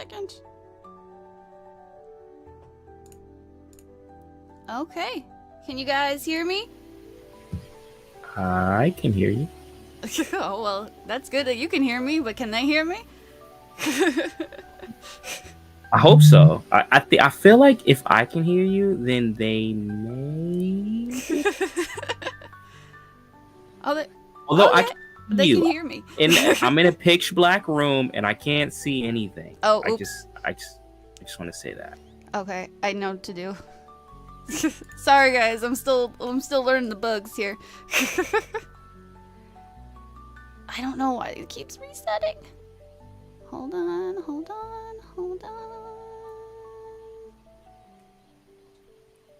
second. Okay. Can you guys hear me? I can hear you. Oh, well, that's good that you can hear me, but can they hear me? I hope so. I feel like if I can hear you, then they may. Oh, Although I okay. can see They can you, hear me. I'm in a pitch black room and I can't see anything. Oh, I oops. just want to say that. Okay, I know what to do. Sorry, guys. I'm still learning the bugs here. I don't know why it keeps resetting. Hold on.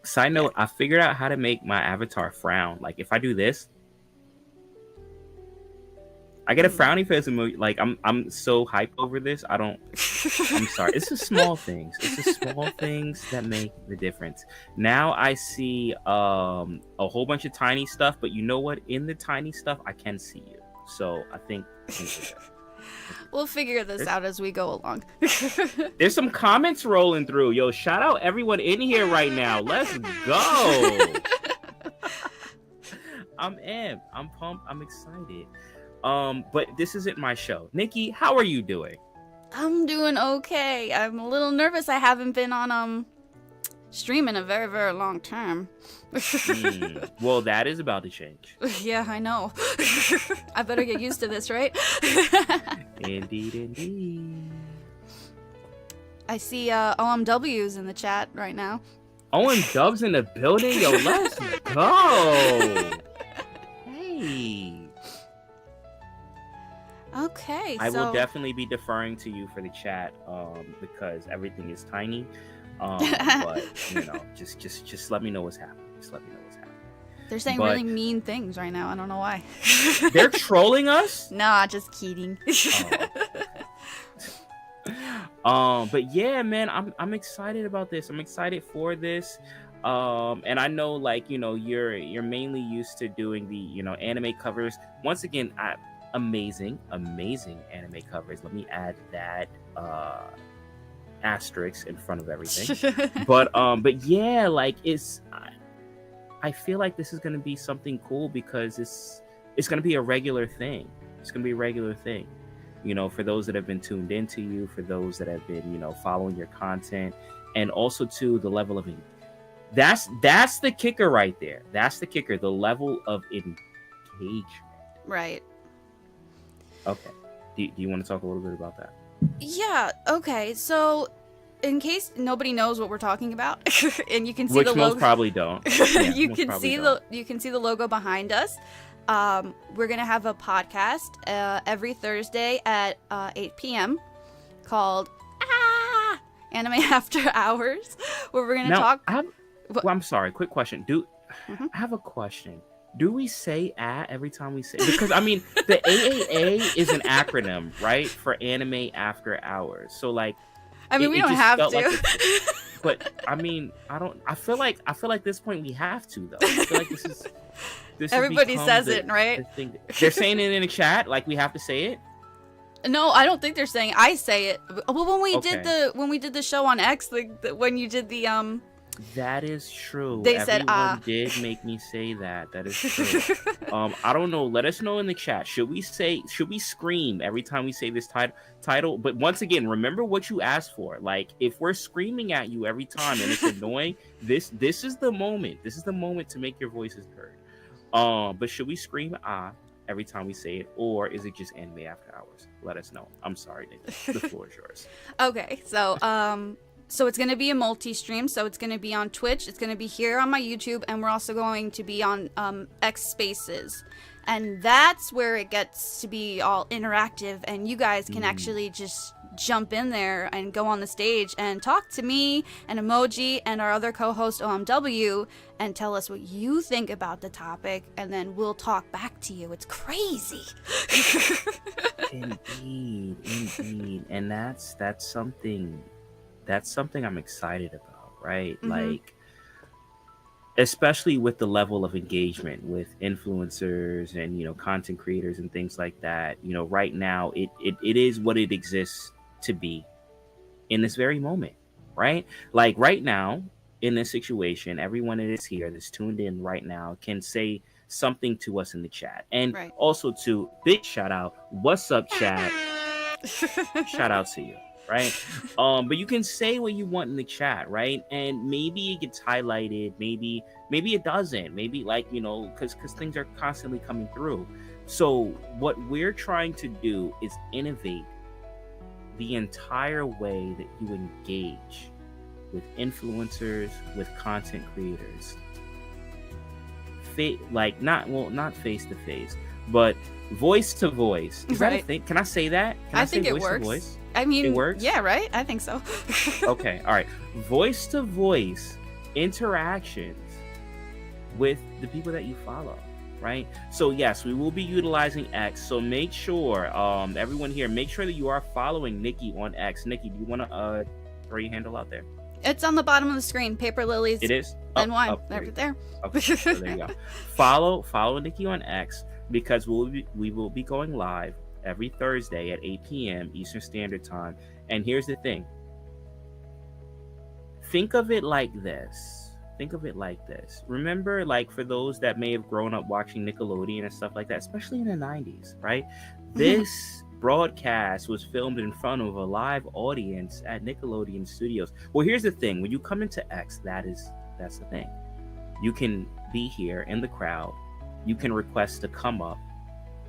Side note, I figured out how to make my avatar frown. Like if I do this, I get a frowny face emoji. Like I'm so hyped over this. I'm sorry. It's the small things. It's the small things that make the difference. Now I see a whole bunch of tiny stuff, but you know what? In the tiny stuff, I can see you. So I think we'll figure this out as we go along. There's some comments rolling through. Yo, shout out everyone in here right now. Let's go. I'm amped. I'm pumped. I'm excited. But this isn't my show. Nikki, how are you doing? I'm doing okay. I'm a little nervous. I haven't been on stream in a very, very long time. Well, that is about to change. Yeah, I know. I better get used to this, right? Indeed. I see OMWs in the chat right now. Dubs in the building? Yo, let's go. Hey. Okay, I will definitely be deferring to you for the chat because everything is tiny. But you know, just let me know what's happening. Just let me know what's happening. They're saying really mean things right now. I don't know why. They're trolling us? Nah, just kidding. But yeah, man, I'm excited about this. I'm excited for this. And I know, like, you know, you're mainly used to doing the, you know, anime covers. Once again, amazing anime covers. Let me add that asterisk in front of everything. but yeah, like I feel like this is gonna be something cool because it's gonna be a regular thing. It's gonna be a regular thing. You know, for those that have been tuned into you, for those that have been, you know, following your content, and also to the level of that's the kicker right there. That's the kicker, the level of engagement. Right. Okay. Do you want to talk a little bit about that? Yeah, okay. So in case nobody knows what we're talking about, and you can see Which the logo, most probably don't. Yeah, you can see the logo behind us. We're gonna have a podcast every Thursday at 8 p.m. called Anime After Hours, where we're gonna talk. I'm sorry. Quick question. I have a question. Do we say every time we say? Because I mean, the AAA is an acronym, right, for Anime After Hours. So like, I mean, we don't have to. Like but I mean, I feel like at this point we have to though. I feel like this. Everybody says it, right? They're saying it in the chat, like we have to say it. No, I don't think they're saying. I say it. Well, when we did the show on X, when you did the That is true. They said did make me say that. That is true. I don't know. Let us know in the chat. Should we scream every time we say this title? But once again, remember what you asked for. Like, if we're screaming at you every time and it's annoying, this is the moment. This is the moment to make your voices heard. But should we scream every time we say it, or is it just Anime After Hours? Let us know. I'm sorry, Nick. The floor is yours. Okay, so it's going to be a multi-stream, so it's going to be on Twitch, it's going to be here on my YouTube, and we're also going to be on X Spaces. And that's where it gets to be all interactive, and you guys can actually just jump in there and go on the stage and talk to me and Emojii and our other co-host OMW and tell us what you think about the topic, and then we'll talk back to you. It's crazy. Indeed. And that's something I'm excited about, right? Mm-hmm. Like, especially with the level of engagement with influencers and, you know, content creators and things like that. You know, right now it is what it exists to be. in this very moment, right? Like right now, in this situation, everyone that is here that's tuned in right now can say something to us in the chat. And Right. also to big shout out, what's up, chat? Shout out to you, right? But you can say what you want in the chat, right? And maybe it gets highlighted, maybe it doesn't, maybe like, you know, because things are constantly coming through. So what we're trying to do is innovate the entire way that you engage with influencers, with content creators. Not face to face, but voice to voice. Is that a thing? Can I say that? Can I think say it voice works. To voice? I mean, it works. Yeah, right. I think so. Okay, all right. Voice to voice interactions with the people that you follow, right? So yes, we will be utilizing X. So make sure, everyone here, make sure that you are following Nicki on X. Nicki, do you want to throw your handle out there? It's on the bottom of the screen. Paper Lilies. It is. NY. There. Okay, so there you go. Follow Nicki on X, because we will be going live every Thursday at 8 p.m. Eastern Standard Time. And here's the thing. Think of it like this. Remember, like, for those that may have grown up watching Nickelodeon and stuff like that, especially in the 90s, right? This broadcast was filmed in front of a live audience at Nickelodeon Studios. Well, here's the thing. When you come into X, that's the thing. You can be here in the crowd. You can request to come up.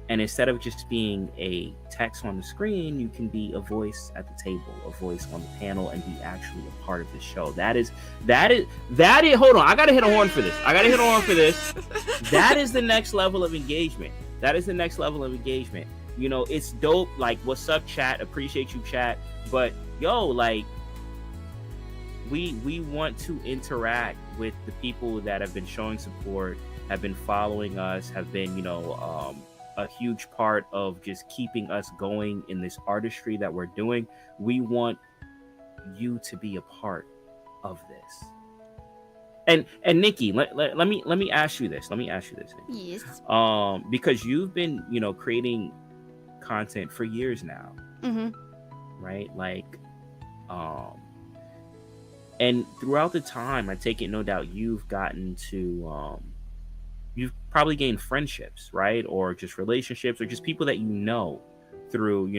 And instead of just being a text on the screen, you can be a voice at the table, a voice on the panel, and be actually a part of the show. That is, hold on. I got to hit a horn for this. That is the next level of engagement. You know, it's dope. Like, what's up, chat? Appreciate you, chat. But yo, like, we want to interact with the people that have been showing support, have been following us, have been, a huge part of just keeping us going in this artistry that we're doing. We want you to be a part of this. And Nicki, let me ask you this. Nicki. Yes. Because you've been, creating content for years now. Mm-hmm. Right? Like, and throughout the time, I take it no doubt you've gotten to you've probably gained friendships, right? Or just relationships, or just people that through,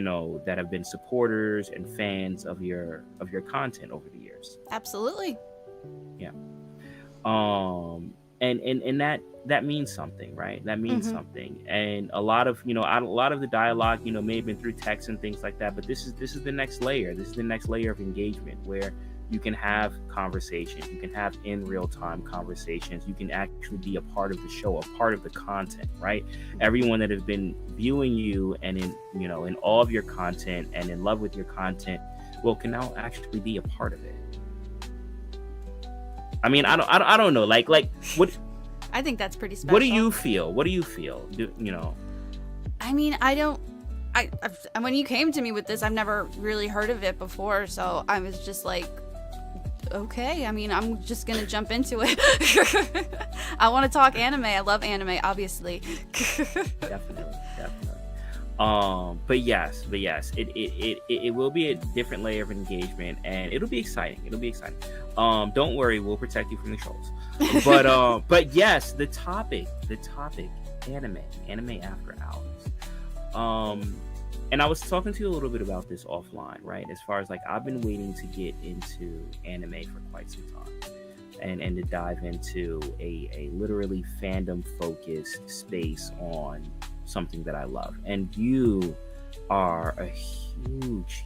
that have been supporters and fans of your content over the years. Absolutely. Yeah. And that means something, right? That means something. And a lot of the dialogue, may have been through text and things like that, but this is the next layer. This is the next layer of engagement, where you can have conversations, you can have in real time conversations, you can actually be a part of the show, a part of the content, right? Everyone that has been viewing you and in all of your content and in love with your content, can now actually be a part of it. I mean, I don't know, like what? I think that's pretty special. What do you feel? I mean, when you came to me with this, I've never really heard of it before, so I was just like, okay, I mean, I'm just gonna jump into it. I want to talk anime. I love anime, obviously. Definitely. But yes, it will be a different layer of engagement, and it'll be exciting. Don't worry, we'll protect you from the trolls. But yes, the topic, anime after hours. And I was talking to you a little bit about this offline, right? As far as like, I've been waiting to get into anime for quite some time, and to dive into a literally fandom focused space on something that I love. And you are a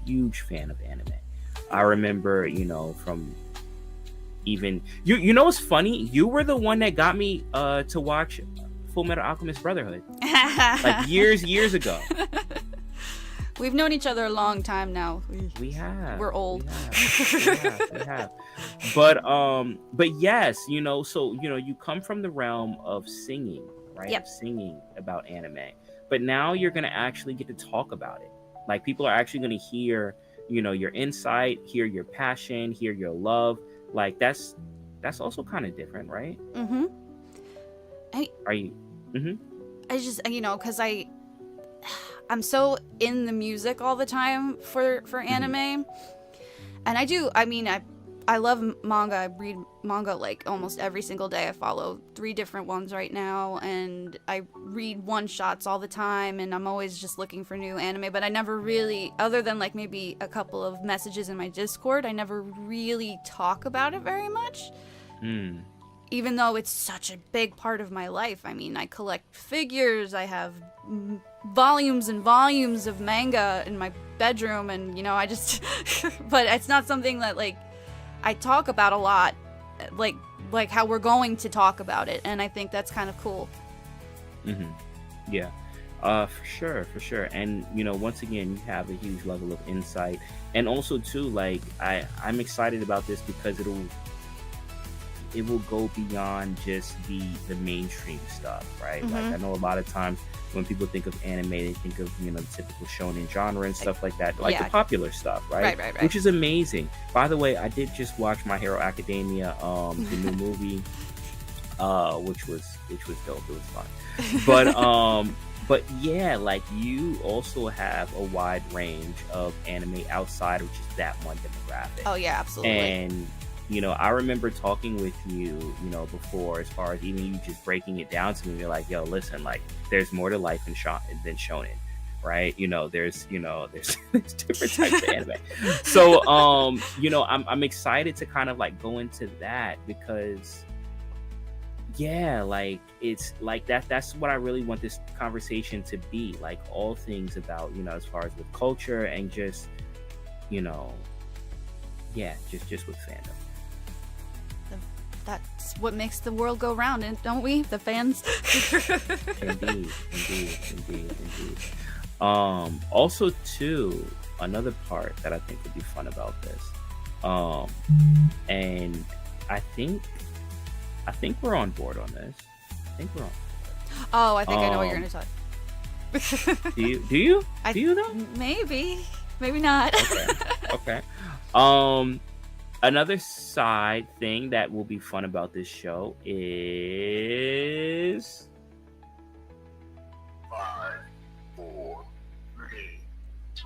huge fan of anime. I remember, from even you know what's funny? You were the one that got me to watch Full Metal Alchemist Brotherhood, like years ago. We've known each other a long time now. We have. We're old. We have. But yes, so you come from the realm of singing, right? Yep. Of singing about anime. But now you're gonna actually get to talk about it. Like, people are actually gonna hear, your insight, hear your passion, hear your love. Like, that's also kind of different, right? Mm-hmm. Are you? Mm-hmm. I just, because I'm so in the music all the time for anime, And I love manga. I read manga like almost every single day. I follow 3 different ones right now, and I read one-shots all the time, and I'm always just looking for new anime, but I never really, other than like maybe a couple of messages in my Discord, I never really talk about it very much. Even though it's such a big part of my life. I mean, I collect figures, I have volumes and volumes of manga in my bedroom, and you know, I just but it's not something that like I talk about a lot, like how we're going to talk about it, and I think that's kind of cool. Yeah, for sure. And you know, once again, you have a huge level of insight, and also too, like I'm excited about this because it will go beyond just the mainstream stuff, right? Like I know a lot of times when people think of anime, they think of, you know, the typical shonen genre and stuff like that, like the popular stuff, right? Right. Which is amazing. By the way, I did just watch My Hero Academia, the new movie, which was dope. It was fun. But yeah, like you also have a wide range of anime outside of just that one demographic. Oh yeah, absolutely. And you know, I remember talking with you, you know, before, as far as even you just breaking it down to me. You're like, yo, listen, like, there's more to life than shonen, right? You know, there's different types of anime. So, you know, I'm excited to kind of like go into that because, yeah, like it's like that's what I really want this conversation to be, like all things about, you know, as far as with culture and just, you know, yeah, just with fandom. That's what makes the world go round, and don't we, the fans? Indeed. Also, too, another part that I think would be fun about this, and I think we're on board on this. Oh, I think I know what you're gonna talk. Do you? Do you though? Maybe not. Okay. Another side thing that will be fun about this show is 5, 4, 3, 2,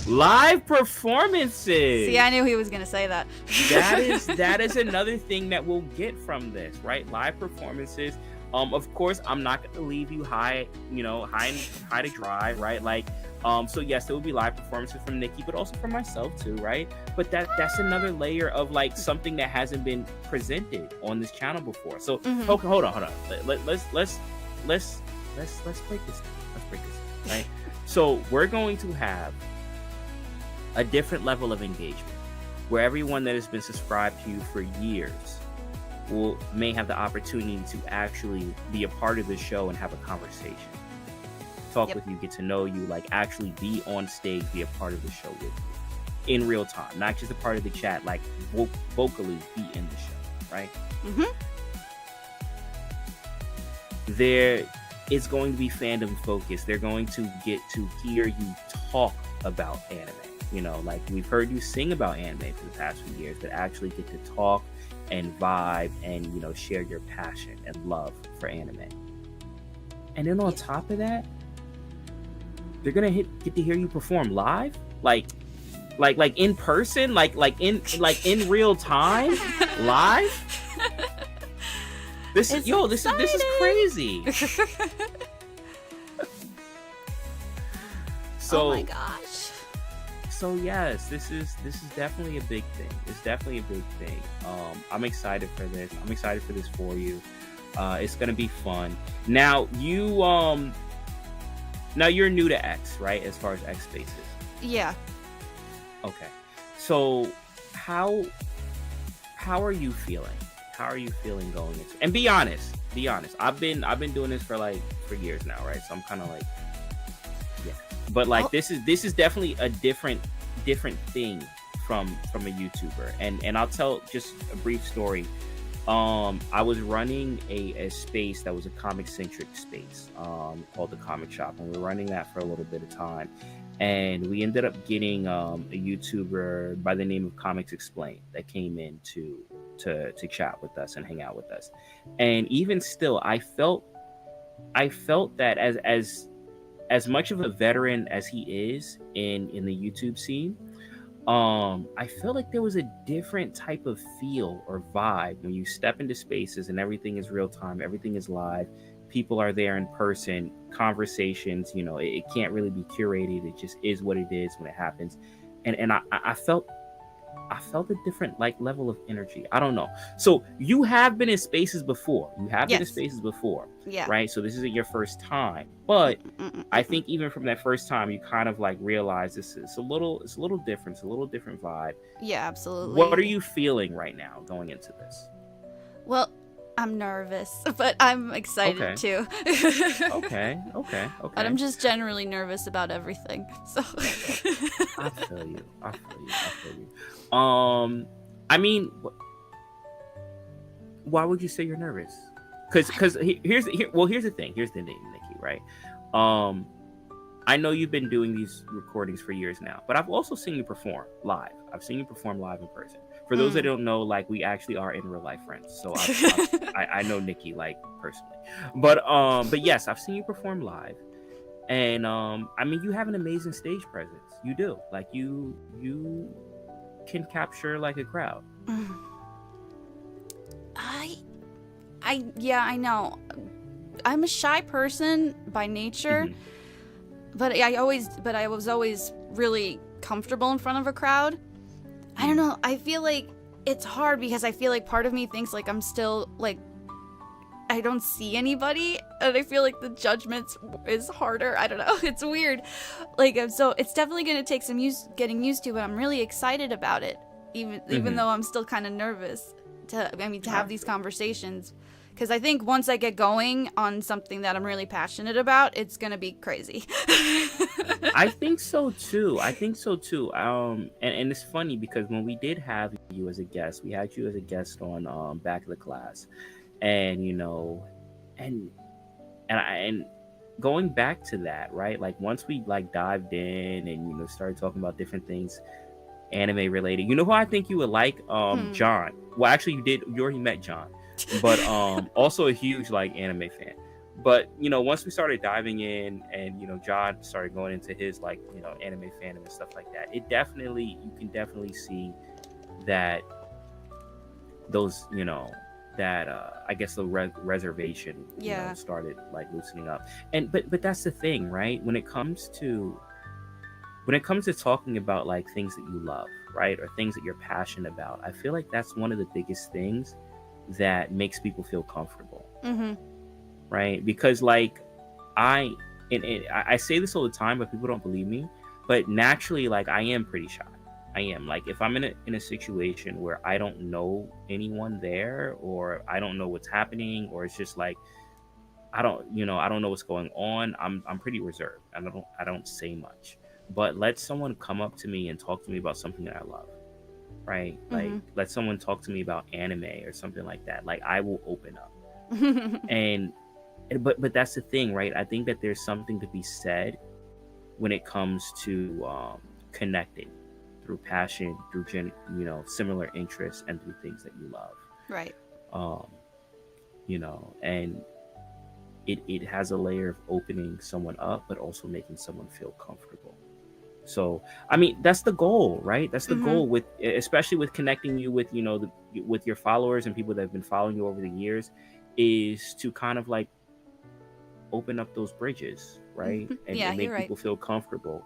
1. live performances. See, I knew he was gonna say that. that is another thing that we'll get from this, right? Live performances. Of course, I'm not going to leave you high to dry, right? Like, so yes, there will be live performances from Nicki, but also from myself too, right? But that's another layer of like something that hasn't been presented on this channel before. So, okay, hold on. Let's break this. Let's break this, right? So we're going to have a different level of engagement where everyone that has been subscribed to you for years may have the opportunity to actually be a part of the show and have a conversation, talk with you, get to know you, like actually be on stage, be a part of the show with you in real time, not just a part of the chat, like vocally be in the show, right? There is going to be fandom focused. They're going to get to hear you talk about anime. You know, like we've heard you sing about anime for the past few years, but actually get to talk and vibe and, you know, share your passion and love for anime. And then on top of that, they're gonna get to hear you perform live, like in person, like in real time, live. This is crazy. So, oh my gosh. So yes, this is definitely a big thing. It's definitely a big thing. I'm excited for this. I'm excited for this for you. It's gonna be fun. Now you're new to X, right? As far as X spaces. Yeah. Okay. So how are you feeling? How are you feeling going into? And be honest. I've been doing this for years now, right? So I'm kind of like, yeah. But like this is definitely a different thing from a YouTuber. And I'll tell just a brief story. I was running a space that was a comic centric space called the Comic Shop, and we were running that for a little bit of time. And we ended up getting a YouTuber by the name of Comics Explained that came in to chat with us and hang out with us. And even still, I felt that as as much of a veteran as he is in the YouTube scene, I feel like there was a different type of feel or vibe when you step into spaces and everything is real time, everything is live, people are there in person, conversations, it can't really be curated. It just is what it is when it happens. And I felt a different like level of energy. I don't know. So you have been in spaces before. Yeah. Right? So this isn't your first time. But I think even from that first time, you kind of like realize it's a little different. It's a little different vibe. Yeah, absolutely. What are you feeling right now going into this? Well, I'm nervous, but I'm excited too. Okay. But I'm just generally nervous about everything. So I feel you. I mean, why would you say you're nervous? Because here's the thing. Here's the name, Nikki, right? I know you've been doing these recordings for years now, but I've also seen you perform live. I've seen you perform live in person. For those that don't know, like, we actually are in real life friends, so I know Nikki like personally. But yes, I've seen you perform live, and I mean, you have an amazing stage presence. You do. Like, you can capture like a crowd. I know. I'm a shy person by nature, but I was always really comfortable in front of a crowd. I don't know. I feel like it's hard because I feel like part of me thinks like I'm still like I don't see anybody, and I feel like the judgment is harder. I don't know. It's weird. Like, so it's definitely gonna take some getting used to, but I'm really excited about it. Even though I'm still kind of nervous to have these conversations, because I think once I get going on something that I'm really passionate about, it's gonna be crazy. I think so too. And it's funny because when we did have you as a guest, we had you as a guest on Back of the Class, and and going back to that, right? Like, once we like dived in and started talking about different things anime related. You know who I think you would like? John. Well, actually, you already met John, but also a huge like anime fan. But once we started diving in, and John started going into his like anime fandom and stuff like that, you can definitely see that those I guess the reservation started like loosening up. And but that's the thing, right? When it comes to talking about like things that you love, right, or things that you're passionate about, I feel like that's one of the biggest things that makes people feel comfortable. Right? Because like I say this all the time, but people don't believe me, but naturally, like, I am pretty shy. I am, like, if I'm in a situation where I don't know anyone there, or I don't know what's happening, or it's just like I don't know what's going on, I'm pretty reserved. I don't say much. But let someone come up to me and talk to me about something that I love, right? Like, let someone talk to me about anime or something like that. Like, I will open up. But that's the thing, right? I think that there's something to be said when it comes to connecting through passion, through similar interests, and through things that you love. Right. And it has a layer of opening someone up, but also making someone feel comfortable. So, I mean, that's the goal, right? That's the goal especially with connecting you with, with your followers and people that have been following you over the years, is to kind of like open up those bridges, right? And make people feel comfortable,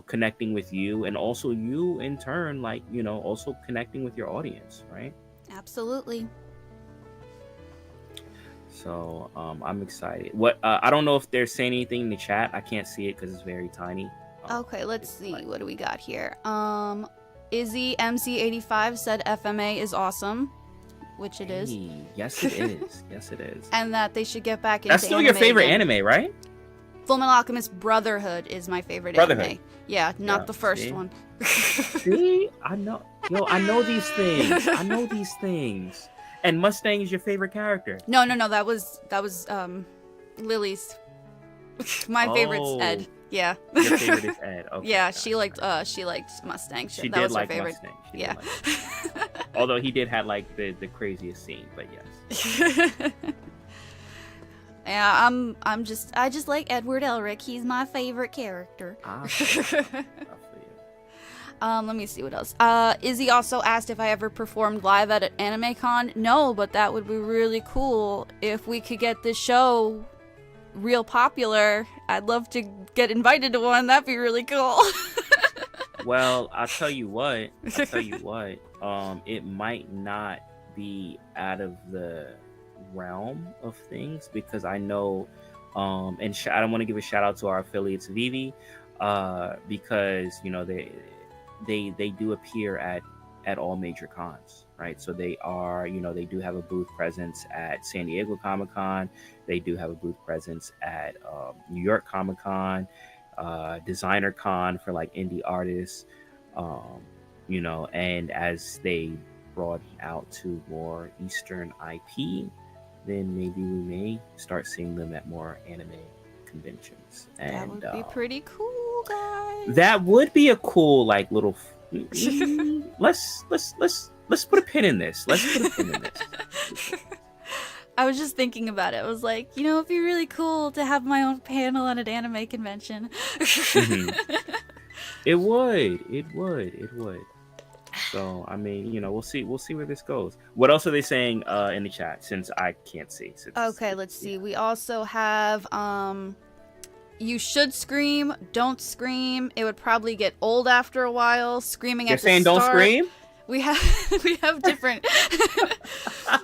connecting with you, and also you in turn, like, also connecting with your audience, right? Absolutely. So, I'm excited. I don't know if they're saying anything in the chat. I can't see it because it's very tiny. Okay, let's see. What do we got here? Izzy MC85 said FMA is awesome, which it is. Yes, it is. Yes, it is. And that they should get back into That's still your favorite anime, right? Fullmetal Alchemist Brotherhood is my favorite anime. Yeah, not the first one. See? I know. Yo, I know these things. And Mustang is your favorite character. No. That was Lily's. My favorite's Ed. Yeah. Your favorite is Ed. Okay. Yeah, she liked Mustang. She that did was like her favorite. Mustang. Yeah. Although he did have like the craziest scene, but yes. Yeah, I just like Edward Elric. He's my favorite character. I feel you. Let me see what else. Izzy also asked if I ever performed live at an anime con. No, but that would be really cool if we could get this show real popular. I'd love to get invited to one. That'd be really cool. Well, I'll tell you what. It might not be out of the realm of things, because I know, and I don't want to give a shout out to our affiliates VeVe, because they do appear at all major cons, right? So they are, they do have a booth presence at San Diego Comic-Con. They do have a booth presence at New York Comic-Con, Designer Con for like indie artists, and as they broaden out to more Eastern IP, then maybe we may start seeing them at more anime conventions. And that would be pretty cool, guys. That would be a cool like little. Let's put a pin in this. I was just thinking about it. I was like, it'd be really cool to have my own panel at an anime convention. Mm-hmm. It would. So I mean, we'll see where this goes. What else are they saying in the chat? Since I can't see. Okay, let's see. We also have you should scream, don't scream. It would probably get old after a while. Screaming at the start. Don't scream? We have different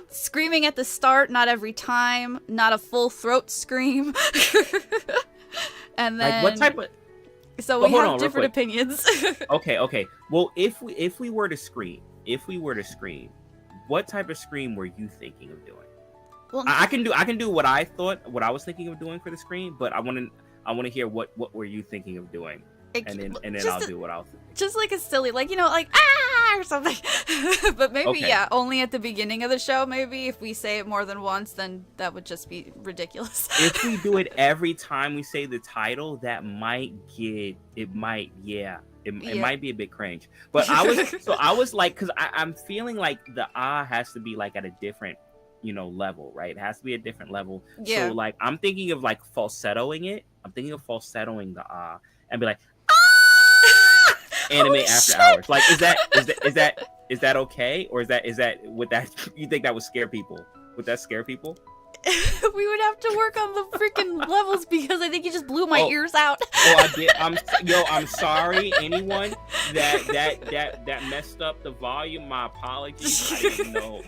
screaming at the start, not every time, not a full throat scream. And then like what type of? So we have different opinions. Okay. Well, if we were to scream, what type of scream were you thinking of doing? Well, I can do what I was thinking of doing for the scream, but I want to hear what were you thinking of doing, and then I'll do what I'll think. Just like a silly, like ah or something. But maybe only at the beginning of the show. Maybe if we say it more than once, then that would just be ridiculous. If we do it every time we say the title, it might be a bit cringe. But I was like, because I'm feeling like the has to be like at a different level, right? It has to be a different level. Yeah. So like I'm thinking of like falsettoing it. I'm thinking of falsettoing the and be like anime after hours. Like is that okay? Or is that would that you think that would scare people? Would that scare people? We would have to work on the freaking levels, because I think you just blew my ears out. I did. I'm sorry, anyone that messed up the volume. My apologies.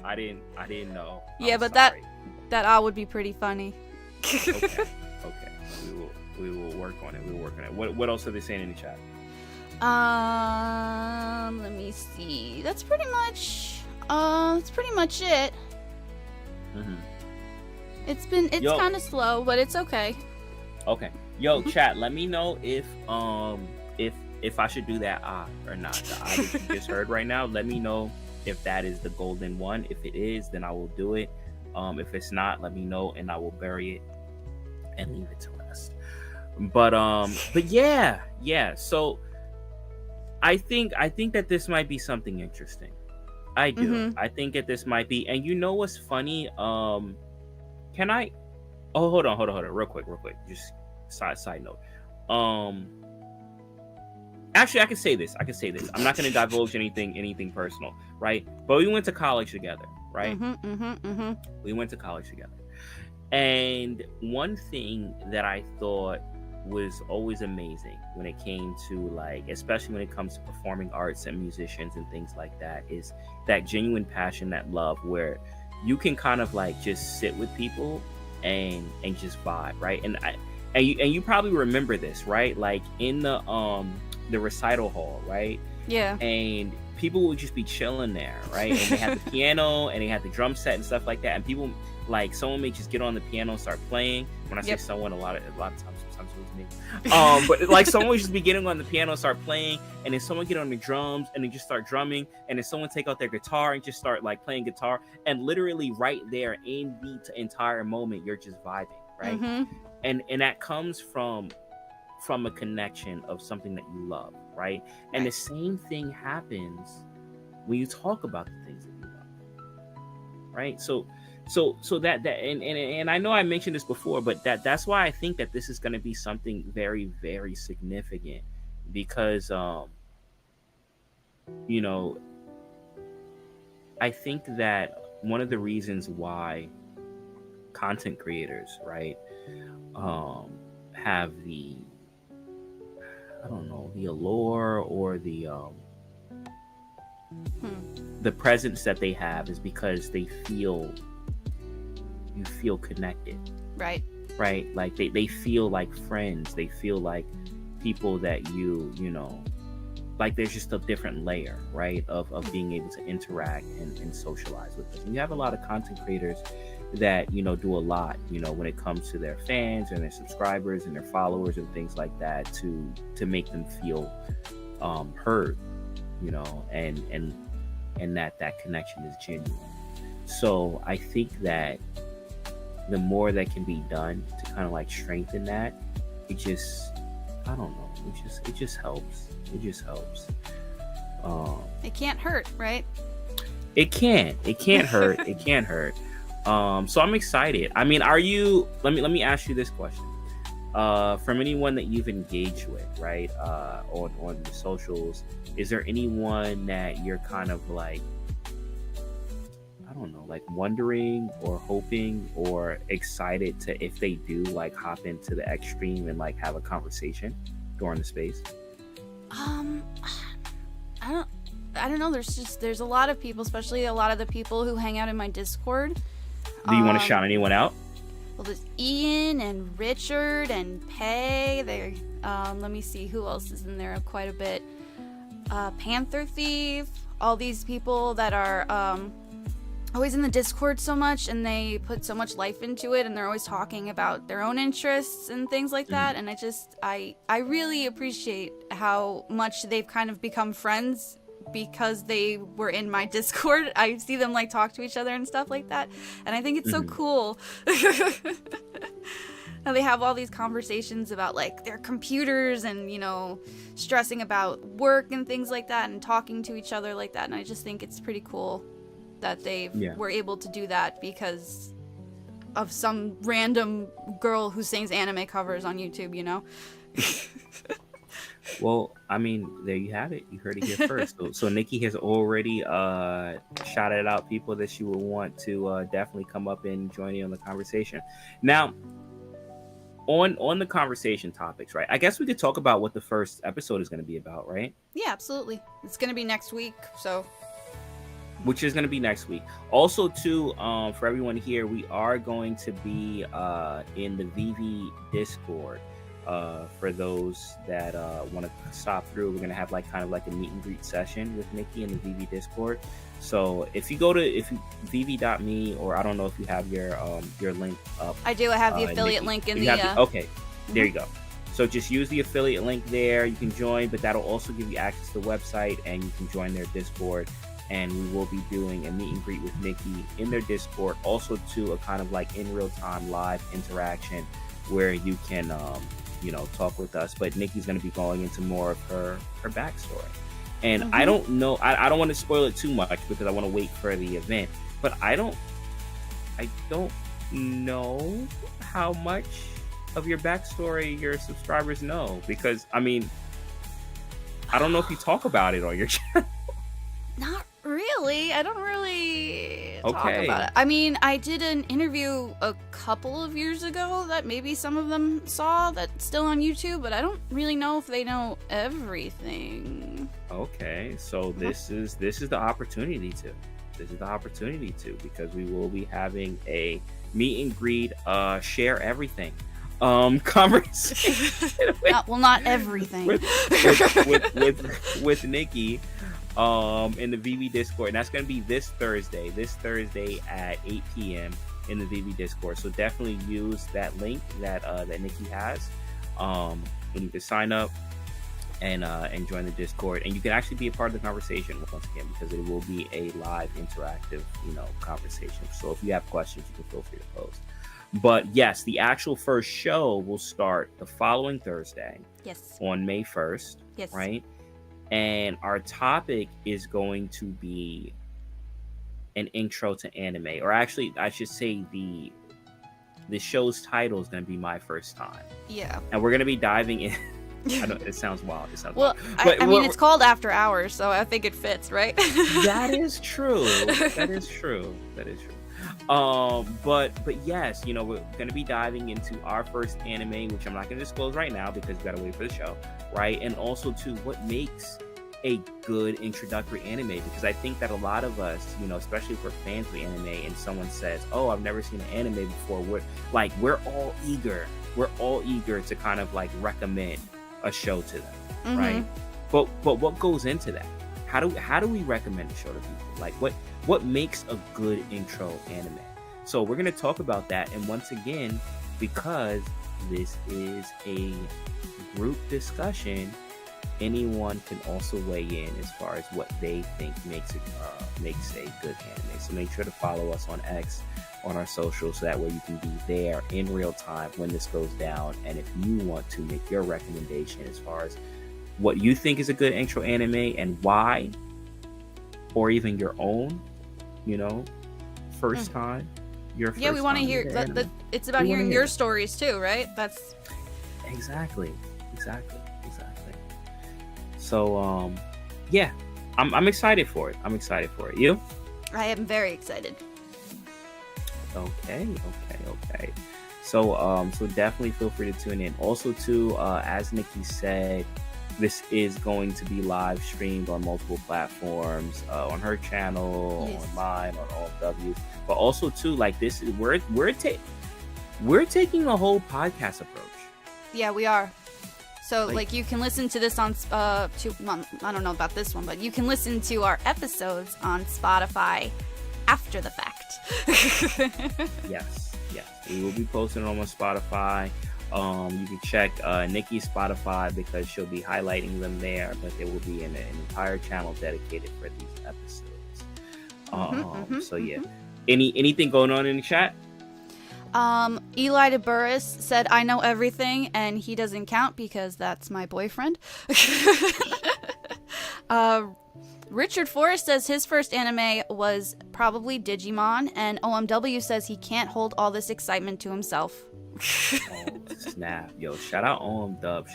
I didn't know. Yeah, but sorry. that would be pretty funny. Okay. We will work on it. What else are they saying in the chat? Let me see. That's pretty much it. Mm-hmm. It's kind of slow, but it's okay. Okay. Yo, chat, let me know if I should do that or not. The that you just heard right now, let me know if that is the golden one. If it is, then I will do it. If it's not, let me know and I will bury it and leave it to rest. But yeah. So I think that this might be something interesting. I do. Mm-hmm. I think that this might be, and what's funny? Can I? Oh, hold on, real quick. Just side note. Actually, I can say this. I'm not going to divulge anything personal, right? But we went to college together, right? Mm-hmm. We went to college together, and one thing that I thought was always amazing when it came to like, especially when it comes to performing arts and musicians and things like that, is that genuine passion, that love, where you can kind of like just sit with people and just vibe, right? And you probably remember this, right? Like in the recital hall, right? Yeah. And people would just be chilling there, right? And they had the piano and they had the drum set and stuff like that. And people, like, someone may just get on the piano and start playing. When I say someone, a lot of times, sometimes it was me. But like someone would just be getting on the piano and start playing, and then someone get on the drums and they just start drumming, and then someone take out their guitar and just start like playing guitar, and literally right there in the entire moment, you're just vibing, right? Mm-hmm. And that comes from a connection of something that you love, right? And the same thing happens when you talk about the things that you love, right? So so and I know I mentioned this before, but that's why I think that this is going to be something very, very significant, because you know, I think that one of the reasons why content creators, right, have the, I don't know, the allure or the presence that they have is because you feel connected, Right. right? Like they feel like friends. They feel like people that you know, like there's just a different layer, right, of being able to interact and socialize with them. And you have a lot of content creators that, you know, do a lot, you know, when it comes to their fans and their subscribers and their followers and things like that, to make them feel heard, you know, and that connection is genuine. So I think that the more that can be done to kind of like strengthen that, it just, I don't know, it just helps. It just helps. It can't hurt, right? It can't hurt. It can't hurt. So I'm excited. I mean, are you, let me ask you this question. From anyone that you've engaged with, right, on the socials, is there anyone that you're kind of like, I don't know, like wondering or hoping or excited to, if they do, like hop into the extreme and like have a conversation during the space? I don't know. There's a lot of people, especially a lot of the people who hang out in my Discord. Do you want to shout anyone out? Well, there's Ian and Richard and Pay. There. Let me see who else is in there. Quite a bit. Panther Thief. All these people that are always in the Discord so much, and they put so much life into it, and they're always talking about their own interests and things like that. And I really appreciate how much they've kind of become friends because they were in my Discord. I see them like talk to each other and stuff like that, and I think it's so cool. And they have all these conversations about like their computers and, you know, stressing about work and things like that, and talking to each other like that. And I just think it's pretty cool that they were able to do that because of some random girl who sings anime covers on YouTube, you know? Well, I mean, there you have it. You heard it here first. So Nicki has already shouted out people that she would want to definitely come up and join in on the conversation. Now, on the conversation topics, right? I guess we could talk about what the first episode is going to be about, right? Yeah, absolutely. It's going to be next week, so... Which is going to be next week. Also, too, for everyone here, we are going to be in the VeVe Discord. For those that want to stop through, we're going to have like kind of like a meet and greet session with Nicki in the VeVe Discord. So if you go to VeVe.me, or I don't know if you have your link up. I do. I have the affiliate link in the... Okay, there you go. So just use the affiliate link there. You can join, but that'll also give you access to the website, and you can join their Discord. And we will be doing a meet and greet with Nicki in their Discord. Also, to a kind of like in real time live interaction where you can, you know, talk with us. But Nicki's going to be going into more of her backstory. And I don't know, I don't want to spoil it too much because I want to wait for the event. But I don't know how much of your backstory your subscribers know, because I mean, I don't know if you talk about it on your channel. Not really. I don't really talk about it. I mean, I did an interview a couple of years ago that maybe some of them saw, that's still on YouTube, but I don't really know if they know everything. Okay, so this is the opportunity to. Because we will be having a meet and greet, share everything conversation. Not everything. with Nicki. In the VeVe Discord, and that's going to be this Thursday at 8 p.m. in the VeVe Discord. So definitely use that link that Nicki has, and you can sign up and join the Discord, and you can actually be a part of the conversation once again, because it will be a live interactive, you know, conversation. So if you have questions, you can feel free to post. But yes, the actual first show will start the following Thursday. Yes. On May 1st. Yes. Right. And our topic is going to be an intro to anime, or actually, I should say the show's title is going to be My First Time, Yeah. and we're going to be diving in. I know it sounds wild. It sounds Well, wild. I mean, it's called After Hours, so I think it fits, right? That is true. That is true. That is true. But yes, you know, we're gonna be diving into our first anime, which I'm not gonna disclose right now because we gotta wait for the show, right? And also to what makes a good introductory anime, because I think that a lot of us, you know, especially if we're fans of anime, and someone says, "Oh, I've never seen an anime before," we're all eager. We're all eager to kind of like recommend a show to them, right? But what goes into that? How do we recommend a show to people? Like what makes a good intro anime? So we're gonna talk about that, and once again, because this is a group discussion, anyone can also weigh in as far as what they think makes a good anime. So make sure to follow us on X, on our socials, so that way you can be there in real time when this goes down. And if you want to make your recommendation as far as what you think is a good intro anime and why, or even your own, you know, first time, your first we want to time hear into anime. it's about hearing your stories too, right? That's exactly. So yeah, I'm excited for it. You? I am very excited. Okay. So definitely feel free to tune in. Also, too, as Nicki said, this is going to be live streamed on multiple platforms, on her channel, Yes. on mine, on all W's. But also, too, like this is we're taking a whole podcast approach. Yeah, we are. So Like- you can listen to this on I don't know about this one, but you can listen to our episodes on Spotify after the fact. Yes. We will be posting it on Spotify. You can check Nicki's Spotify because she'll be highlighting them there, but there will be an entire channel dedicated for these episodes. So yeah. Anything going on in the chat? Eli DeBurris said, "I know everything," and he doesn't count because that's my boyfriend. Richard Forrest says his first anime was probably Digimon, and OMW says he can't hold all this excitement to himself. Oh, snap. Yo, shout out OM Dub.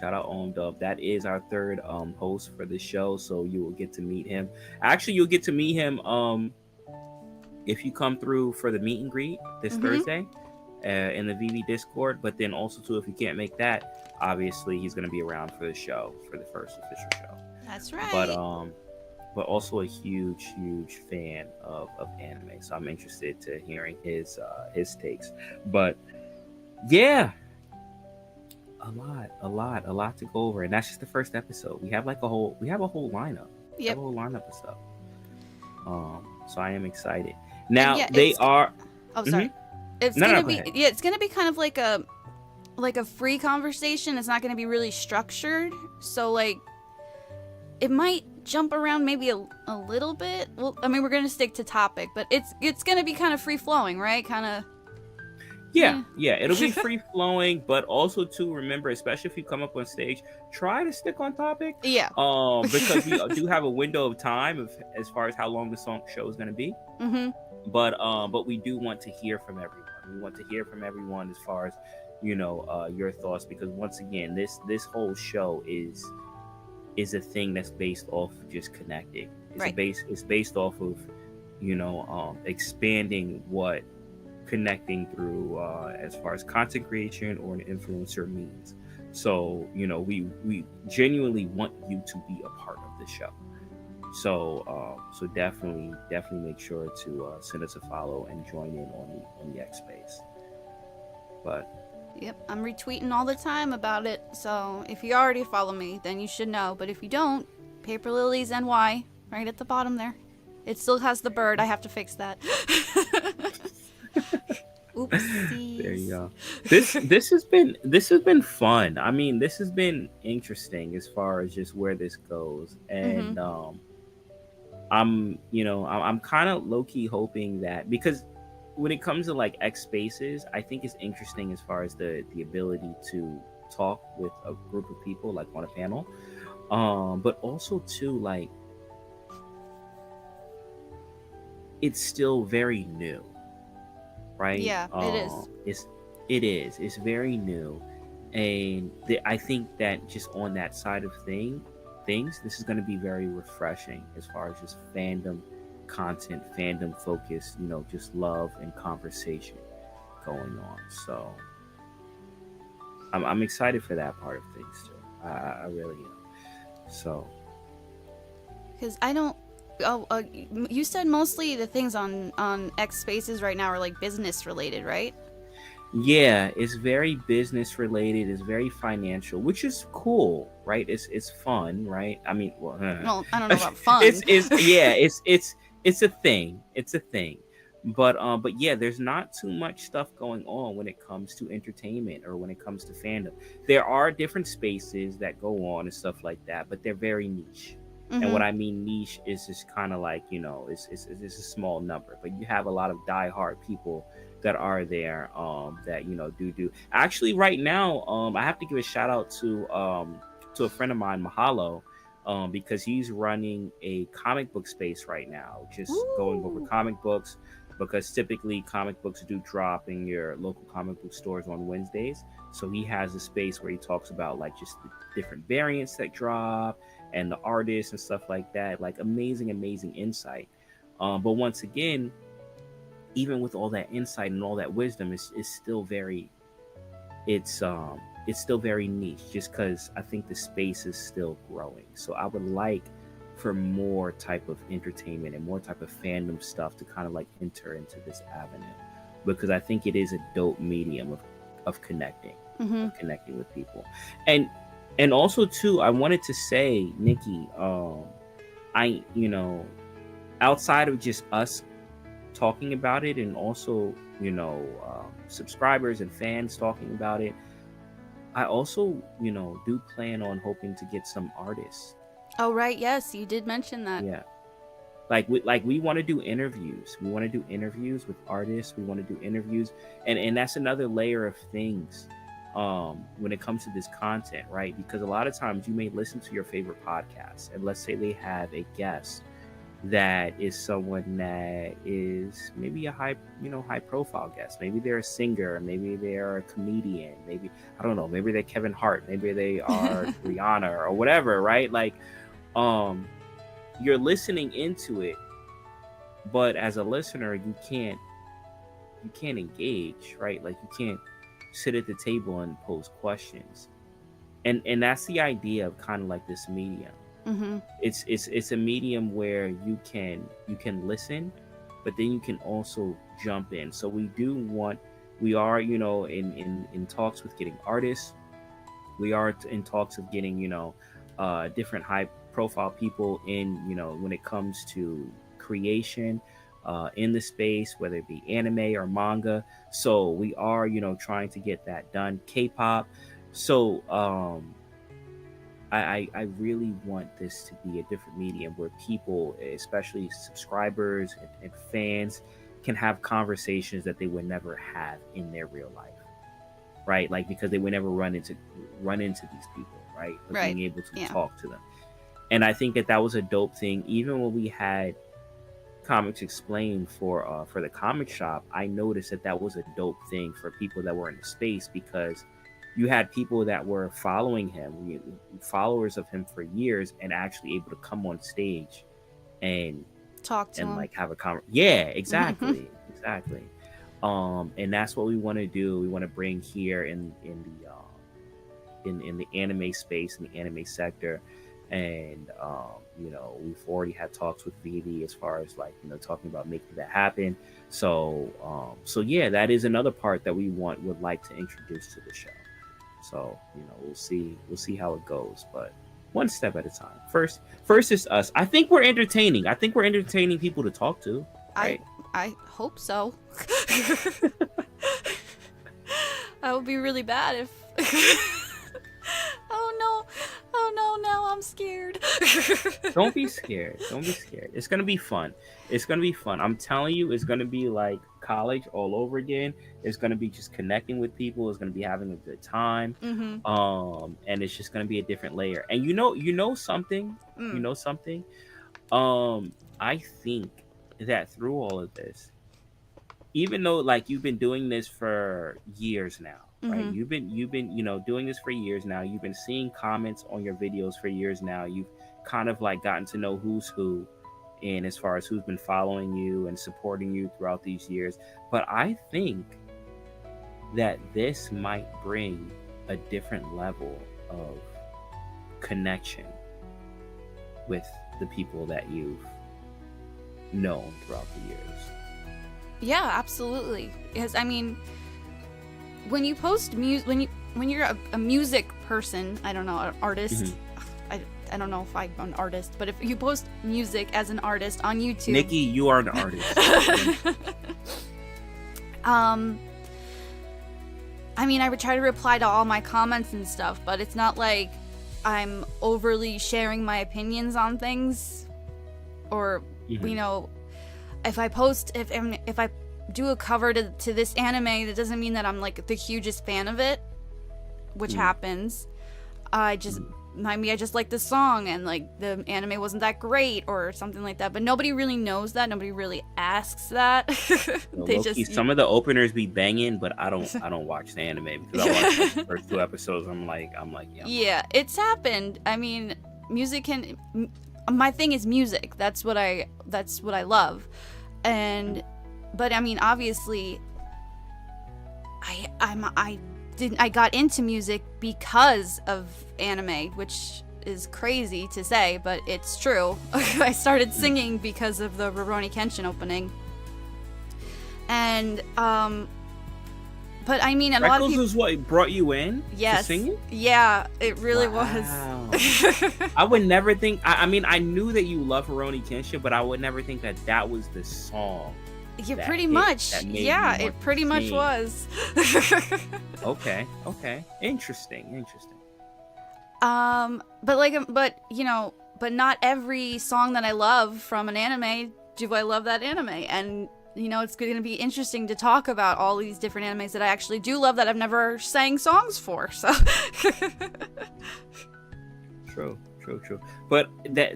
That is our third host for the show, so you will get to meet him. Actually, you'll get to meet him if you come through for the meet and greet this Thursday in the VeVe Discord. But then also too, if you can't make that, obviously he's going to be around for the show, for the first official show. That's right. But also a huge fan of anime, so I'm interested to hearing his takes. But yeah, a lot to go over, and that's just the first episode. We have a whole lineup. Yep. We have a whole lineup of stuff. So I am excited. Now yeah, they are. Oh, sorry. It's No, gonna go be ahead. it's gonna be kind of like a free conversation. It's not gonna be really structured, so like it might jump around maybe a little bit. Well, I mean, we're gonna stick to topic, but it's gonna be kind of free flowing, right? Kind of. Yeah, it'll be free flowing, but also to remember, especially if you come up on stage, try to stick on topic. Yeah. Because we do have a window of time as far as how long the show is going to be. But we do want to hear from everyone. We want to hear from everyone as far as your thoughts, because once again, this whole show is a thing that's based off of just connecting. It's based off of expanding what connecting through as far as content creation or an influencer means. So we genuinely want you to be a part of the show. So definitely make sure to send us a follow and join in on the X space. But Yep, I'm retweeting all the time about it. So if you already follow me, then you should know. But if you don't, Paper Lilies NY right at the bottom there. It still has the bird. I have to fix that. Oopsies. there you go. This has been fun. I mean, this has been interesting as far as just where this goes, and I'm kind of low key hoping that, because when it comes to like X spaces, I think it's interesting as far as the ability to talk with a group of people like on a panel, but also too like it's still very new, right? Yeah, it is. It's very new, and I think that just on that side of things, this is going to be very refreshing as far as just fandom content, fandom focused, just love and conversation going on. So I'm excited for that part of things too. I really am. So Because I don't. Oh, you said mostly the things on X Spaces right now are like business related, right? yeah, it's very business related. It's very financial, which is cool, right? It's fun, right? I mean, well, Well, I don't know about fun. it's yeah, it's a thing. It's a thing. But yeah, there's not too much stuff going on when it comes to entertainment or when it comes to fandom. There are different spaces that go on and stuff like that, but they're very niche. And what I mean niche is just kind of like, it's a small number, but you have a lot of diehard people that are there, that do actually right now. I have to give a shout out to a friend of mine, Mahalo, because he's running a comic book space right now, just going over comic books, because typically comic books do drop in your local comic book stores on Wednesdays. So he has a space where he talks about like just the different variants that drop and the artists and stuff like that. Like amazing insight. But once again, even with all that insight and all that wisdom, it's still very it's still very niche, just because I think the space is still growing. So I would like for more type of entertainment and more type of fandom stuff to kind of like enter into this avenue, because I think it is a dope medium of connecting, of connecting with people. And also too, I wanted to say, Nikki, I outside of just us talking about it, and also subscribers and fans talking about it, I also do plan on hoping to get some artists. Oh right, yes, you did mention that. Yeah, we want to do interviews. We want to do interviews with artists. We want to do interviews, and that's another layer of things when it comes to this content, right? Because a lot of times you may listen to your favorite podcast, and let's say they have a guest that is someone that is maybe a high profile guest. Maybe they're a singer, maybe they're a comedian, maybe, I don't know, maybe they're Kevin Hart, maybe they are Rihanna or whatever, right? Like, you're listening into it, but as a listener, you can't engage, right? Like, you can't sit at the table and pose questions. And that's the idea of kind of like this medium. It's a medium where you can listen, but then you can also jump in. So we are in talks with getting artists. We are in talks of getting different high profile people in when it comes to creation in the space, whether it be anime or manga. So we are trying to get that done. K-pop. So I really want this to be a different medium where people, especially subscribers and fans, can have conversations that they would never have in their real life, right? Like, because they would never run into these people, right? Like, right. being able to talk to them. And I think that was a dope thing. Even when we had Comics Explained for the comic shop, I noticed that was a dope thing for people that were in the space, because you had people that were following him, followers of him for years, and actually able to come on stage and talk to him, like have a conversation. Yeah, exactly. And that's what we want to do. We want to bring here in the anime space, in the anime sector. And we've already had talks with VeVe as far as like talking about making that happen. So yeah, that is another part that we would like to introduce to the show. So we'll see how it goes, but one step at a time. First is us. I think we're entertaining. I think we're entertaining people to talk to. Right? I hope so. That would be really bad if. Oh no, now I'm scared. Don't be scared. It's gonna be fun. I'm telling you, it's gonna be like college all over again. It's gonna be just connecting with people. It's gonna be having a good time. And it's just gonna be a different layer. And you know something. I think that through all of this, even though like you've been doing this for years now, right? Mm-hmm. You've been doing this for years now. You've been seeing comments on your videos for years now. You've kind of like gotten to know who's who, and as far as who's been following you and supporting you throughout these years. But I think that this might bring a different level of connection with the people that you've known throughout the years. Yeah, absolutely. Because I mean, when you post music, when you're a music person, I don't know, an artist. Mm-hmm. I don't know if I'm an artist, but if you post music as an artist on YouTube, Nicki, you are an artist. I mean, I would try to reply to all my comments and stuff, but it's not like I'm overly sharing my opinions on things, or Mhm. you know, if I post, if I do a cover to this anime, that doesn't mean that I'm like the hugest fan of it, which happens. I just I just like the song, and like the anime wasn't that great or something like that. But nobody really knows that. Nobody really asks that. They Low-key, just some of the openers be banging, but I don't watch the anime because I watched like, the first 2 episodes. I'm like, yeah. Yeah, it's happened. I mean, music can. My thing is music. That's what I love, but I mean, obviously, I got into music because of anime, which is crazy to say, but it's true. I started singing because of the Rurouni Kenshin opening, and but I mean, a lot of Freckles people. is what brought you in Yes. to singing? Yeah, it really Wow. was. I would never think. I mean, I knew that you love Rurouni Kenshin, but I would never think that was the song. Yeah, that pretty hit- much. that made Yeah, you it want pretty to much sing. was. Okay. Interesting. But not every song that I love from an anime do I love that anime. And it's going to be interesting to talk about all these different animes that I actually do love that I've never sang songs for. So True. But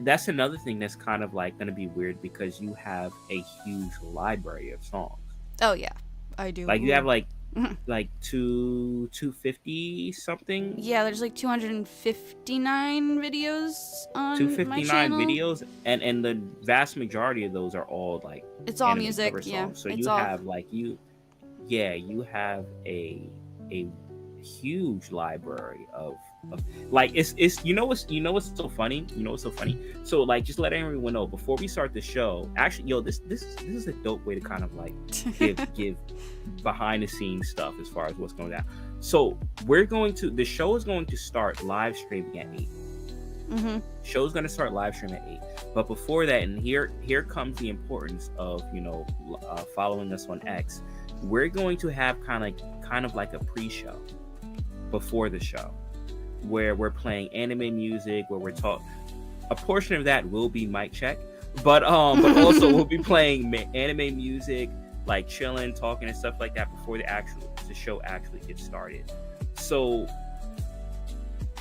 that's another thing that's kind of like going to be weird because you have a huge library of songs. Oh yeah, I do. Like you have like Mhm. 250 something. Yeah, there's like 259 videos on my 259 channel. videos, and the vast majority of those are all like It's all anime music, cover yeah. songs. So It's you all- have like you have a huge library of like it's what's so funny. So like just let everyone know before we start the show. Actually, this is a dope way to kind of like give behind the scenes stuff as far as what's going down. So the show is going to start live streaming at 8. Mhm. Show's going to start live streaming at 8. But before that, and here comes the importance of following us on X. We're going to have kind of like a pre-show before the show, where we're playing anime music, where we're a portion of that will be mic check, but also we'll be playing anime music, like chilling, talking and stuff like that before the show actually gets started. So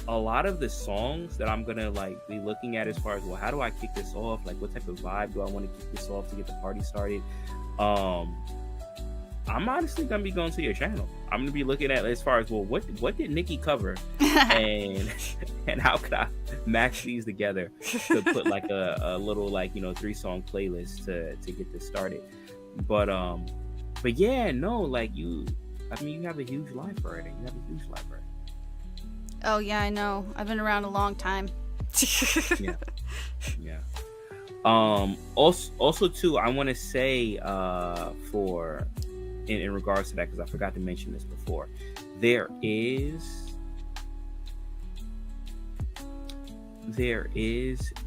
a lot of the songs that I'm gonna like be looking at as far as, well, how do I kick this off? Like, what type of vibe do I want to kick this off to get the party started? I'm honestly gonna be going to your channel. I'm gonna be looking at as far as, well, what did Nicki cover, and how could I match these together to put like a little 3-song playlist to get this started. But yeah, no, like you have a huge library. Oh yeah, I know. I've been around a long time. Yeah. Also too, I want to say in regards to that, because I forgot to mention this before, there is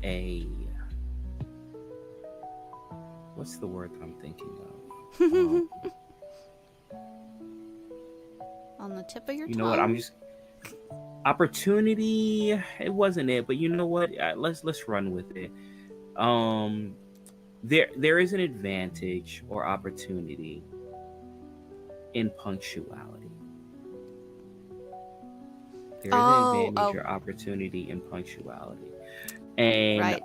a, what's the word that I'm thinking of? On the tip of your tongue. You know what? I'm just opportunity. It wasn't it, but you know what? Let's run with it. There is an advantage or opportunity in punctuality. There is an advantage or opportunity in punctuality, and Right.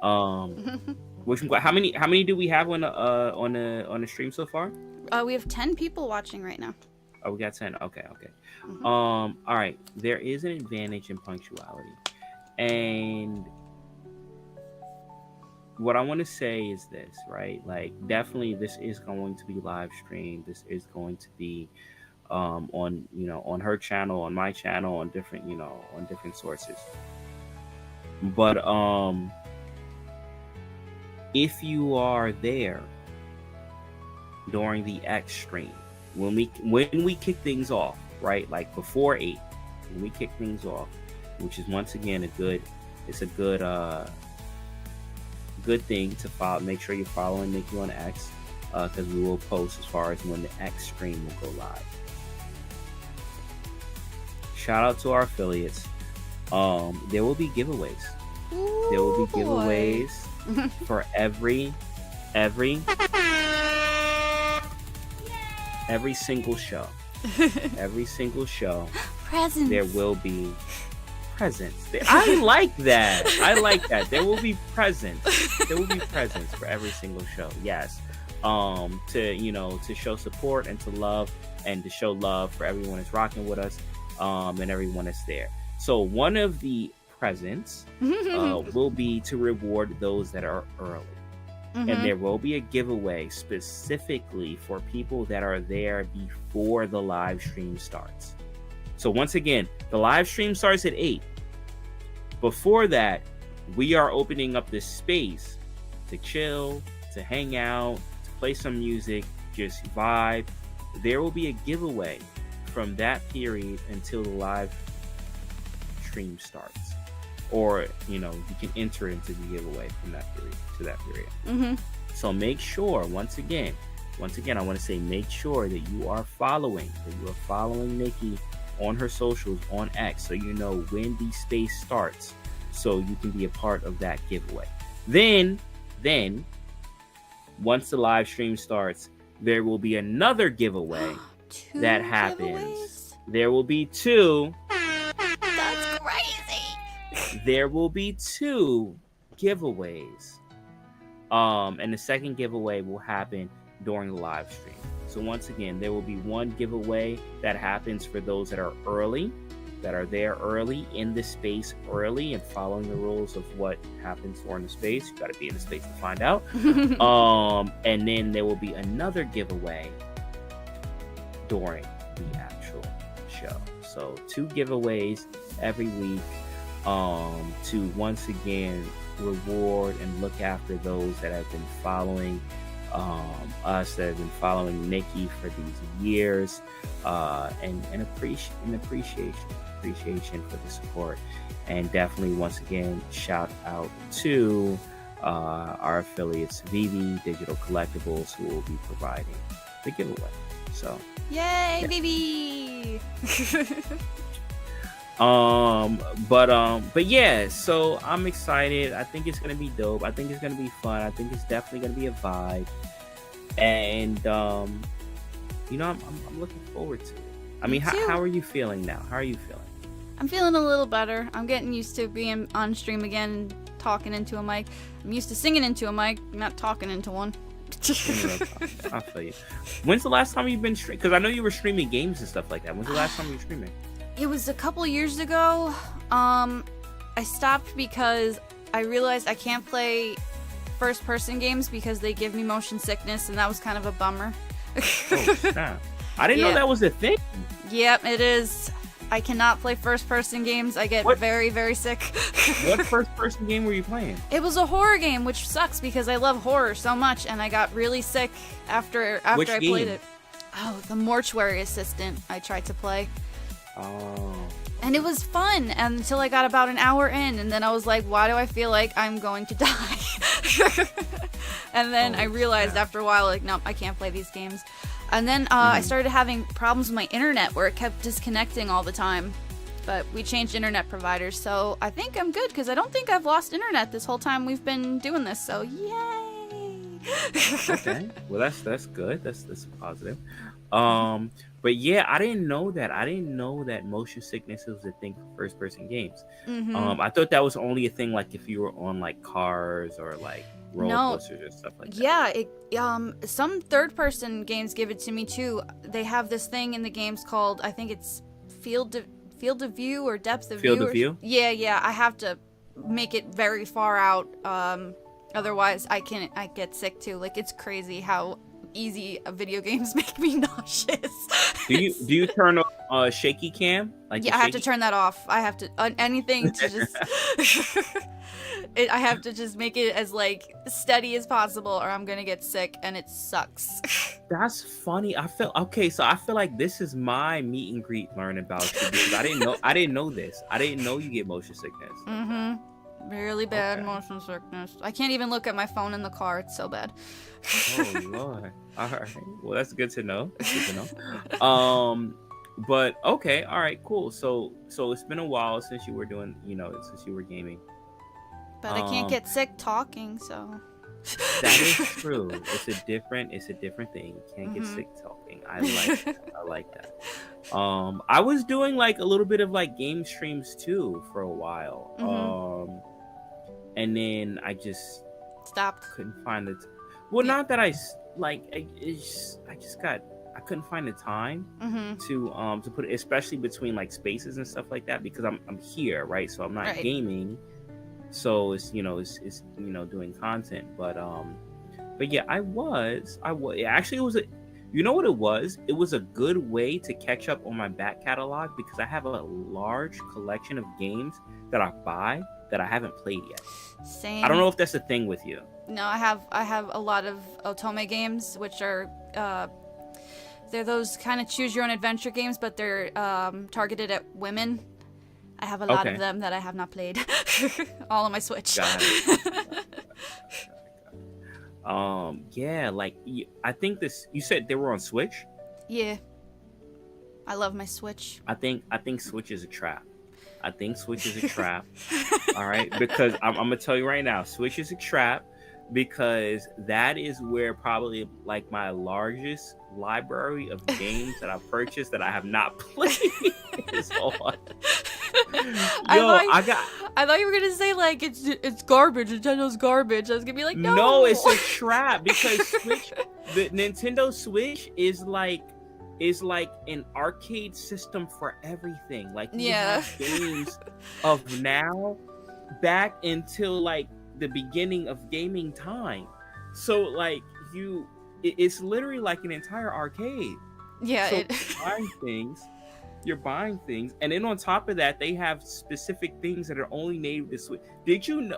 How many do we have on the stream so far? We have 10 people watching right now. Oh, we got 10. Okay. Mhm. All right. There is an advantage in punctuality, and what I want to say is this, right? Like, definitely, this is going to be live streamed. This is going to be on her channel, on my channel, on different sources. But if you are there during the X stream, when we kick things off, right? Like before 8, when we kick things off, which is once again a good thing to follow. Make sure you're following Nicki on X, because we will post as far as when the X stream will go live. Shout out to our affiliates. There will be giveaways. There will be giveaways for every single show. Every single show. Presents. There will be presents. I like that. There will be presents. There will be presents for every single show. Yes. To show support and to love and to show love for everyone that's rocking with us, and everyone that's there. So one of the presents will be to reward those that are early. And there will be a giveaway specifically for people that are there before the live stream starts. So once again, the live stream starts at 8. Before that, we are opening up this space to chill, to hang out, to play some music, just vibe. There will be a giveaway from that period until the live stream starts. Or, you can enter into the giveaway from that period to that period. So make sure, once again, I want to say, make sure that you are following Nicki on her socials on X, so you know when the space starts, so you can be a part of that giveaway. Then, once the live stream starts, there will be another giveaway that happens. Giveaways? There will be 2. That's crazy. There will be 2 giveaways. And the second giveaway will happen during the live stream. So once again, there will be one giveaway that happens for those that are early, that are there early, in the space early, and following the rules of what happens during the space. You got to be in the space to find out. And then there will be another giveaway during the actual show. So 2 giveaways every week, to once again reward and look after those that have been following us, that have been following Nicki for these years, and appreciation for the support. And definitely, once again, shout out to our affiliates, VeVe Digital Collectibles, who will be providing the giveaway. So Yay, yeah. baby. But yeah, so I'm excited. I think it's gonna be dope. I think it's gonna be fun. I think it's definitely gonna be a vibe. And I'm looking forward to it. I mean, how are you feeling now? How are you feeling? I'm feeling a little better. I'm getting used to being on stream again and talking into a mic. I'm used to singing into a mic, not talking into one. I feel you. When's the last time you've been streaming? Because I know you were streaming games and stuff like that. When's the last time you were streaming? It was a couple years ago. I stopped because I realized I can't play first-person games because they give me motion sickness, and that was kind of a bummer. Oh, snap. I didn't know that was a thing. Yep, it is. I cannot play first-person games. I get very, very sick. What first-person game were you playing? It was a horror game, which sucks because I love horror so much, and I got really sick after I played it. Oh, the Mortuary Assistant I tried to play. Oh. And it was fun until I got about an hour in, and then I was like, why do I feel like I'm going to die? And then I realized after a while, like, nope, I can't play these games. And then I started having problems with my internet where it kept disconnecting all the time. But we changed internet providers, so I think I'm good because I don't think I've lost internet this whole time we've been doing this, so yay! Okay, well that's good. That's positive. But yeah, I didn't know that. I didn't know that motion sickness was a thing for first-person games. I thought that was only a thing like if you were on like Cars or like roller No. coasters and stuff like that. Yeah, some third-person games give it to me too. They have this thing in the games called, I think it's field of view or depth of view. Field of view? Yeah. I have to make it very far out. Otherwise, I get sick too. Like, it's crazy how easy video games make me nauseous. Do you turn on shaky cam? Like Yeah, I have to turn that off. I have to anything to just. I have to just make it as like steady as possible, or I'm gonna get sick, and it sucks. That's funny. I feel like this is my meet and greet learning about you, because I didn't know this. I didn't know you get motion sickness. Mm-hmm. Really bad Okay. motion sickness. I can't even look at my phone in the car. It's so bad. Oh Lord. All right. Well, that's good to know. But okay. All right. Cool. So it's been a while since you were doing, since you were gaming. But I can't get sick talking, so. That is true. It's a different thing. You can't get sick talking. I like that. I was doing like a little bit of like game streams too for a while. And then I just Stopped. couldn't find it. Well, not that I couldn't find the time to put it, especially between like spaces and stuff like that, because I'm here, right? So I'm not gaming. So it's doing content, but yeah, I was actually, it was what it was? It was a good way to catch up on my back catalog, because I have a large collection of games that I buy that I haven't played yet. Same. I don't know if that's a thing with you. No, I have a lot of Otome games, which are they're those kind of choose your own adventure games, but they're targeted at women. I have a lot of them that I have not played. All on my Switch. Got it. Yeah, like I think you said they were on Switch? Yeah. I love my Switch. I think Switch is a trap. All right, because I'm gonna tell you right now, Switch is a trap, because that is where probably like my largest library of games that I've purchased that I have not played is on. I thought you were gonna say like it's garbage. Nintendo's garbage. I was gonna be like, no. No, it's a trap, because the Nintendo Switch is like an arcade system for everything. Like, you have games of now back until like the beginning of gaming time. So like it's literally like an entire arcade. Yeah. So you're buying things, and then on top of that, they have specific things that are only native to Switch. Did you know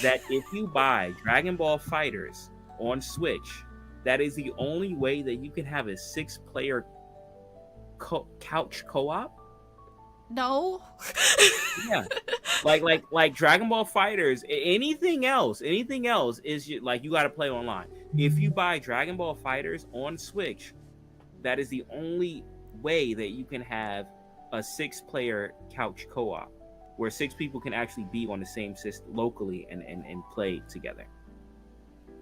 that if you buy Dragon Ball Fighters on Switch, that is the only way that you can have a 6-player couch co-op? No. Yeah. Like Dragon Ball Fighters, anything else is you got to play online. If you buy Dragon Ball Fighters on Switch, that is the only way that you can have a 6-player couch co-op, where 6 people can actually be on the same system locally and play together.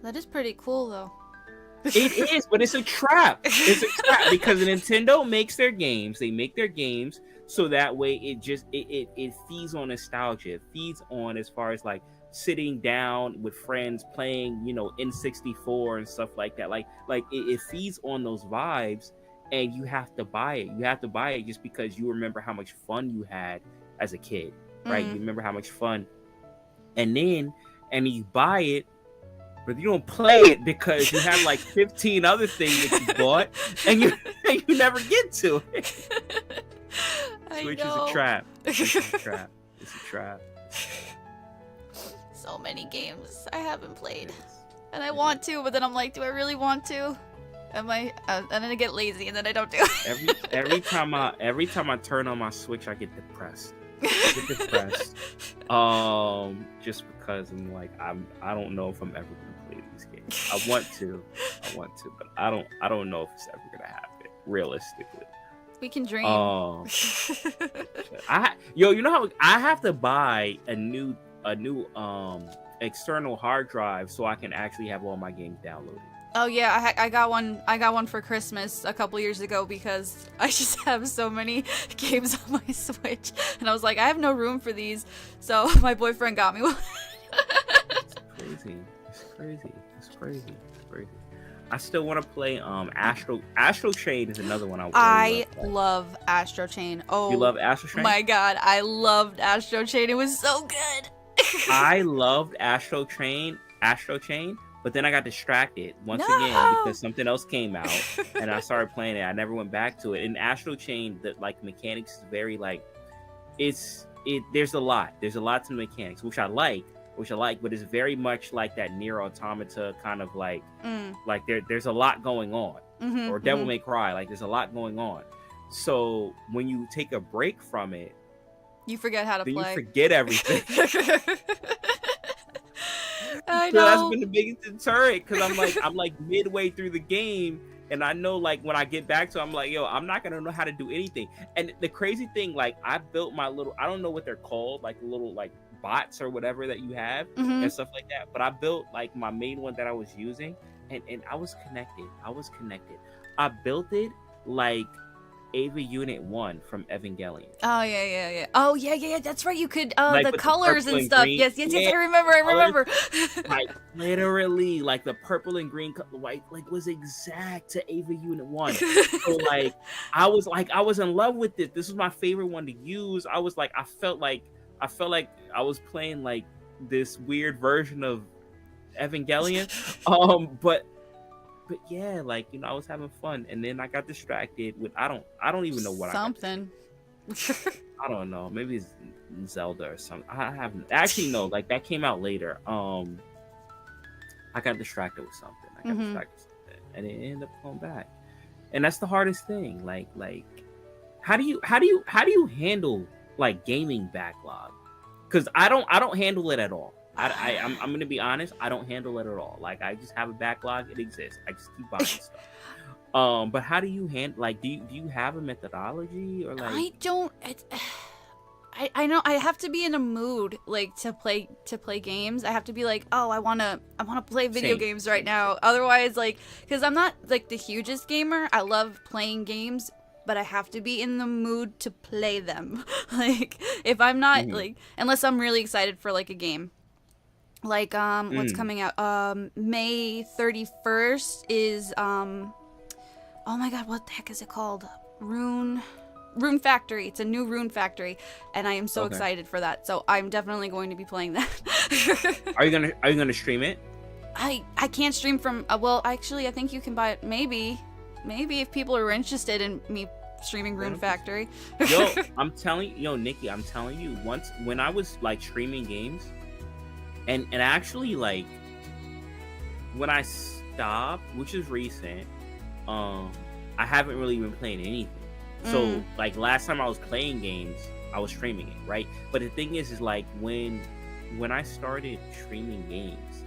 That is pretty cool, though. It is, but it's a trap. It's a trap, because Nintendo makes their games. They make their games so that way it feeds on nostalgia. It feeds on, as far as like sitting down with friends playing, N64 and stuff like that. Like it feeds on those vibes, and you have to buy it. You have to buy it just because you remember how much fun you had as a kid, right? You remember how much fun, and you buy it, but you don't play it because you have like 15 other things that you bought, and you never get to it. Switch is a trap. It's a trap. So many games I haven't played, and I want to, but then I'm like, do I really want to? And then I get lazy, and then I don't do it. every time I turn on my Switch, I get depressed. Just because I'm like, I don't know if I'm ever gonna play these games. I want to, but I don't know if it's ever gonna happen realistically. We can dream. You know how I have to buy a new external hard drive so I can actually have all my games downloaded. Oh yeah, I got one for Christmas a couple years ago, because I just have so many games on my Switch, and I was like, I have no room for these, so my boyfriend got me one. crazy. It's crazy. It's crazy. It's crazy. I still want to play Astro Chain is another one I love Astro Chain. Oh, you love Astro Chain? My God, I loved Astro Chain. It was so good. I loved Astro Chain, but then I got distracted once again because something else came out and I started playing it. I never went back to it. In Astro Chain, the like mechanics is very like there's a lot to the mechanics, which I like, but it's very much like that Nier Automata kind of like there's a lot going on, or Devil May Cry, like there's a lot going on. So when you take a break from it, you forget how to play. You forget everything. I So know. that's been the biggest deterrent because I'm like midway through the game. And I know, like, when I get back to it, I'm like, yo, I'm not going to know how to do anything. And the crazy thing, like, I built my little, I don't know what they're called, like, little, like, bots or whatever that you have and stuff like that. But I built, like, my main one that I was using, and I was connected. I built it like Ava Unit 1 from Evangelion. Oh, yeah. Oh, yeah. That's right. You could, like, the colors and stuff. Green. Yes. I remember. Like, literally, like, the purple and green, like was exact to Ava Unit 1. So, like, I was in love with it. This was my favorite one to use. I was like, I felt like I was playing, like, this weird version of Evangelion. But yeah, like, you know, I was having fun, and then I got distracted with I don't even know what something. I don't know. Maybe it's Zelda or something. I haven't actually no. Like that came out later. I got distracted with something. And it ended up going back. And that's the hardest thing. Like how do you handle like gaming backlog? Because I don't handle it at all. I'm gonna be honest. I don't handle it at all. Like I just have a backlog. It exists. I just keep buying stuff. But how do you handle? Like, do you have a methodology or like? I don't. I know I have to be in a mood like to play games. I have to be like, oh, I wanna play video games right now. Otherwise, like, because I'm not like the hugest gamer. I love playing games, but I have to be in the mood to play them. Like, if I'm not like, unless I'm really excited for like a game. Like what's coming out? May 31st is oh my God, what the heck is it called? Rune Factory. It's a new Rune Factory, and I am so excited for that. So I'm definitely going to be playing that. Are you gonna stream it? I can't stream from well, actually I think you can buy it maybe if people are interested in me streaming Rune Factory. Nikki, I'm telling you, once when I was like streaming games and actually like when I stopped, which is recent, I haven't really been playing anything. So like last time I was playing games, I was streaming it, right? But the thing is like when I started streaming games,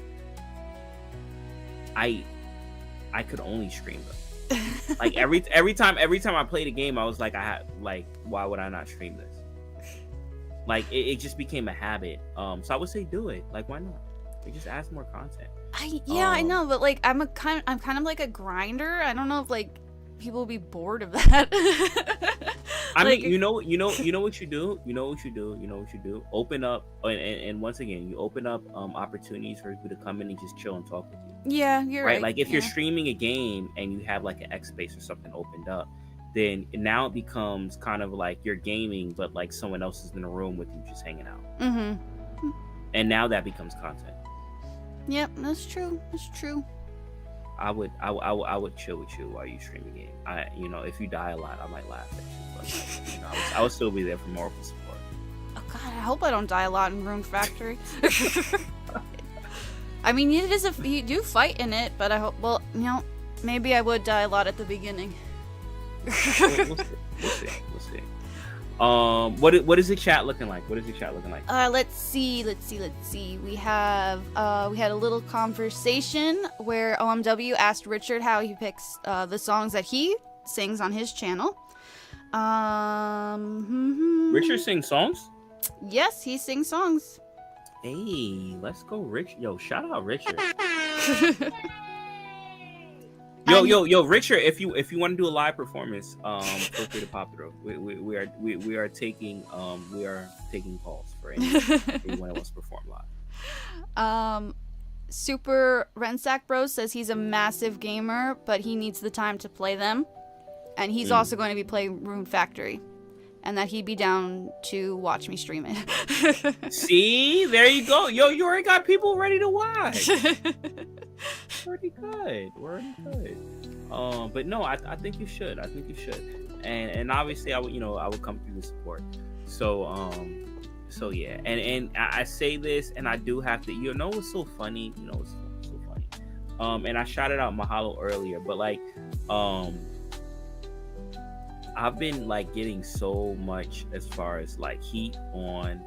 I could only stream them. Like every time I played a game, I was like, why would I not stream this? Like it just became a habit. So I would say do it. Like why not? Like, just add more content. I know, but like I'm kind of like a grinder. I don't know if like people will be bored of that. I mean, you know what you do. Open up, and once again, you open up opportunities for people to come in and just chill and talk with you. Yeah, you're right. Like if you're streaming a game and you have like an X space or something opened up, then now it becomes kind of like you're gaming, but like someone else is in the room with you just hanging out. And now that becomes content. Yep, that's true. I would chill with you while you stream a game. If you die a lot, I might laugh at you, but like, I would still be there for moral support. Oh God, I hope I don't die a lot in Rune Factory. I mean, you do fight in it, but I hope. Well, maybe I would die a lot at the beginning. We'll see. What is the chat looking like? Let's see. We had a little conversation where OMW asked Richard how he picks the songs that he sings on his channel. Richard sings songs? Yes, he sings songs. Hey, let's go, Rich. Yo, shout out Richard. Yo, Richard, if you want to do a live performance, feel free to pop through. We are taking calls for anyone who wants to perform live. Super Rensack Bros says he's a massive gamer, but he needs the time to play them. And he's also going to be playing Rune Factory. And that he'd be down to watch me stream it. See? There you go. Yo, you already got people ready to watch. We're already good. But no, I think you should. And obviously I would come through the support. So yeah. And I say this, and I do have to, what's so funny? It's so funny. And I shouted out Mahalo earlier, but like, I've been like getting so much as far as like heat on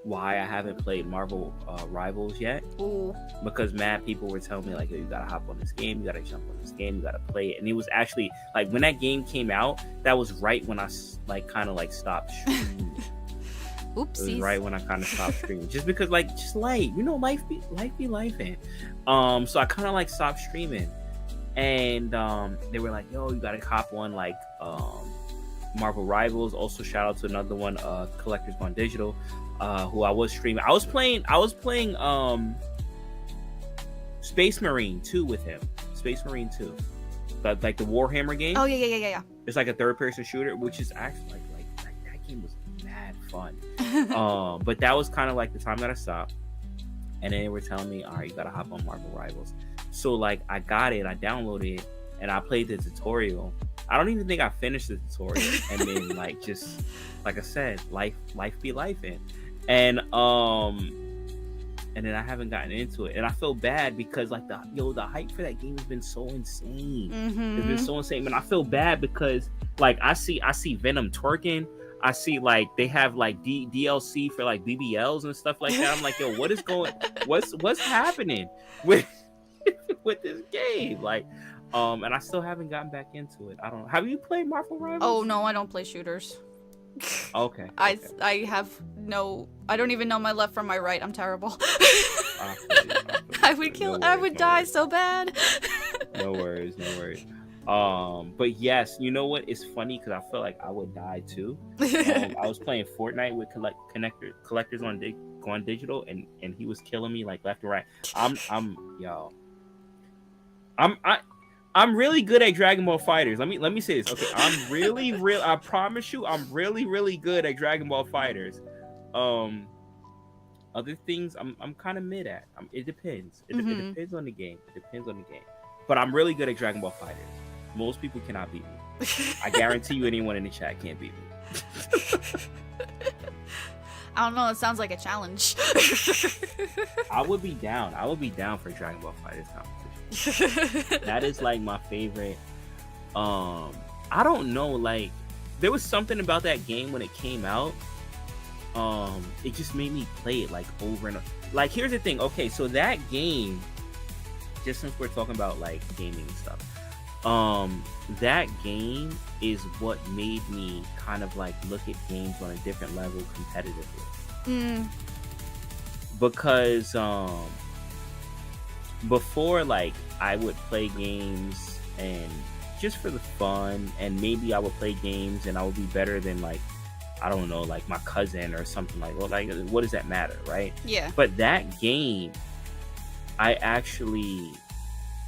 why I haven't played Marvel Rivals yet. Ooh. Because mad people were telling me like, yo, you gotta hop on this game, you gotta jump on this game, you gotta play it. And it was actually like when that game came out, that was right when I like kind of like stopped streaming. Oopsies. It was right when I kind of stopped streaming, just because like just life be lifing. So I kind of like stopped streaming, and they were like, yo, you gotta hop on like Marvel Rivals. Also shout out to another one, Collectors Gone Digital, who I was streaming. I was playing Space Marine 2 with him. Space Marine 2. But like the Warhammer game. Oh yeah. It's like a third person shooter, which is actually like that game was mad fun. But that was kind of like the time that I stopped. And then they were telling me, all right, you gotta hop on Marvel Rivals. So like I got it, I downloaded it, and I played the tutorial. I don't even think I finished the tutorial. And then like just like I said, life be lifing. And then I haven't gotten into it. And I feel bad because like the hype for that game has been so insane. Mm-hmm. It's been so insane. And I feel bad because like I see Venom twerking. I see like they have like DLC for like BBLs and stuff like that. I'm like, yo, what's happening with this game? Like, and I still haven't gotten back into it. I don't know. Have you played Marvel Rivals? Oh no, I don't play shooters. Okay. I don't even know my left from my right. I'm terrible. I would die so bad. No worries. But yes, you know what? It's funny because I feel like I would die too. I was playing Fortnite with Collectors Gone Digital, and he was killing me like left and right. I'm really good at Dragon Ball Fighters. Let me say this. Okay, I'm really I promise you, I'm really good at Dragon Ball Fighters. Other things I'm kind of mid at. It depends. It depends on the game. But I'm really good at Dragon Ball Fighters. Most people cannot beat me. I guarantee you, anyone in the chat can't beat me. I don't know. It sounds like a challenge. I would be down. For Dragon Ball Fighters competition. That is like my favorite. I don't know. Like there was something about that game when it came out. It just made me play it like over and over. Like here's the thing. Okay, so that game. Just since we're talking about like gaming and stuff. That game is what made me kind of like look at games on a different level competitively. Because before, like I would play games and just for the fun, and maybe I would play games and I would be better than like I don't know, like my cousin or something like. Well, like what does that matter, right? Yeah. But that game, I actually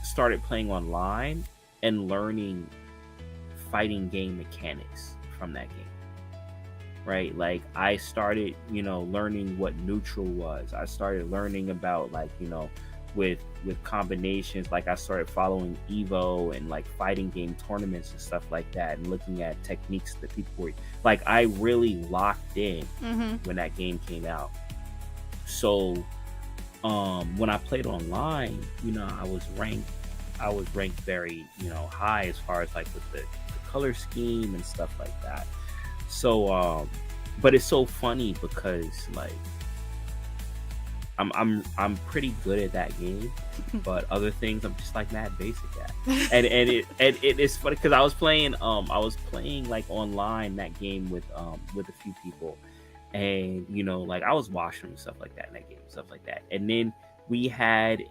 started playing online and learning fighting game mechanics from that game, right? Like I started, learning what neutral was. I started learning about like, with combinations. Like I started following Evo and like fighting game tournaments and stuff like that, and looking at techniques that people were like. I really locked in when that game came out. So when I played online, I was ranked very, high as far as like with the color scheme and stuff like that. So, but it's so funny because like I'm pretty good at that game, but other things I'm just like mad basic at. And it is funny because I was playing like online that game with a few people, and like I was watching them and stuff like that in that game, stuff like that. And then we had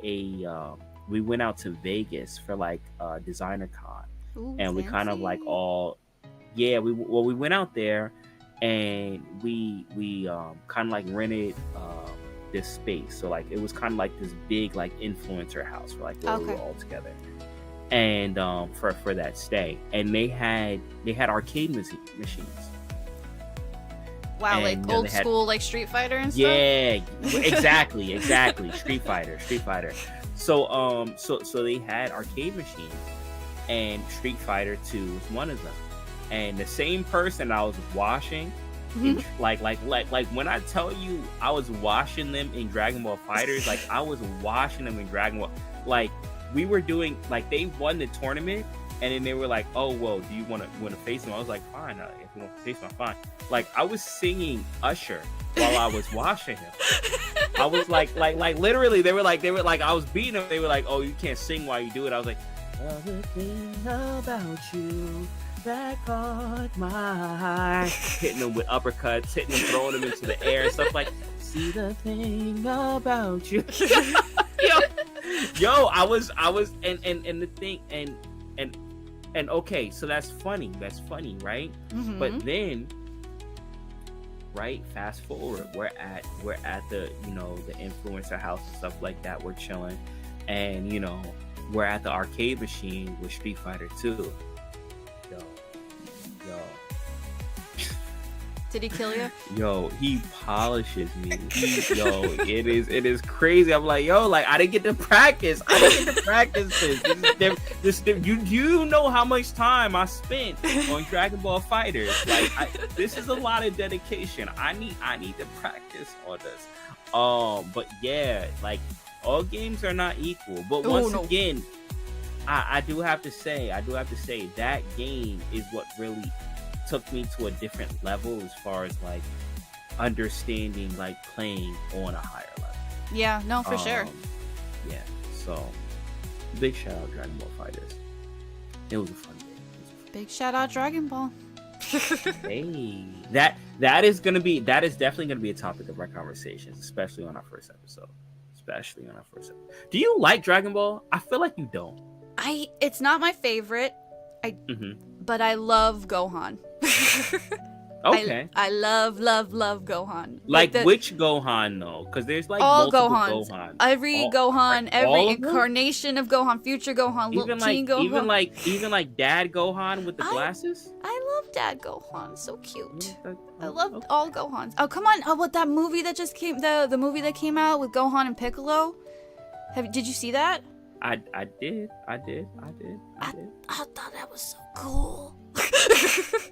we went out to Vegas for like Designer Con. Ooh, and we fancy. kind of like we went out there and we kind of like rented this space. So like it was kind of like this big like influencer house for like where we were Okay. all together. And for that stay, and they had arcade machines. Wow, And, like you know, old they had- school, like Street Fighter and stuff. Yeah, exactly. Street Fighter. So so they had arcade machines, and Street Fighter 2 was one of them. And the same person I was washing, in, like when I tell you I was washing them in Dragon Ball Fighters, like I was washing them in Dragon Ball. Like we were doing, like they won the tournament, and then they were like, "Oh well, do you want to face them?" I was like, "Fine, if you want to face them, fine." Like I was singing Usher while I was washing him. I was like literally, they were like I was beating them. They were like, "Oh, you can't sing while you do it." I was like, "Other thing about you that caught my eye," hitting them with uppercuts, hitting them, throwing them into the air, stuff like, "See the thing about you." Yo, I was, and the thing, and okay, so that's funny, right? Mhm. But then, right, fast forward, we're at the, you know, the influencer house and stuff like that. We're chilling, and you know, we're at the arcade machine with Street Fighter 2. Yo. Did he kill you? Yo, he polishes me. It is crazy. I'm like, yo, like I didn't get to practice. This. You know how much time I spent on Dragon Ball Fighters. Like, this is a lot of dedication. I need to practice all this. But yeah, like all games are not equal. But once again, I do have to say that game is what really took me to a different level as far as like understanding, like playing on a higher level. Yeah, no, for sure. Yeah, so big shout out Dragon Ball Fighters. It was a fun game. Big shout out Dragon Ball. Hey, that is definitely gonna be a topic of our conversations, especially on our first episode. Do you like Dragon Ball? I feel like you don't. It's not my favorite. But I love Gohan. Okay. I love Gohan. Like which Gohan though? Because there's like all multiple Gohans. Every Gohan, every incarnation of Gohan, future Gohan, teen Gohan. Even like Dad Gohan with the glasses. I love Dad Gohan. So cute. I love okay. all Gohans. Oh come on! Oh, what that movie that just came? The movie that came out with Gohan and Piccolo. Did you see that? I did. I thought that was so cool.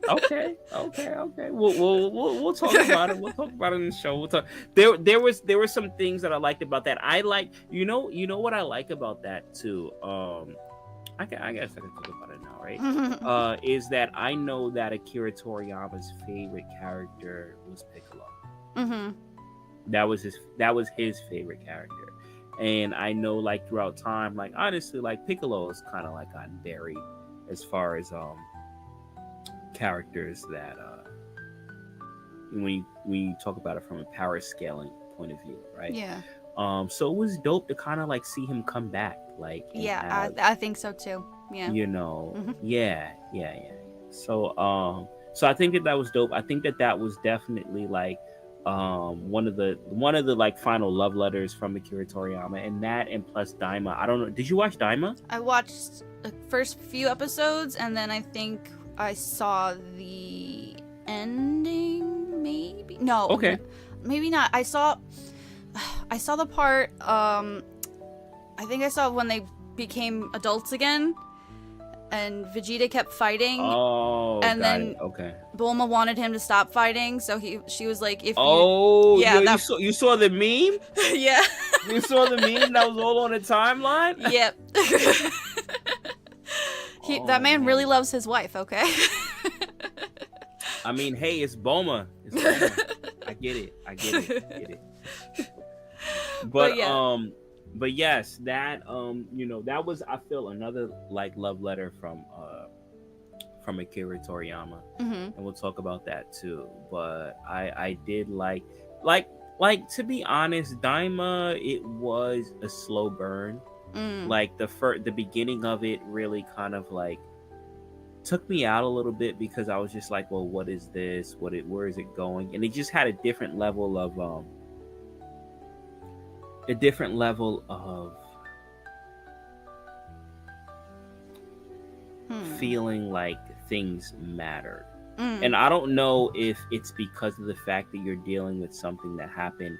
Okay. We'll talk about it. We'll talk about it in the show. We'll talk. There were some things that I liked about that. I like, you know what I like about that too. I guess I can talk about it now, right? Is that I know that Akira Toriyama's favorite character was Piccolo. Mm-hmm. That was his favorite character. And I know, like, throughout time, like, honestly, like, Piccolo is kind of, like, gotten buried as far as, characters that, when you talk about it from a power scaling point of view, right? Yeah. So it was dope to kind of, like, see him come back, like, yeah, I think so, too. Yeah. You know, yeah. So I think that was dope. I think that was definitely, like, one of the like final love letters from Akira Toriyama, and that, and plus Daima. I don't know, did you watch Daima? I watched the first few episodes, and then I think I saw the ending, maybe. No, okay, maybe not. I saw the part, I think I saw when they became adults again and Vegeta kept fighting. Oh, and then okay. Bulma wanted him to stop fighting, so she was like, "If you, you saw the meme? Yeah, you saw the meme that was all on the timeline? Yep. That man really loves his wife. Okay. I mean, hey, it's Bulma. I get it. But yeah. But yes, that that was, I feel, another like love letter from Akira Toriyama, and we'll talk about that too. But I did like to be honest, Daima, it was a slow burn. Like the beginning of it really kind of like took me out a little bit, because I was just like, well, what is this? Where is it going? And it just had a different level of a different level of feeling like things mattered. And I don't know if it's because of the fact that you're dealing with something that happened,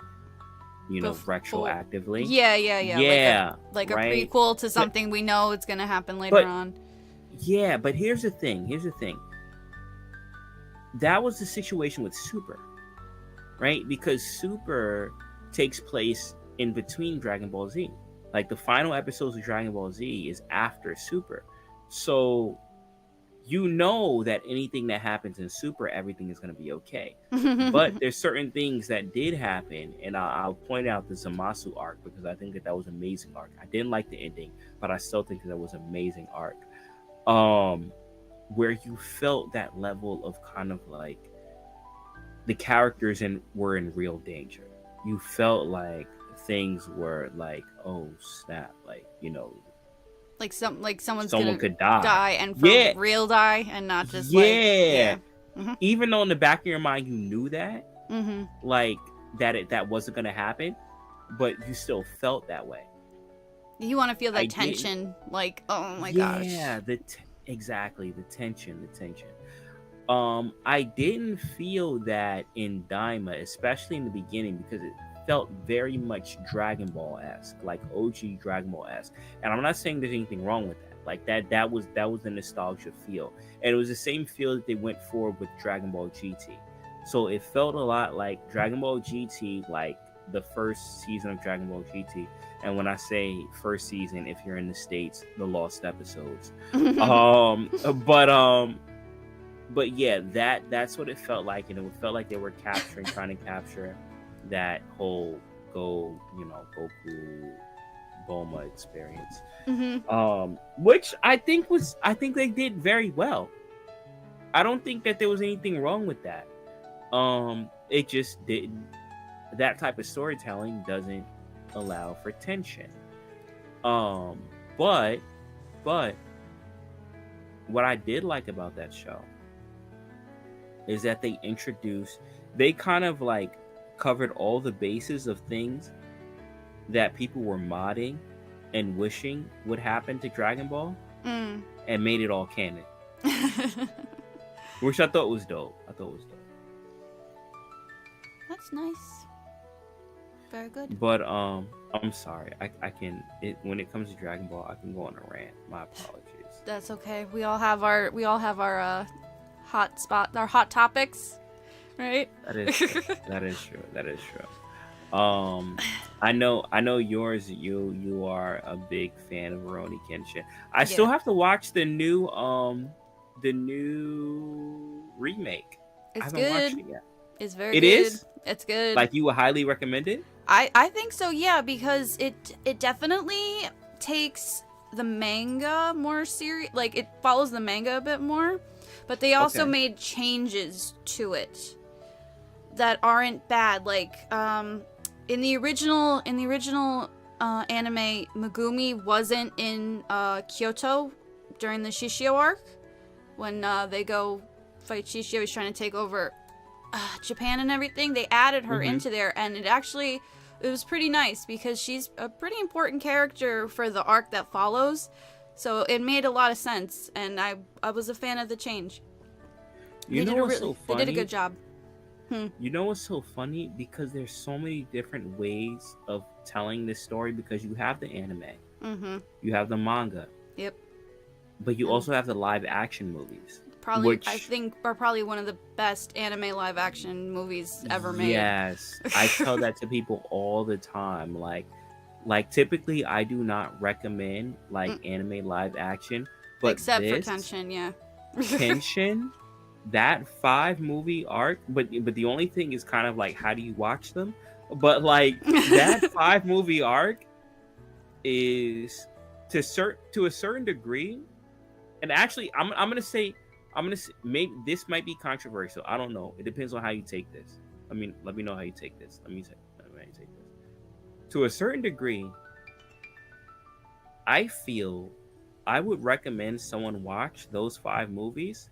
retroactively. Yeah. Like a right? prequel to something we know it's gonna happen later on. Yeah, but here's the thing. That was the situation with Super, right? Because Super takes place in between Dragon Ball Z. Like the final episodes of Dragon Ball Z is after Super. So you know that anything that happens in Super, everything is going to be okay. But there's certain things that did happen, and I'll point out the Zamasu arc because I think that was an amazing arc. I didn't like the ending, but I still think that was an amazing arc. Where you felt that level of kind of like the characters were in real danger. You felt like things were like, oh snap, like someone could die and for real die, and not just even though in the back of your mind you knew that like that wasn't gonna happen, but you still felt that way. You want to feel that tension, like, oh my gosh. Yeah, exactly, the tension. I didn't feel that in Daima, especially in the beginning, because it felt very much Dragon Ball-esque, like OG Dragon Ball-esque. And I'm not saying there's anything wrong with that. Like that was the nostalgia feel. And it was the same feel that they went for with Dragon Ball GT. So it felt a lot like Dragon Ball GT, like the first season of Dragon Ball GT. And when I say first season, if you're in the States, the lost episodes. But yeah, that's what it felt like, and it felt like they were trying to capture that whole Goku Bulma experience. Which I think they did very well. I don't think that there was anything wrong with that. It just didn't. That type of storytelling doesn't allow for tension. But what I did like about that show is that they kind of like covered all the bases of things that people were modding and wishing would happen to Dragon Ball, and made it all canon. Which I thought was dope. That's nice. Very good. But I'm sorry. When it comes to Dragon Ball, I can go on a rant. My apologies. That's okay. We all have our hot spot, our hot topics, right? That is true. I know yours. You are a big fan of Rurouni Kenshin. I still have to watch the new remake. It's I haven't good. watched it yet. It's very good. It is? is? It's good. Like, you would highly recommend it? I think so, yeah, because it definitely takes the manga more serious. Like, it follows the manga a bit more, but they also made changes to it that aren't bad. Like, in the original anime, Megumi wasn't in Kyoto during the Shishio arc when they go fight Shishio. He's trying to take over Japan and everything. They added her into there, and it was pretty nice because she's a pretty important character for the arc that follows. So it made a lot of sense, and I was a fan of the change. You know what's so funny? They did a good job. You know what's so funny? Because there's so many different ways of telling this story, because you have the anime, you have the manga, but you also have the live action movies. I think are probably one of the best anime live action movies ever made. Yes, I tell that to people all the time. Like typically, I do not recommend anime live action, but except for Kenshin, yeah. Kenshin, that 5-movie arc, but the only thing is kind of like, how do you watch them? But like that 5-movie arc is to a certain degree, and actually, I'm gonna say maybe this might be controversial. I don't know. It depends on how you take this. Let me know how you take this. Let me know how you take this. To a certain degree, I feel I would recommend someone watch those 5 movies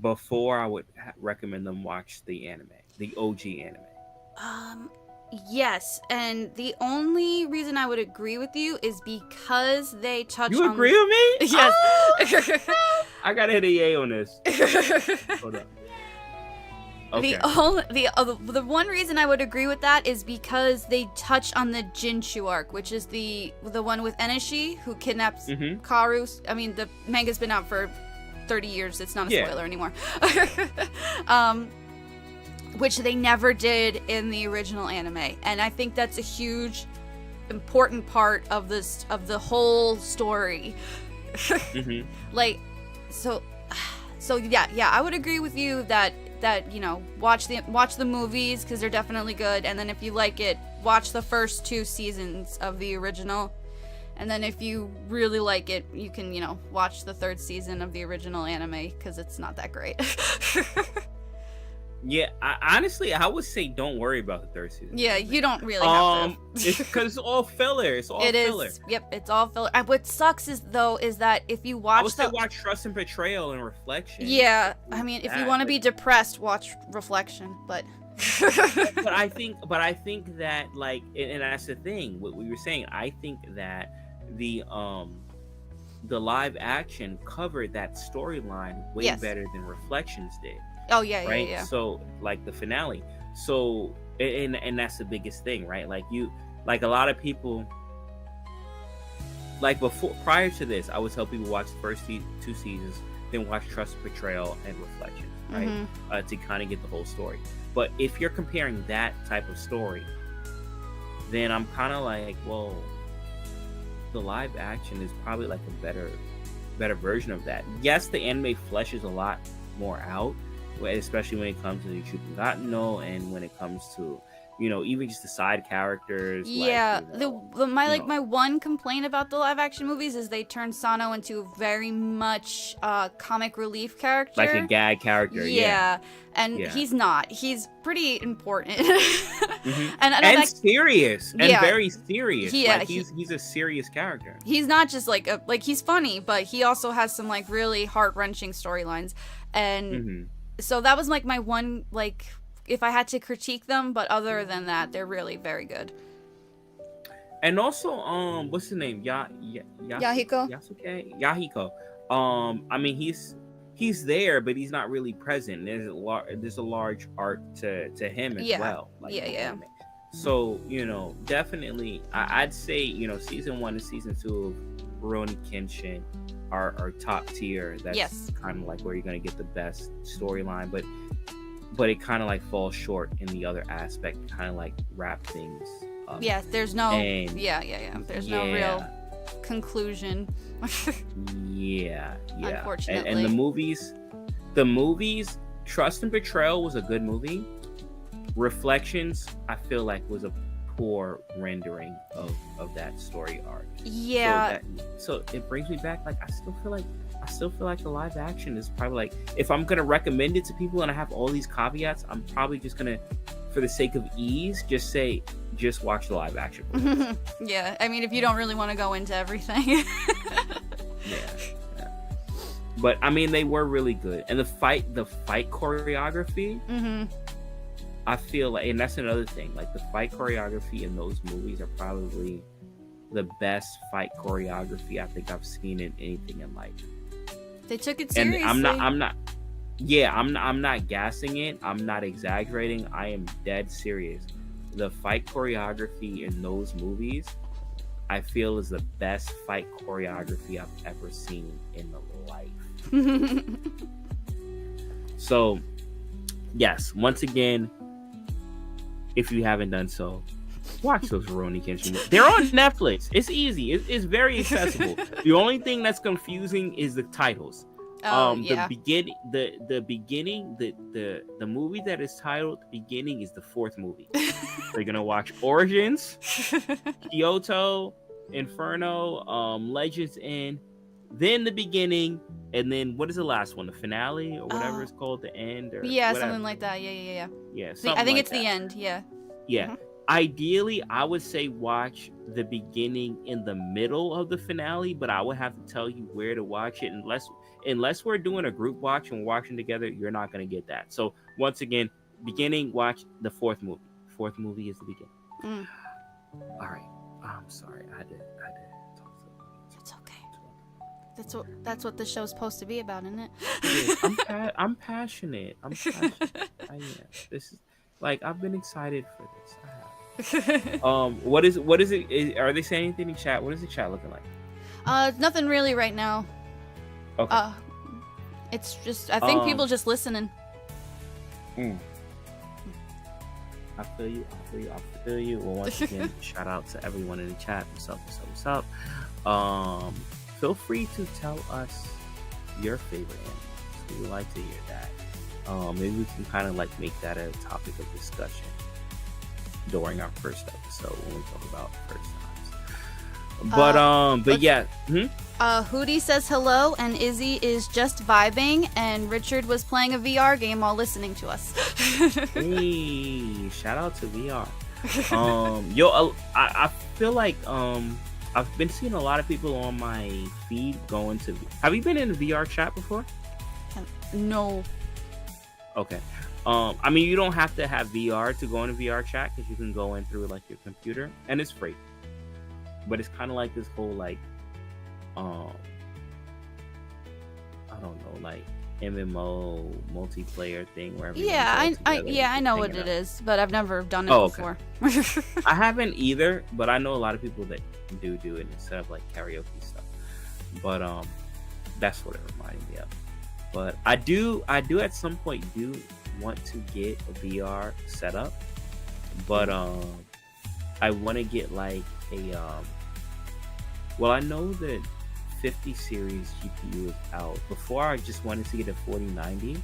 before I would recommend them watch the anime, the OG anime. Yes, and the only reason I would agree with you is because they touch You on... agree with me? Yes. I gotta hit a yay on this. Hold up. Okay. The one reason I would agree with that is because they touch on the Jinshu arc, which is the one with Enishi who kidnaps Karu. I mean, the manga's been out for 30 years. It's not a spoiler anymore. Which they never did in the original anime, and I think that's a huge, important part of the whole story. Like, so yeah, I would agree with you that you know, watch the movies because they're definitely good, and then if you like it, watch the first 2 seasons of the original, and then if you really like it, you can, you know, watch the 3rd season of the original anime because it's not that great. Yeah, honestly, I would say don't worry about the 3rd season. Yeah, you don't really have to. It's because it's all filler. It's all filler. Yep, it's all filler. What sucks is that if you watch I would say watch Trust and Betrayal and Reflection. Yeah, I mean, if you want to be depressed, watch Reflection, but... but I think that, like, and that's the thing, what we were saying, I think that the live action covered that storyline way better than Reflections did. Oh yeah, right? Yeah. So like the finale. So and that's the biggest thing, right? Like a lot of people, like prior to this, I would tell people watch the first 2 seasons, then watch Trust, Betrayal, and Reflection, right? To kind of get the whole story. But if you're comparing that type of story, then I'm kind of like, well, the live action is probably like a better version of that. Yes, the anime fleshes a lot more out, especially when it comes to the Chupungatno and when it comes to, you know, even just the side characters. Yeah, like, you know, my know. my one complaint about the live action movies is they turned Sano into a very much comic relief character, like a gag character. And he's not. He's pretty important. and serious and very serious. Yeah, like he's a serious character. He's not just like he's funny, but he also has some like really heart-wrenching storylines, and so that was like my one, like, if I had to critique them, but other than that, they're really very good. And also, what's his name? Yahiko. Yasuke? Yahiko. I mean, he's there, but he's not really present. There's a large arc to him as well. Like, yeah. So, you know, definitely, I'd say, you know, season 1 and season 2 of Rurouni Kenshin are top tier. That's kind of like where you're gonna get the best storyline, but it kind of like falls short in the other aspect, kind of like wrap things up. Yeah, there's no there's no real conclusion. yeah Unfortunately. And the movies Trust and Betrayal was a good movie. Reflections, I feel like, was a poor rendering of that story arc. So it brings me back, like, I still feel like the live action is probably, like, if I'm gonna recommend it to people and I have all these caveats, I'm probably just gonna, for the sake of ease, just watch the live action. Yeah, I mean, if you don't really want to go into everything. yeah. But I mean, they were really good, and the fight choreography. I feel like, and that's another thing, like the fight choreography in those movies are probably the best fight choreography I think I've seen in anything in life. They took it seriously. And I'm not gassing it. I'm not exaggerating. I am dead serious. The fight choreography in those movies, I feel, is the best fight choreography I've ever seen in life. So, yes, once again, if you haven't done so, watch those Rurouni Kenshin movies. They're on Netflix. It's easy. It's very accessible. The only thing that's confusing is the titles. The beginning, the movie that is titled The Beginning is the 4th movie. They're gonna watch Origins, Kyoto, Inferno, Legends End, then The Beginning, and then what is the last one? The finale or whatever it's called, the end, or something like that. Yeah. I think it's the end. Yeah. Ideally, I would say watch The Beginning in the middle of the finale, but I would have to tell you where to watch it. Unless we're doing a group watch and we're watching together, you're not going to get that. So once again, Beginning, watch the 4th movie. 4th movie is The Beginning. Mm, All right. I'm sorry. I had to talk to. it's okay. That's what the show's supposed to be about, isn't it? I'm passionate. I'm passionate. I am. This is like I've been excited for this. I have. What is it? Are they saying anything in chat? What is the chat looking like? Nothing really right now. Okay. It's just I think people just listening. I feel you. Well, once again, shout out to everyone in the chat. What's up? Feel free to tell us your favorite animes. We would like to hear that. Maybe we can kind of like make that a topic of discussion during our first episode when we talk about first times. But yeah. Hootie says hello, and Izzy is just vibing, and Richard was playing a VR game while listening to us. Hey, shout out to VR. I feel like I've been seeing a lot of people on my feed going to. Have you been in a VR chat before? No. Okay. I mean, you don't have to have VR to go in a VR chat because you can go in through like your computer, and it's free. But it's kind of like this whole like, I don't know, like MMO multiplayer thing where I know what it is, but I've never done it before. I haven't either, but I know a lot of people that do it instead of like karaoke stuff. But that's what it reminded me of. But I do at some point do want to get a VR setup, but I want to get like a well, I know that 50 series GPU is out. Before, I just wanted to get a 4090.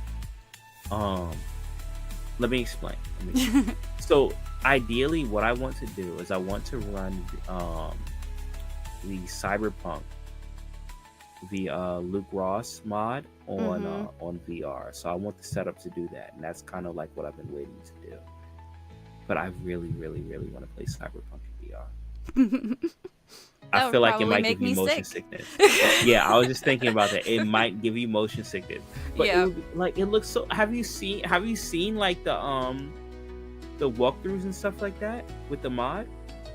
Let me explain. So ideally what I want to do is I want to run the Cyberpunk, the Luke Ross mod on VR. So I want the setup to do that, and that's kind of like what I've been waiting to do. But I really want to play Cyberpunk in VR. I feel like it might give you motion sickness. Yeah, I was just thinking about that. It might give you motion sickness. But yeah, it looks so. Have you seen like the walkthroughs and stuff like that with the mod?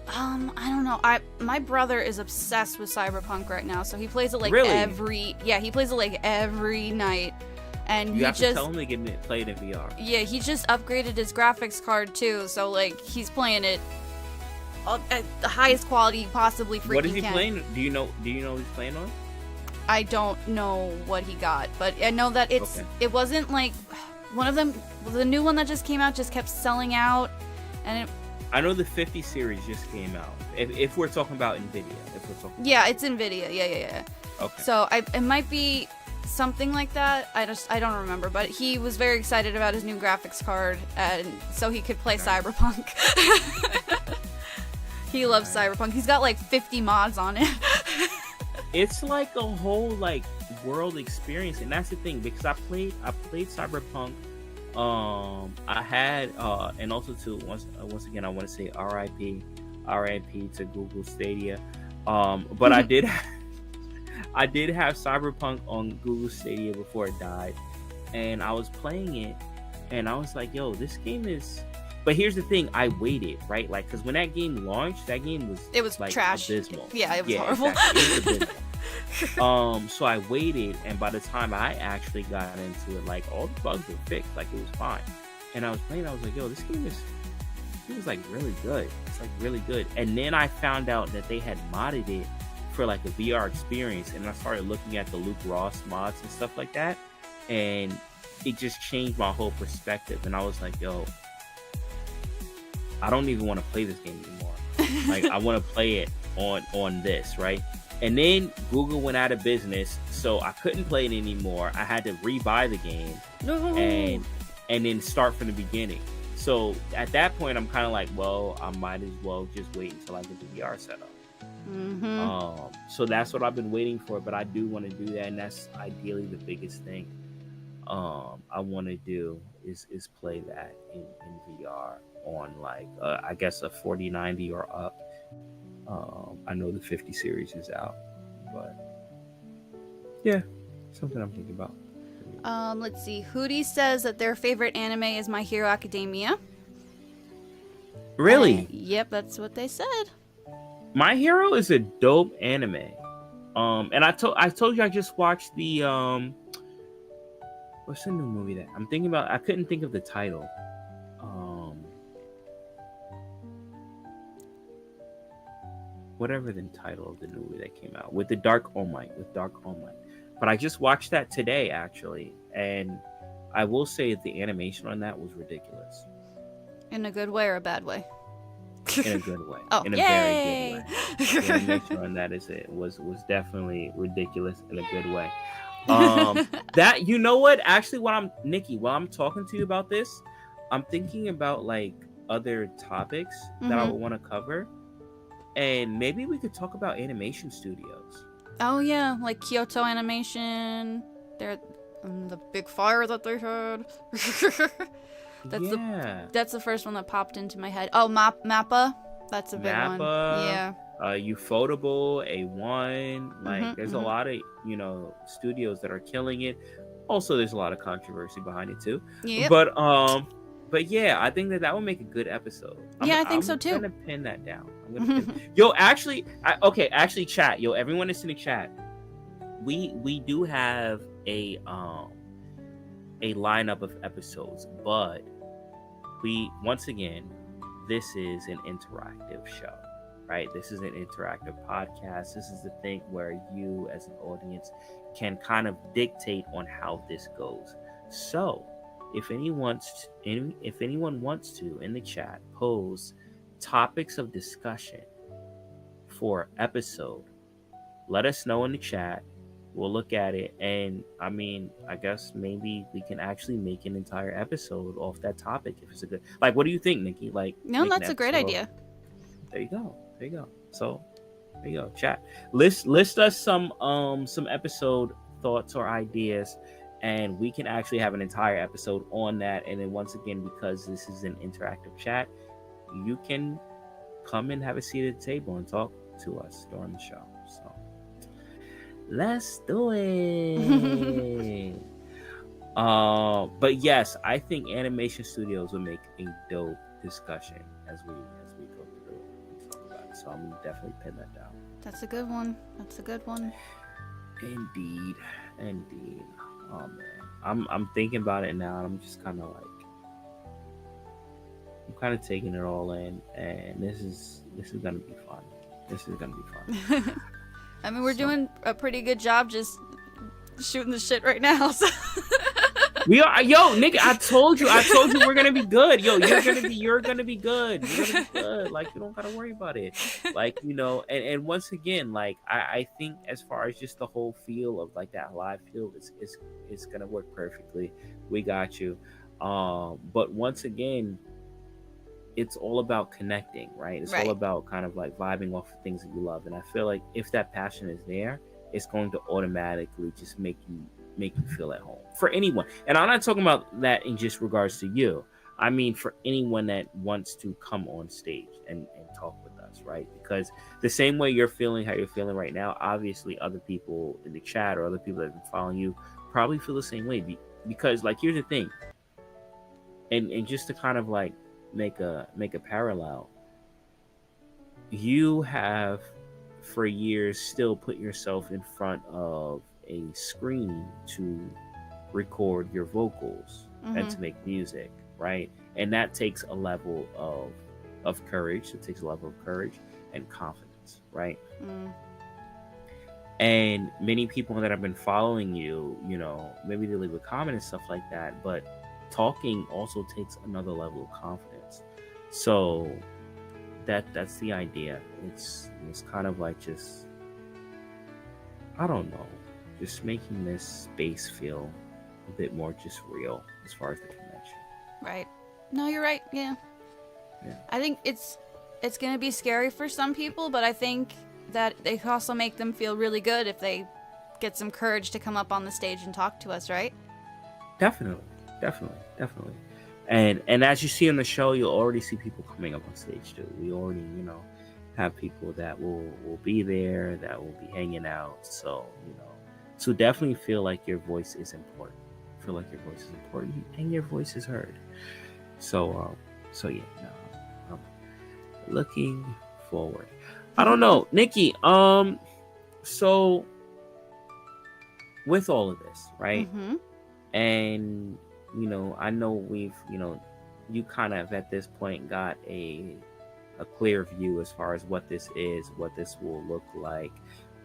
I don't know. My brother is obsessed with Cyberpunk right now, so he plays it like Really? he plays it like every night. And you have to tell him to get it played in VR. Yeah, he just upgraded his graphics card too, so like he's playing it at the highest quality possibly freaking can. What is he playing? Do you know what he's playing on? I don't know what he got, but I know that it wasn't like one of them. The new one that just came out just kept selling out, and I know the 50 series just came out. If we're talking about Nvidia, it's Nvidia. Yeah. Okay. So it might be something like that. I don't remember, but he was very excited about his new graphics card, and so he could play Cyberpunk. He loves Cyberpunk. He's got like 50 mods on it. It's like a whole like world experience, and that's the thing, because I played Cyberpunk. I had and also too once again I want to say RIP to Google Stadia. But I did have Cyberpunk on Google Stadia before it died, and I was playing it, and I was like, yo, this game is. But here's the thing, I waited, right? Like, because when that game launched, that game was like trash. Abysmal. Yeah, it was horrible. Exactly. It was abysmal. So I waited, and by the time I actually got into it, like all the bugs were fixed, like it was fine. And I was playing, I was like, yo, this game is like really good. It's like really good. And then I found out that they had modded it for like a VR experience, and I started looking at the Luke Ross mods and stuff like that, and it just changed my whole perspective. And I was like, yo, I don't even want to play this game anymore. Like, I want to play it on this, right? And then Google went out of business, so I couldn't play it anymore. I had to rebuy the game and then start from the beginning. So at that point, I'm kind of like, well, I might as well just wait until I get the VR set up. So that's what I've been waiting for, but I do want to do that, and that's ideally the biggest thing I want to do is play that in VR on like I guess a 4090 or up. I know the 50 series is out, but yeah, something I'm thinking about. Let's see. Hootie says that their favorite anime is My Hero Academia. Really? Yep, that's what they said. My Hero is a dope anime. And I told you I just watched the what's the new movie that I'm thinking about? I couldn't think of the title. Whatever the title of the new movie that came out with Dark All Might. But I just watched that today actually, and I will say the animation on that was ridiculous. In a good way or a bad way? In a good way. Oh, in a yay! very good way. The animation on that was definitely ridiculous in a good way. That, you know what? Actually, while I'm talking to you about this, I'm thinking about like other topics that I would want to cover, and maybe we could talk about animation studios. Oh yeah, like Kyoto Animation. They're the big fire that they had. That's the first one that popped into my head. Oh, Mappa. That's a big one. Yeah. Ufotable, A1. Like, there's a lot of, studios that are killing it. Also, there's a lot of controversy behind it too. Yeah. But yeah, I think that would make a good episode. I think so too. I'm gonna pin that down. Yo, actually, chat. Yo, everyone is in the chat. We do have a lineup of episodes, but once again, this is an interactive show, right? This is an interactive podcast. This is the thing where you as an audience can kind of dictate on how this goes. So if anyone wants to in the chat pose topics of discussion for episode, let us know in the chat. We'll look at it, and I guess maybe we can actually make an entire episode off that topic if it's a good. Like, what do you think, Nikki? Like, no, that's a great idea. There you go. So, there you go. Chat. List us some episode thoughts or ideas, and we can actually have an entire episode on that. And then once again, because this is an interactive chat, you can come and have a seat at the table and talk to us during the show. So. Let's do it. But yes, I think animation studios would make a dope discussion as we go through and talk about it. So I'm gonna definitely pin that down. That's a good one. Indeed. Oh man, I'm thinking about it now, and I'm just kind of like, I'm kind of taking it all in, and this is gonna be fun. We're doing a pretty good job just shooting the shit right now. So. We are, yo, Nick. I told you, we're gonna be good. Yo, you're gonna be good. You're gonna be good. Like, you don't gotta worry about it. Like, and once again, like, I think as far as just the whole feel of like that live feel, it's gonna work perfectly. We got you. But once again, it's all about connecting, right? It's all about kind of like vibing off of things that you love. And I feel like if that passion is there, it's going to automatically just make you feel at home for anyone. And I'm not talking about that in just regards to you. I mean, for anyone that wants to come on stage and talk with us, right? Because the same way you're feeling how you're feeling right now, obviously other people in the chat or other people that have been following you probably feel the same way. Because like, here's the thing. And just to kind of like, make a parallel, you have for years still put yourself in front of a screen to record your vocals and to make music, right? And that takes a level of courage. It takes a level of courage and confidence, right? And many people that have been following you, maybe they leave a comment and stuff like that, but talking also takes another level of confidence. So that's the idea. It's kind of like just, I don't know, just making this space feel a bit more just real as far as the connection. Right. No, you're right. Yeah. I think it's gonna be scary for some people, but I think that they can also make them feel really good if they get some courage to come up on the stage and talk to us, right? Definitely. And as you see on the show, you'll already see people coming up on stage too. We already, have people that will be there, that will be hanging out. So, so definitely feel like your voice is important. And your voice is heard. So yeah. Looking forward. I don't know, Nikki. So with all of this, right? Mm-hmm. And I know we've, you kind of at this point got a clear view as far as what this is, what this will look like.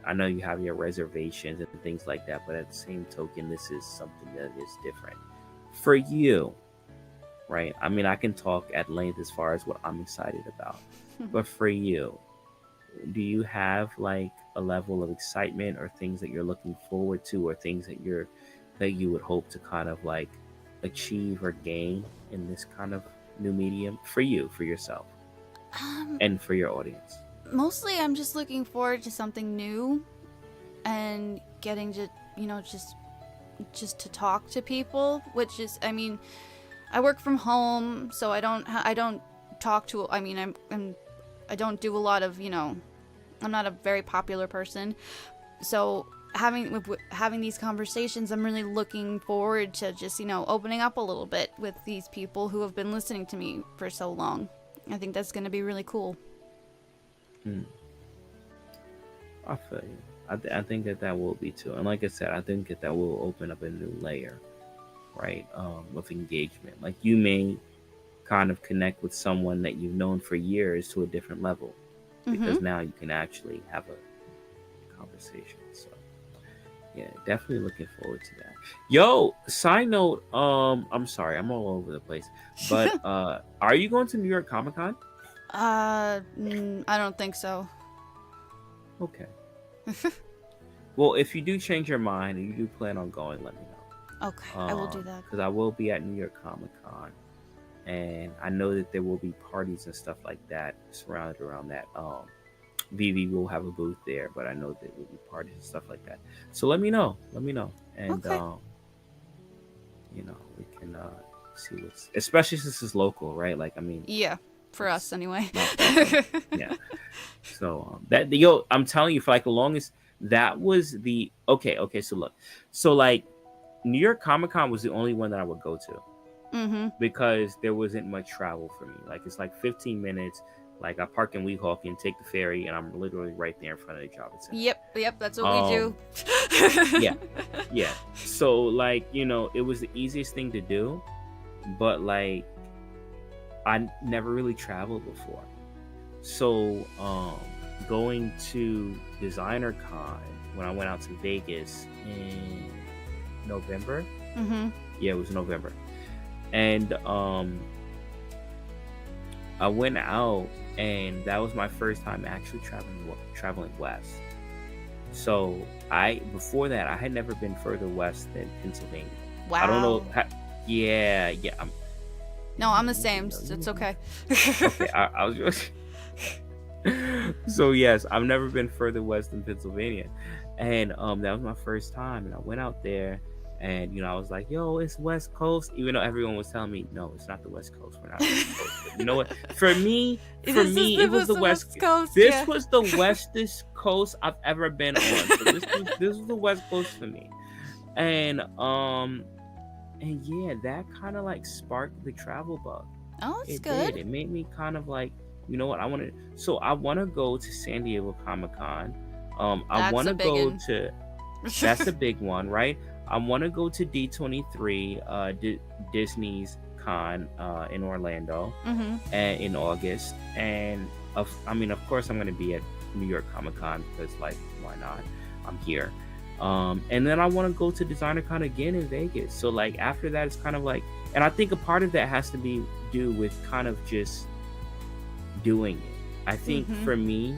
I know you have your reservations and things like that, but at the same token, this is something that is different for you, right? I mean, I can talk at length as far as what I'm excited about, but for you, do you have like a level of excitement or things that you're looking forward to, or things that you would hope to kind of like achieve or gain in this kind of new medium for you, for yourself, and for your audience? Mostly I'm just looking forward to something new and getting to, just to talk to people, which is, I mean, I work from home, so I don't talk to, I mean, I don't do a lot of, I'm not a very popular person. So having these conversations, I'm really looking forward to just, opening up a little bit with these people who have been listening to me for so long. I think that's going to be really cool. I feel you. I think that will be too. And like I said, I think that will open up a new layer, right, of engagement. Like you may kind of connect with someone that you've known for years to a different level, because now you can actually have a conversation. So yeah, definitely looking forward to that. Yo, side note, I'm sorry, I'm all over the place, but are you going to New York Comic Con? I don't think so. Okay. Well, if you do change your mind and you do plan on going, let me know. Okay, I will do that. Because I will be at New York Comic Con, and I know that there will be parties and stuff like that surrounded around that. VeVe will have a booth there, but I know there will be parties and stuff like that. So let me know, and Okay. We can see what's, especially since it's local, right? Like, I mean, Yeah, for us anyway. yeah. So I'm telling you, for like the longest, that was the okay. So look, so like New York Comic Con was the only one that I would go to, because there wasn't much travel for me. Like it's like 15 minutes. Like I park in Weehawken, take the ferry, and I'm literally right there in front of the Javits Center. Yep, that's what we do. Yeah. So like, it was the easiest thing to do, but like I never really traveled before. So going to Designer Con when I went out to Vegas in November. Yeah, it was November. And I went out, and that was my first time actually traveling west. So before that, I had never been further west than Pennsylvania. Wow. I don't know. Yeah. I'm the same. It's okay. Okay, I was just. So yes, I've never been further west than Pennsylvania, and that was my first time, and I went out there, and I was like, "Yo, it's West Coast," even though everyone was telling me, "No, it's not the West Coast. We're not the West Coast." But you know what? For me, it was the West Coast. This was the westest coast I've ever been on. So this was the West Coast for me, and yeah, that kind of like sparked the travel bug. Oh, it's It good. did. It made me kind of like, you know what, I want to go to San Diego Comic Con. I want to go to, that's a big one, right? I want to go to D23, Disney's con in Orlando, and in August, and of course I'm going to be at New York Comic Con, because like, why not? I'm here. And then I want to go to Designer Con again in Vegas. So like after that, it's kind of like, and I think a part of that has to do with kind of just doing it. I think for me,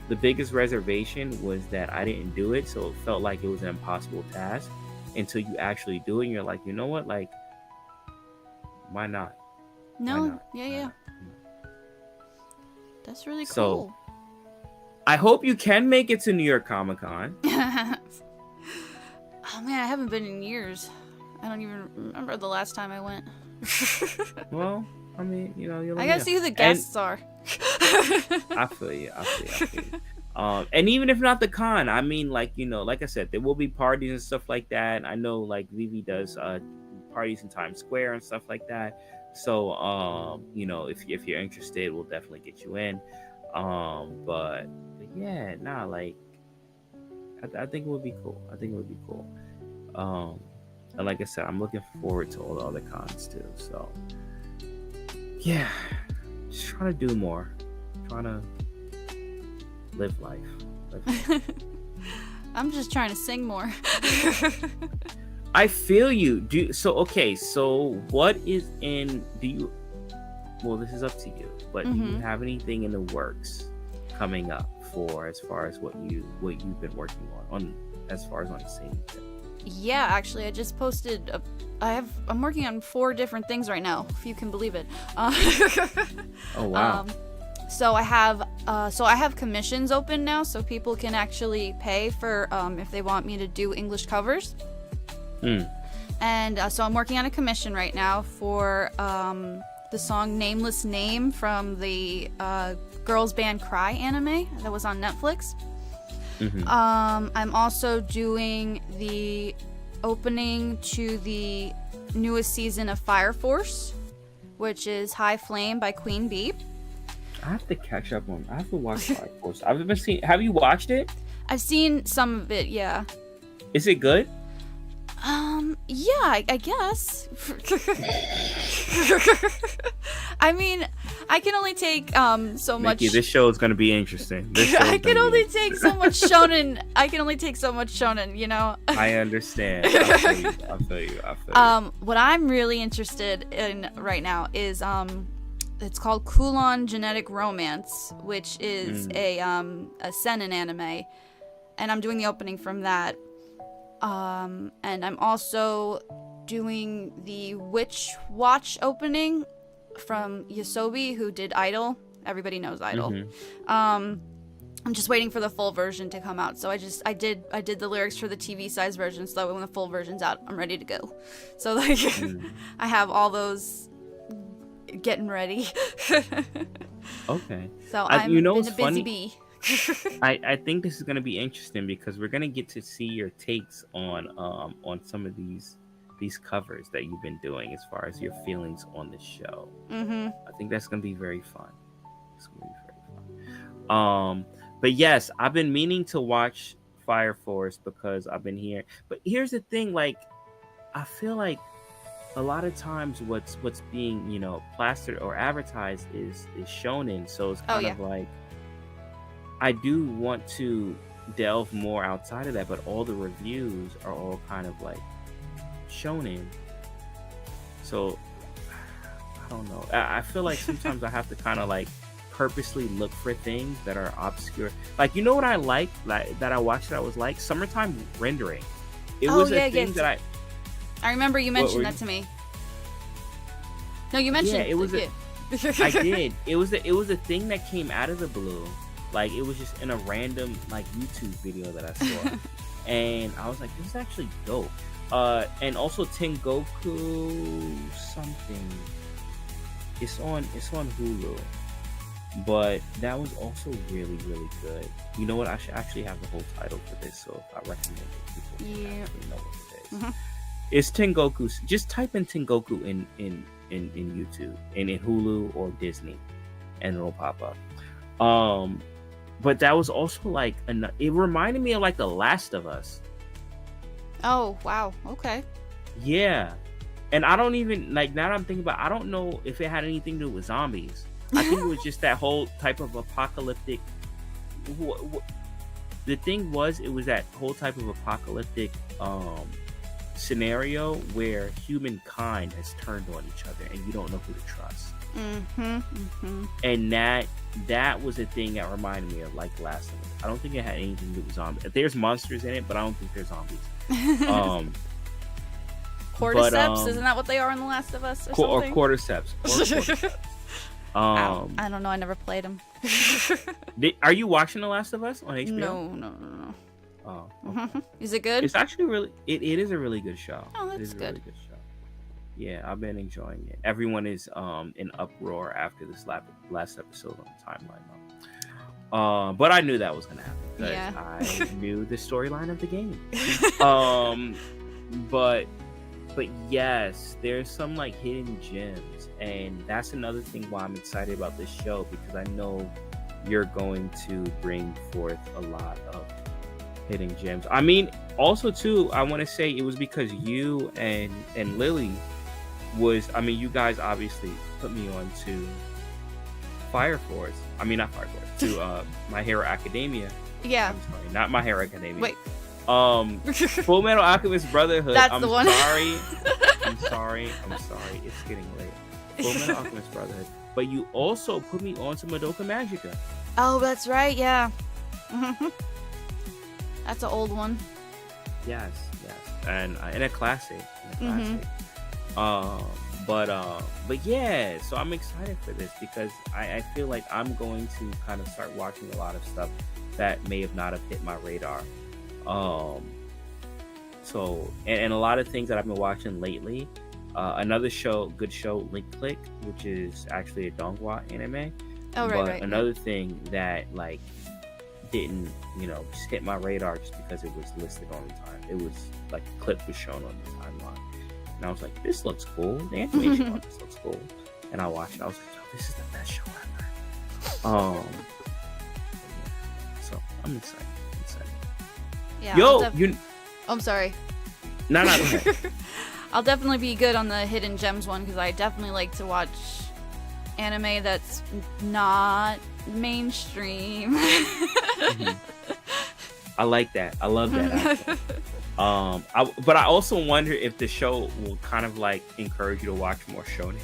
the biggest reservation was that I didn't do it, so it felt like it was an impossible task until you actually do it, and you're like, you know what, like, why not? No, Why not? yeah. That's really cool. So I hope you can make it to New York Comic Con. Oh man, I haven't been in years. I don't even remember the last time I went. Well, I mean, you'll I gotta see who the guests are. I feel you. And even if not the con, I mean, like, like I said, there will be parties and stuff like that. I know like VeVe does parties in Times Square and stuff like that. So you know, if you're interested, we'll definitely get you in. But yeah, nah, like I think it would be cool. I think it would be cool. And like I said, I'm looking forward to all the other cons too. So yeah, just trying to do more, trying to live life. I'm just trying to sing more. I feel you. Okay, so what is in well, this is up to you, but do you have anything in the works coming up for as far as what you've been working on as far as on the singing thing? Yeah, actually, I just posted. I'm working on 4 different things right now, if you can believe it. Oh wow! So I have commissions open now, so people can actually pay for if they want me to do English covers. And so I'm working on a commission right now for the song "Nameless Name" from the girls band Cry anime that was on Netflix. I'm also doing the opening to the newest season of Fire Force, which is High Flame by Queen Bee. I have to catch up on. I have to watch Fire Force. Have you watched it? I've seen some of it. Yeah. Is it good? Yeah, I guess. I mean, I can only take so much. Nikki, this show is going to be interesting. I can only take so much shonen. You know. I understand. I feel you. What I'm really interested in right now is it's called Kulon Genetic Romance, which is a seinen anime, and I'm doing the opening from that. And I'm also doing the Witch Watch opening from Yosobi, who did Idol. Everybody knows Idol. I'm just waiting for the full version to come out. So I did the lyrics for the TV size version, so that way when the full version's out, I'm ready to go. So like I have all those getting ready. Okay. So I'm been a busy bee. I think this is going to be interesting because we're going to get to see your takes on some of these covers that you've been doing as far as your feelings on the show. I think that's going to be very fun. But yes, I've been meaning to watch Fire Force because I've been here. But here's the thing, like I feel like a lot of times what's being, you know, plastered or advertised is shonen, so it's kind of like I do want to delve more outside of that, but all the reviews are all kind of like shonen. So I don't know. I feel like sometimes I have to kind of like purposely look for things that are obscure. Like, you know what I like that I watched that I was like Summertime Rendering. It was a thing that I remember you mentioned that to me. No, you mentioned it was I did. It was a thing that came out of the blue. Like, it was just in a random like YouTube video that I saw. And I was like, this is actually dope. And also Tengoku something. It's on Hulu. But that was also really, really good. You know what? I should actually have the whole title for this, so if I recommend it, people can actually know what it is. It's Tengoku. Just type in Tengoku in YouTube and in Hulu or Disney, and it'll pop up. But that was also like it reminded me of like The Last of Us. Oh wow! Okay. Yeah, and I don't even like now that I'm thinking about. I don't know if it had anything to do with zombies. I think it was just that whole type of apocalyptic. The thing was, it was that whole type of apocalyptic scenario where humankind has turned on each other, and you don't know who to trust. And that was a thing that reminded me of like Last of Us. I don't think it had anything to do with zombies. There's monsters in it, but I don't think there's zombies. Cordyceps, isn't that what they are in The Last of Us? Or cordyceps. I don't know. I never played them. Are you watching The Last of Us on HBO? No. Oh, okay. Is it good? It's actually really. It is a really good show. Oh, that's good. Really good show. Yeah, I've been enjoying it. Everyone is in uproar after this last episode on the timeline. But I knew that was gonna happen because I knew the storyline of the game. But but yes, there's some like hidden gems, and that's another thing why I'm excited about this show, because I know you're going to bring forth a lot of hidden gems. I mean, also too, I want to say it was because you and Lily was, I mean, you guys obviously put me on to Fire Force. I mean, not Fire Force, to My Hero Academia. Yeah. I'm sorry, not My Hero Academia. Wait. Full Metal Alchemist Brotherhood. That's the one. Sorry. I'm sorry. It's getting late. Full Metal Alchemist Brotherhood. But you also put me on to Madoka Magica. Oh, that's right. Yeah. That's an old one. Yes. And a classic. But yeah, so I'm excited for this because I feel like I'm going to kind of start watching a lot of stuff that may have not have hit my radar. So and a lot of things that I've been watching lately. Another good show, Link Click, which is actually a Donghua anime. Oh, right. Another thing that like didn't, just hit my radar just because it was listed on the time. It was like a clip was shown on the timeline. And I was like, this looks cool. The animation on this looks cool. And I watched it. I was like, yo, this is the best show ever. So I'm excited. Yeah. Yo, I'm sorry. No, go ahead. I'll definitely be good on the hidden gems one because I definitely like to watch anime that's not mainstream. I like that. I love that. But I also wonder if the show will kind of like encourage you to watch more shonen.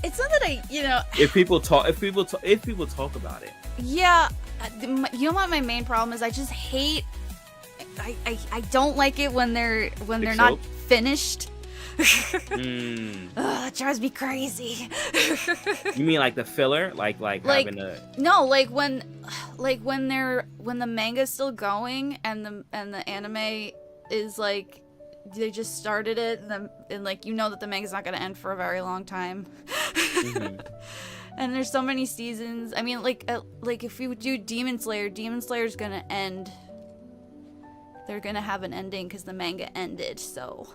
It's not that if people talk about it. Yeah, you know what my main problem is? I just hate. I don't like it when they're not finished. It drives me crazy. You mean like the filler, like having a no, like when the manga's still going and the anime is like they just started it and like that the manga's not gonna end for a very long time. And there's so many seasons. I mean, like if we do Demon Slayer's gonna end. They're gonna have an ending because the manga ended, so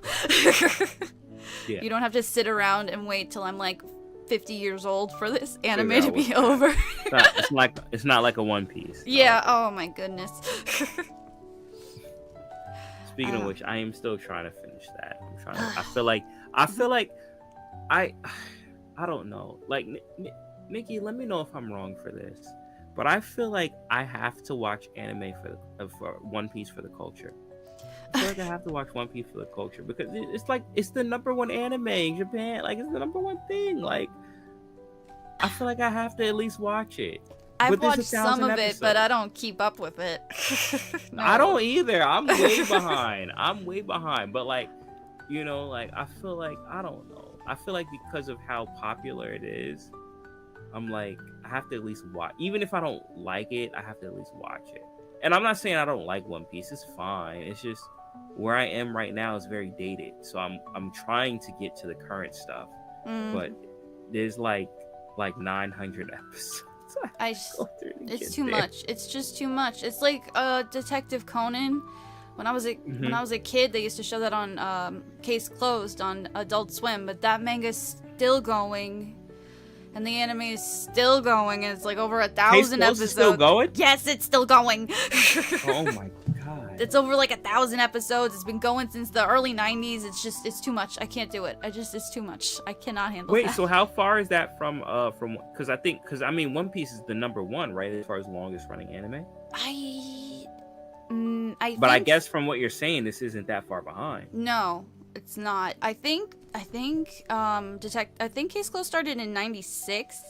yeah. You don't have to sit around and wait till I'm like 50 years old for this anime to be over. It's not like a One Piece. Yeah. Oh my goodness. Speaking of which, I am still trying to finish that. I feel like I don't know. Like Nikki, let me know if I'm wrong for this. But I feel like I have to watch anime for One Piece for the culture. I feel like I have to watch One Piece for the culture because it's the number one anime in Japan. Like it's the number one thing. Like I feel like I have to at least watch it. I've watched some of it, but I don't keep up with it. No. I don't either. I'm way behind. But like, I feel like I don't know. I feel like because of how popular it is, I'm like, I have to at least watch. Even if I don't like it, I have to at least watch it. And I'm not saying I don't like One Piece. It's fine. It's just where I am right now is very dated. So I'm trying to get to the current stuff. But there's like 900 episodes. It's too much. It's just too much. It's like Detective Conan. When I was a kid, they used to show that on Case Closed on Adult Swim. But that manga's still going. And the anime is still going, and it's like over 1,000 episodes. Is still going? Yes, it's still going. Oh my god! It's over like 1,000 episodes. It's been going since the early 90s. It's too much. I can't do it. It's too much. I cannot handle that. Wait, so how far is that from? Because I mean, One Piece is the number one, right, as far as longest running anime. I guess from what you're saying, this isn't that far behind. No, it's not. I think Case Closed started in 96.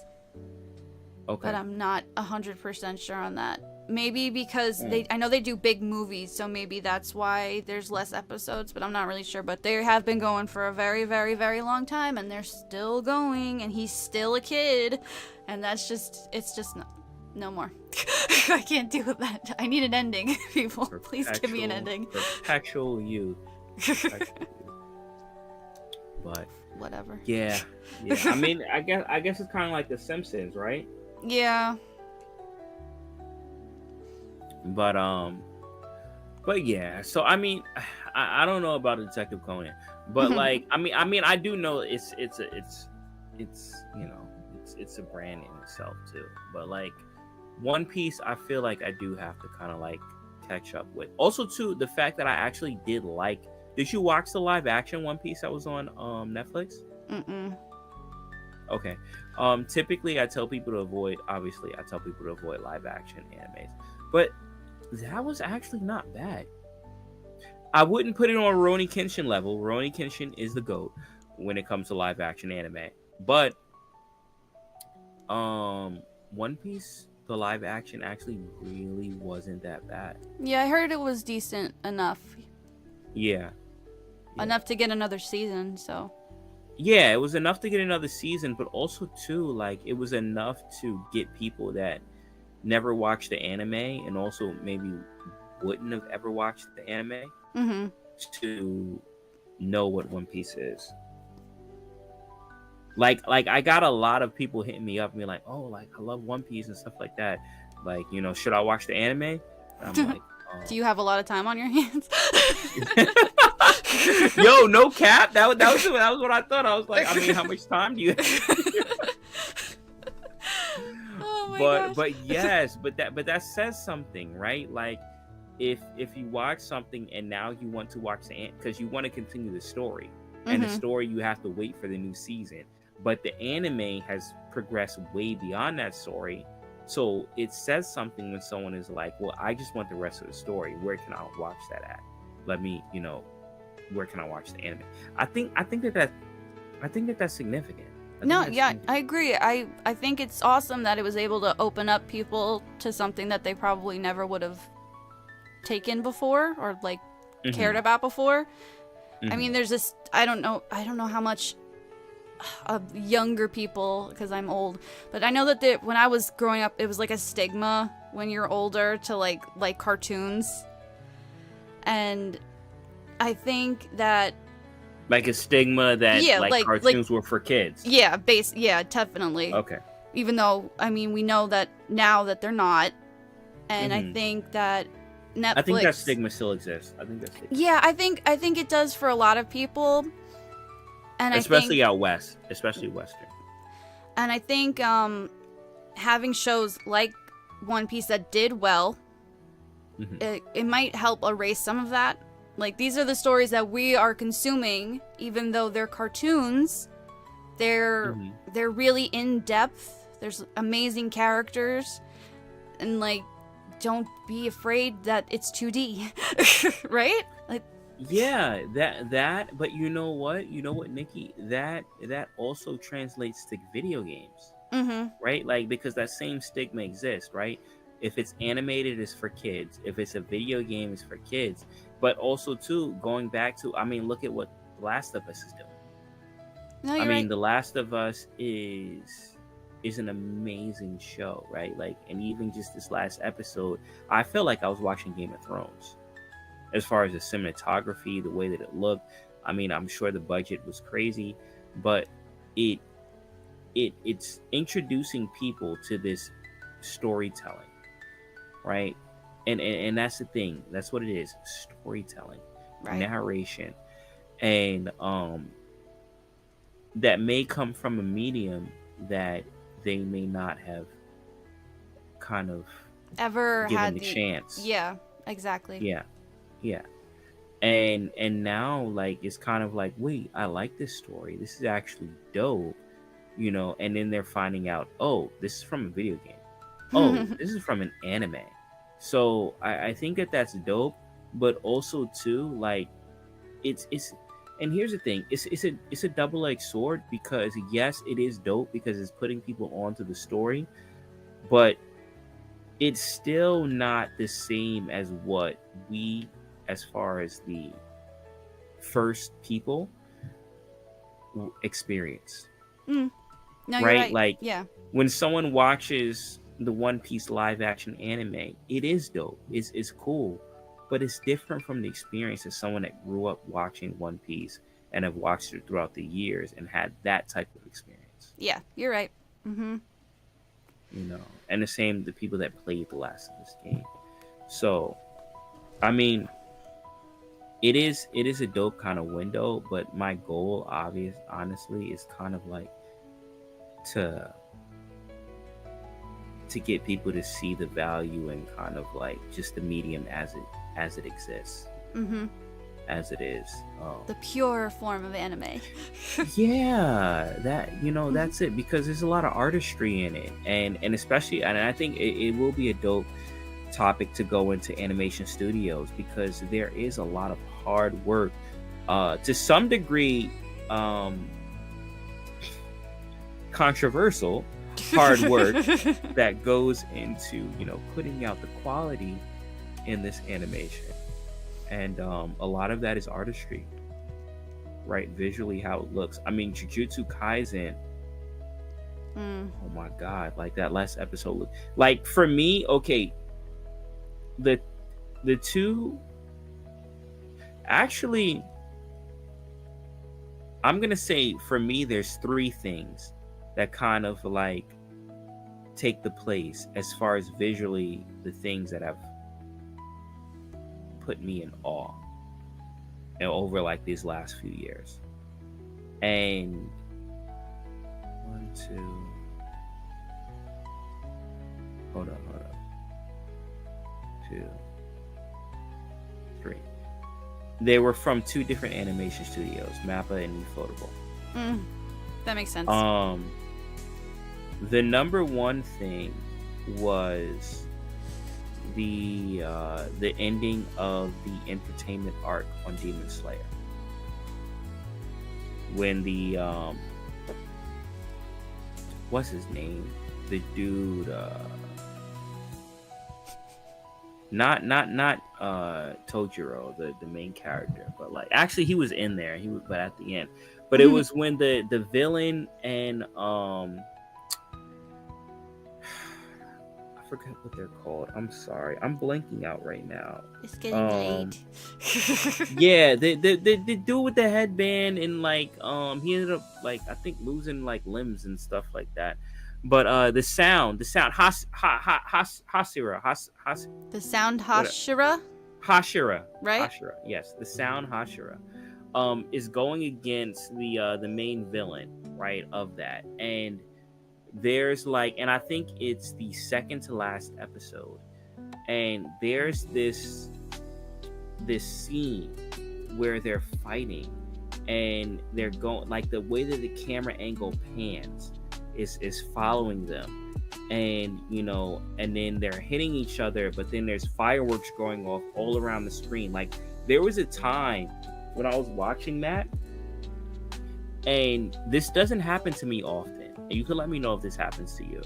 Okay. But I'm not 100% sure on that. Maybe because I know they do big movies, so maybe that's why there's less episodes, but I'm not really sure. But they have been going for a very, very, very long time, and they're still going, and he's still a kid, and it's just no more. I can't do that. I need an ending, people. Please give me an ending. Perpetual youth. But whatever. Yeah. I mean, I guess it's kind of like The Simpsons, right? Yeah. But yeah. So I mean, I don't know about Detective Conan, But like, I do know it's you know, it's a brand in itself too. But like One Piece, I feel like I do have to kind of like catch up with. Also too, the fact that I actually did like. Did you watch the live action One Piece that was on Netflix? Mm-mm. Okay. Typically I tell people to avoid live action animes. But that was actually not bad. I wouldn't put it on Rurouni Kenshin level. Rurouni Kenshin is the GOAT when it comes to live action anime. But One Piece, the live action actually really wasn't that bad. Yeah, I heard it was decent enough. Yeah. Enough to get another season, so. Yeah, it was enough to get another season, but also too, like, it was enough to get people that never watched the anime and also maybe wouldn't have ever watched the anime to know what One Piece is. Like I got a lot of people hitting me up and be like, oh, like, I love One Piece and stuff like that. Like, you know, should I watch the anime? And I'm like, do you have a lot of time on your hands? Yo, no cap. That was what I thought. I was like, I mean, how much time do you have? Oh my gosh. But yes, but that says something, right? Like if you watch something and now you want to watch because you want to continue the story, and the story you have to wait for the new season. But the anime has progressed way beyond that story. So it says something when someone is like, well, I just want the rest of the story. Where can I watch that at? Let me, you know, where can I watch the anime? I think that's significant. I agree. I think it's awesome that it was able to open up people to something that they probably never would have taken before or like cared about before. I mean, there's this, I don't know how much of younger people, because I'm old, but I know that when I was growing up, it was like a stigma when you're older to like cartoons. And I think that like a stigma that cartoons were for kids. Yeah, definitely. Okay. Even though, I mean, we know that now that they're not. And I think that Netflix... I think that stigma still exists. Yeah, I think it does for a lot of people. And especially out west, especially Western. And I think having shows like One Piece that did well, it might help erase some of that. Like, these are the stories that we are consuming, even though they're cartoons. They're really in depth. There's amazing characters, and like, don't be afraid that it's 2D, right? Like, yeah, that. But you know what, Nikki, that also translates to video games, right? Like, because that same stigma exists, right? If it's animated, it's for kids. If it's a video game, it's for kids. But also, too, going back to, I mean, look at what The Last of Us is doing. No, you're right. The Last of Us is an amazing show, right? Like, and even just this last episode, I felt like I was watching Game of Thrones. As far as the cinematography, the way that it looked, I mean, I'm sure the budget was crazy, but it's introducing people to this storytelling, right? And that's the thing. That's what it is. Storytelling, right. Narration. And that may come from a medium that they may not have kind of ever given had the chance. Yeah, exactly. Yeah. And now, like, it's kind of like, wait, I like this story. This is actually dope, and then they're finding out, oh, this is from a video game. Oh, this is from an anime. So I think that's dope, but also too, like, it's and here's the thing, it's a double-edged sword, because yes, it is dope because it's putting people onto the story, but it's still not the same as what we, as far as the first people, experienced. No, right? You're right. Like, yeah, when someone watches the One Piece live action anime, it is dope. It's cool, but it's different from the experience of someone that grew up watching One Piece and have watched it throughout the years and had that type of experience. Yeah, you're right. And the same, the people that played The Last of Us game. So, I mean, it is a dope kind of window, but my goal honestly is kind of like to get people to see the value in kind of like just the medium as it exists, as it is. The pure form of anime. Yeah, that's it, because there's a lot of artistry in it, and especially, and I think it will be a dope topic to go into animation studios, because there is a lot of hard work, to some degree, controversial hard work that goes into putting out the quality in this animation, and a lot of that is artistry, right? Visually, how it looks. I mean, Jujutsu Kaisen, oh my god, like that last episode, like for me, okay, the two, actually, I'm gonna say for me there's three things that kind of like take the place as far as visually the things that have put me in awe over like these last few years. And 1, 2, hold up 2, 3. They were from two different animation studios, Mappa and eFotable. That makes sense. The number one thing was the ending of the entertainment arc on Demon Slayer, when the what's his name, the dude, not Tojiro, the main character, but like actually he was in there, but at the end, but it was when the villain and I forgot what they're called. I'm sorry, I'm blanking out right now. It's getting late. Yeah, the dude with the headband, and like he ended up like I think losing like limbs and stuff like that. But the sound Hashira. The sound Hashira? Hashira. Right? Hashira. Yes, the sound Hashira is going against the main villain, right, of that. And there's like, and I think it's the second to last episode, and there's this scene where they're fighting, and they're going like the way that the camera angle pans is following them, and and then they're hitting each other, but then there's fireworks going off all around the screen. Like there was a time when I was watching that, and this doesn't happen to me often, and you can let me know if this happens to you,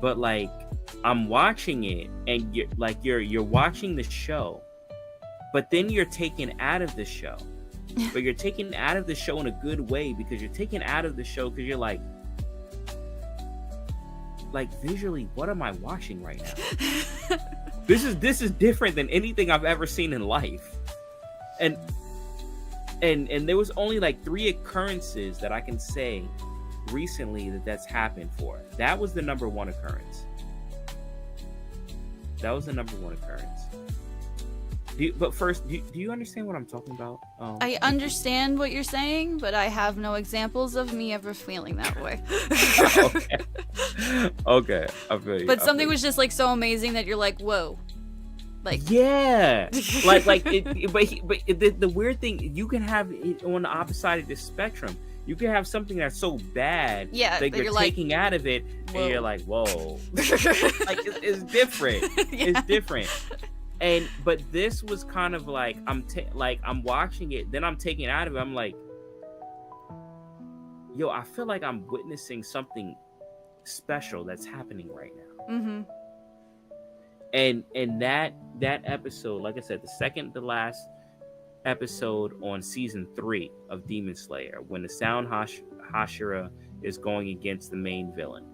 but like I'm watching it, and you're watching the show, but then you're taken out of the show, but you're taken out of the show in a good way, because you're taken out of the show because you're like visually, what am I watching right now? This is different than anything I've ever seen in life. And there was only like 3 occurrences that I can say recently that's happened for. That was the number one occurrence. But first, do you understand what I'm talking about? I understand what you're saying, but I have no examples of me ever feeling that way. Okay, I feel you. But something was just like so amazing that you're like, whoa. Like yeah, but the weird thing, you can have it on the opposite side of the spectrum. You can have something that's so bad that you're taking like, out of it, whoa. And you're like, whoa. Like it's different. Yeah. It's different. But this was kind of like I'm watching it, then I'm taking it out of it. I'm like, yo, I feel like I'm witnessing something special that's happening right now. Mm-hmm. And that episode, like I said, the second to last episode on season 3 of Demon Slayer, when the sound Hashira is going against the main villain,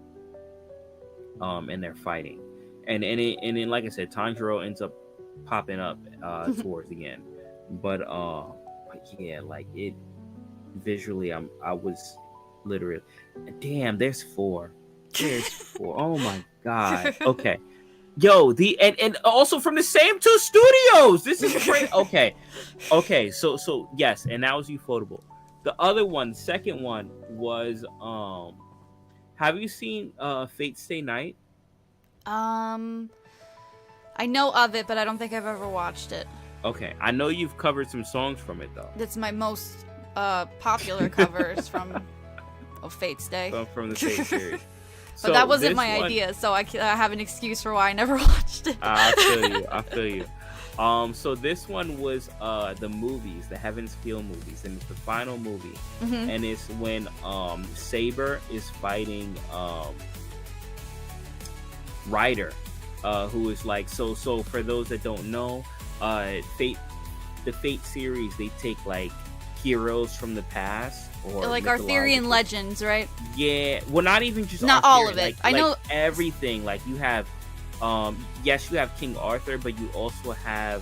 and they're fighting, and then like I said, Tanjiro ends up popping up towards the end, but yeah, like it visually, I was literally, damn, there's 4, oh my god. Okay, Yo, and also from the same two studios. This is great. Okay. So yes, and that was Ufotable. The other one, second one was have you seen Fate Stay Night? Um, I know of it, but I don't think I've ever watched it. Okay, I know you've covered some songs from it though. That's my most popular covers from Fate's Day. From the Fate series. But that wasn't my idea, so I have an excuse for why I never watched it. I feel you. So this one was the movies, the Heaven's Feel movies, and it's the final movie, and it's when Saber is fighting Ryder, who is like so. For those that don't know, the Fate series, they take like heroes from the past. Or like Arthurian legends, right? Yeah, well, not even just not Arthurian, all of it. I know everything. Like you have, yes, you have King Arthur, but you also have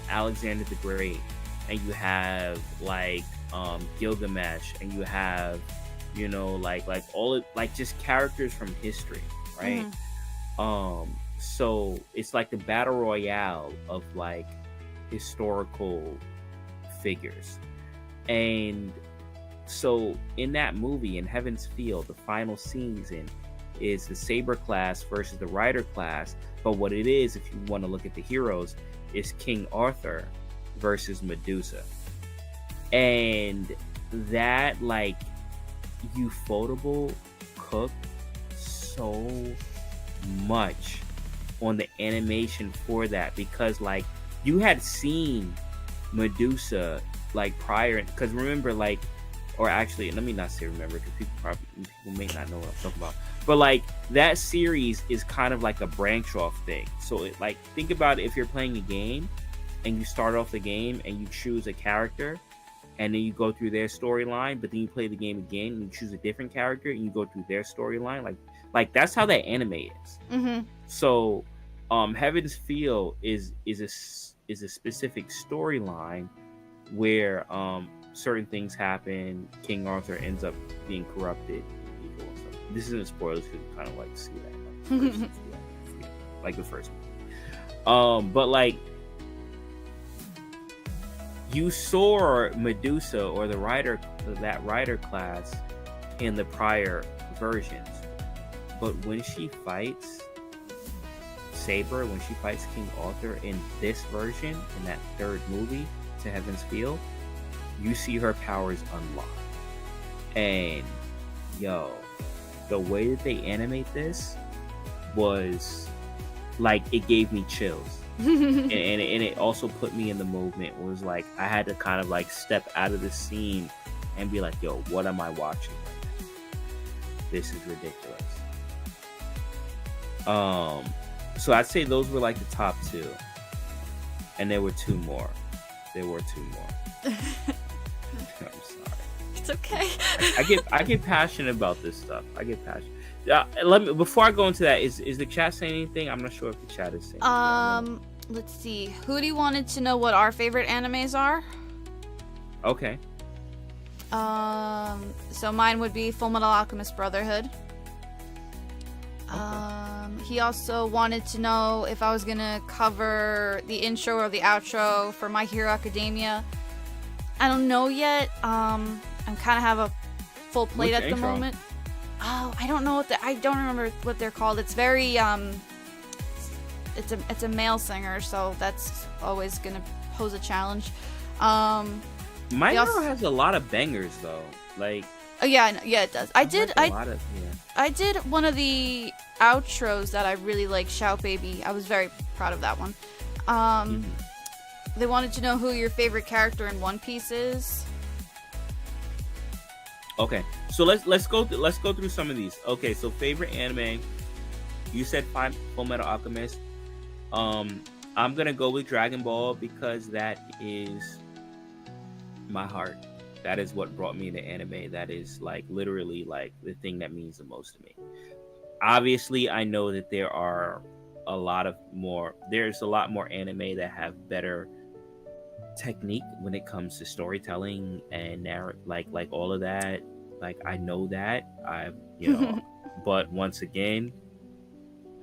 Alexander the Great, and you have like Gilgamesh, and you have like all of, like just characters from history, right? So it's like the battle royale of like historical figures. And so in that movie, in Heaven's Field, the final season is the Saber class versus the Rider class. But what it is, if you want to look at the heroes, is King Arthur versus Medusa. And that, like, Ufotable cooked so much on the animation for that, because like you had seen Medusa like prior, because remember, like, or actually let me not say remember, because people may not know what I'm talking about, but like that series is kind of like a branch off thing. So it, like, think about it, if you're playing a game and you start off the game and you choose a character and then you go through their storyline, but then you play the game again and you choose a different character and you go through their storyline, like that's how that anime is. So Heaven's Feel is a specific storyline where certain things happen. King Arthur ends up being corrupted. This isn't spoilers, because you kind of like see that, like the first one. But like you saw Medusa or that Rider class in the prior versions, but when she fights Saber, when she fights King Arthur in this version, in that third movie, to Heaven's Feel, you see her powers unlocked. And yo, the way that they animate this was like, it gave me chills. and it also put me in the movement. It was like I had to kind of like step out of the scene and be like, yo, what am I watching right now? This is ridiculous. So I'd say those were like the top two, and there were two more. I'm sorry. It's okay. I get passionate about this stuff. Let me, before I go into that, is the chat saying anything? I'm not sure if the chat is saying anything. Let's see. Hootie wanted to know what our favorite animes are. Okay. So mine would be Fullmetal Alchemist Brotherhood. He also wanted to know if I was gonna cover the intro or the outro for My Hero Academia. I don't know yet. I'm kind of have a full plate at the moment. Oh, I don't know I don't remember what they're called. It's very it's a male singer, so that's always gonna pose a challenge. My Hero has a lot of bangers though. Like, oh yeah, it does. I did one of the outros that I really like, Shout Baby. I was very proud of that one. They wanted to know who your favorite character in One Piece is. Okay, so let's go through some of these. Okay, so favorite anime, you said Fullmetal Alchemist. I'm gonna go with Dragon Ball, because that is my heart. That is what brought me to anime. That is like literally like the thing that means the most to me. Obviously, I know that there's a lot more anime that have better technique when it comes to storytelling and like all of that. Like, I know that but once again,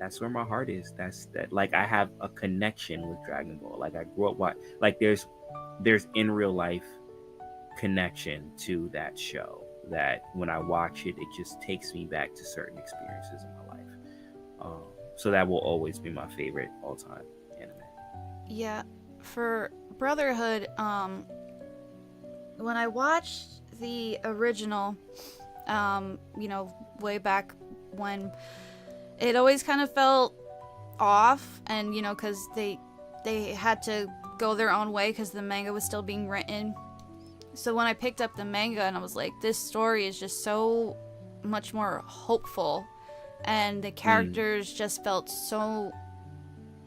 that's where my heart is. That's that. Like I have a connection with Dragon Ball. Like I grew up like there's in real life connection to that show. That when I watch it, it just takes me back to certain experiences in my life. So that will always be my favorite all time anime. Yeah, for Brotherhood, when I watched the original, way back when, it always kind of felt off, and because they had to go their own way because the manga was still being written. So when I picked up the manga, and I was like, this story is just so much more hopeful, and the characters just felt so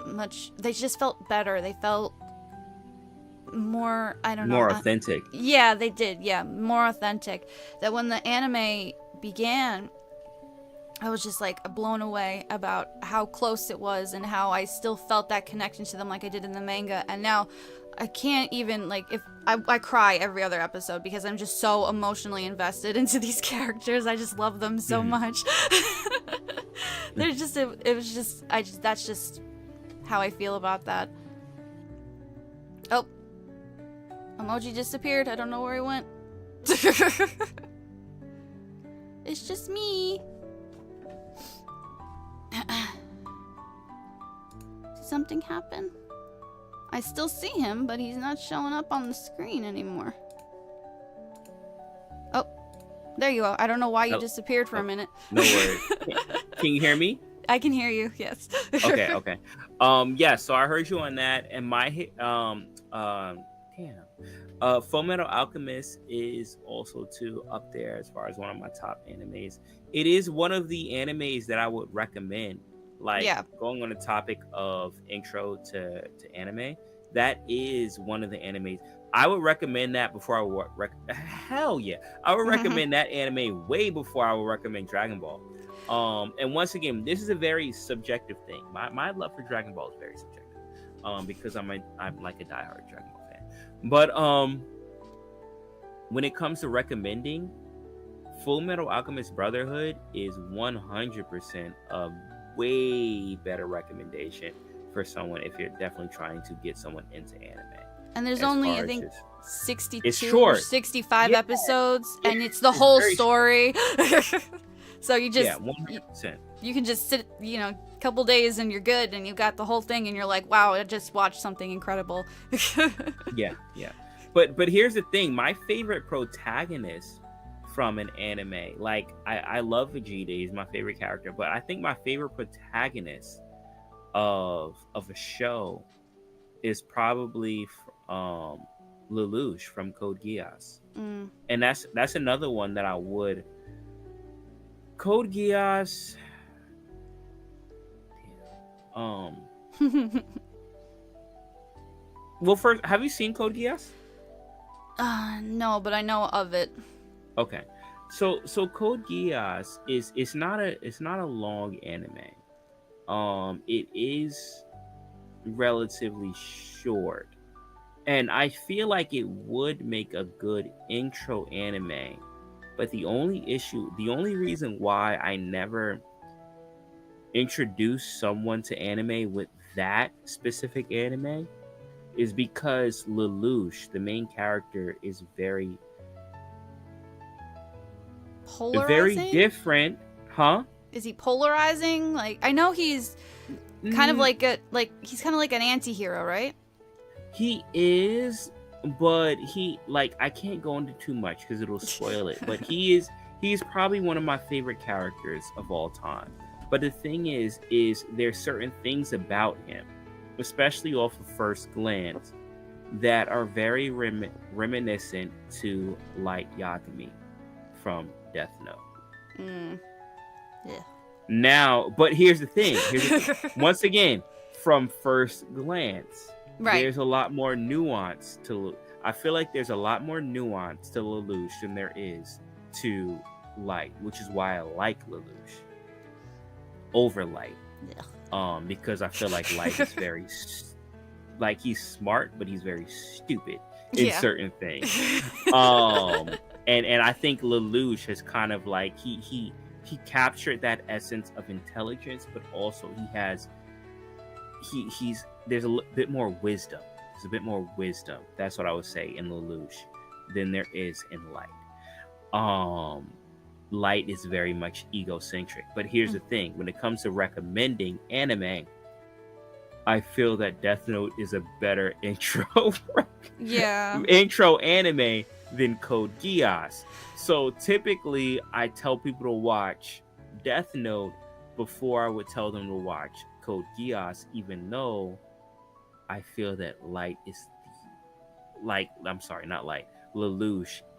much, they just felt better. They felt more, I don't know, more authentic. Yeah, they did. Yeah, more authentic. That when the anime began, I was just like blown away about how close it was and how I still felt that connection to them like I did in the manga. And now I can't even, like, if I cry every other episode because I'm just so emotionally invested into these characters. I just love them so much. There's just that's just how I feel about that. Oh, Emojii disappeared. I don't know where he went. It's just me. Did something happen? I still see him, but he's not showing up on the screen anymore. Oh, there you are. I don't know why you disappeared for a minute. No worries. Can you hear me? I can hear you. Yes. Okay. Yeah. So I heard you on that, and my Full Metal Alchemist is also too up there as far as one of my top animes. It is one of the animes that I would recommend. Like, going on the topic of intro to anime, that is one of the animes. I would recommend that before I would hell yeah. I would recommend that anime way before I would recommend Dragon Ball. And once again, this is a very subjective thing. My love for Dragon Ball is very subjective. Because I'm like a diehard Dragon Ball fan. But when it comes to recommending, Full Metal Alchemist Brotherhood is 100% a way better recommendation for someone if you're definitely trying to get someone into anime. And there's only, I think, 62 or 65 episodes, and it's the whole story. So you just 100%. You can just sit, a couple days and you're good, and you've got the whole thing, and you're like, wow, I just watched something incredible. Yeah. But here's the thing, my favorite protagonist from an anime, like I love Vegeta, he's my favorite character, but I think my favorite protagonist of a show is probably Lelouch from Code Geass. And that's another one that I would. Code Geass. Well, first, have you seen Code Geass? No, but I know of it. Okay, so Code Geass it's not a long anime. It is relatively short, and I feel like it would make a good intro anime. But the only reason why I never introduced someone to anime with that specific anime is because Lelouch, the main character, is very polarizing? Very different, huh? Is he polarizing? Like, I know he's kind of like he's kind of like an anti-hero, right? He is, but I can't go into too much because it'll spoil it. But he's probably one of my favorite characters of all time. But the thing is there's certain things about him, especially off of first glance, that are very reminiscent to Light Yagami from Death Note. Yeah. Now, but here's the thing. Once again, from first glance, there's a lot more nuance to. I feel like there's a lot more nuance to Lelouch than there is to Light, which is why I like Lelouch over Light. Yeah. Because I feel like Light is very, he's smart, but he's very stupid in certain things. And I think Lelouch is kind of like he he captured that essence of intelligence, but also he's there's a bit more wisdom. There's a bit more wisdom. That's what I would say in Lelouch than there is in Light. Light is very much egocentric. But here's the thing: when it comes to recommending anime, I feel that Death Note is a better intro anime than Code Geass. So typically, I tell people to watch Death Note before I would tell them to watch Code Geass, even though I feel that Light is Lelouch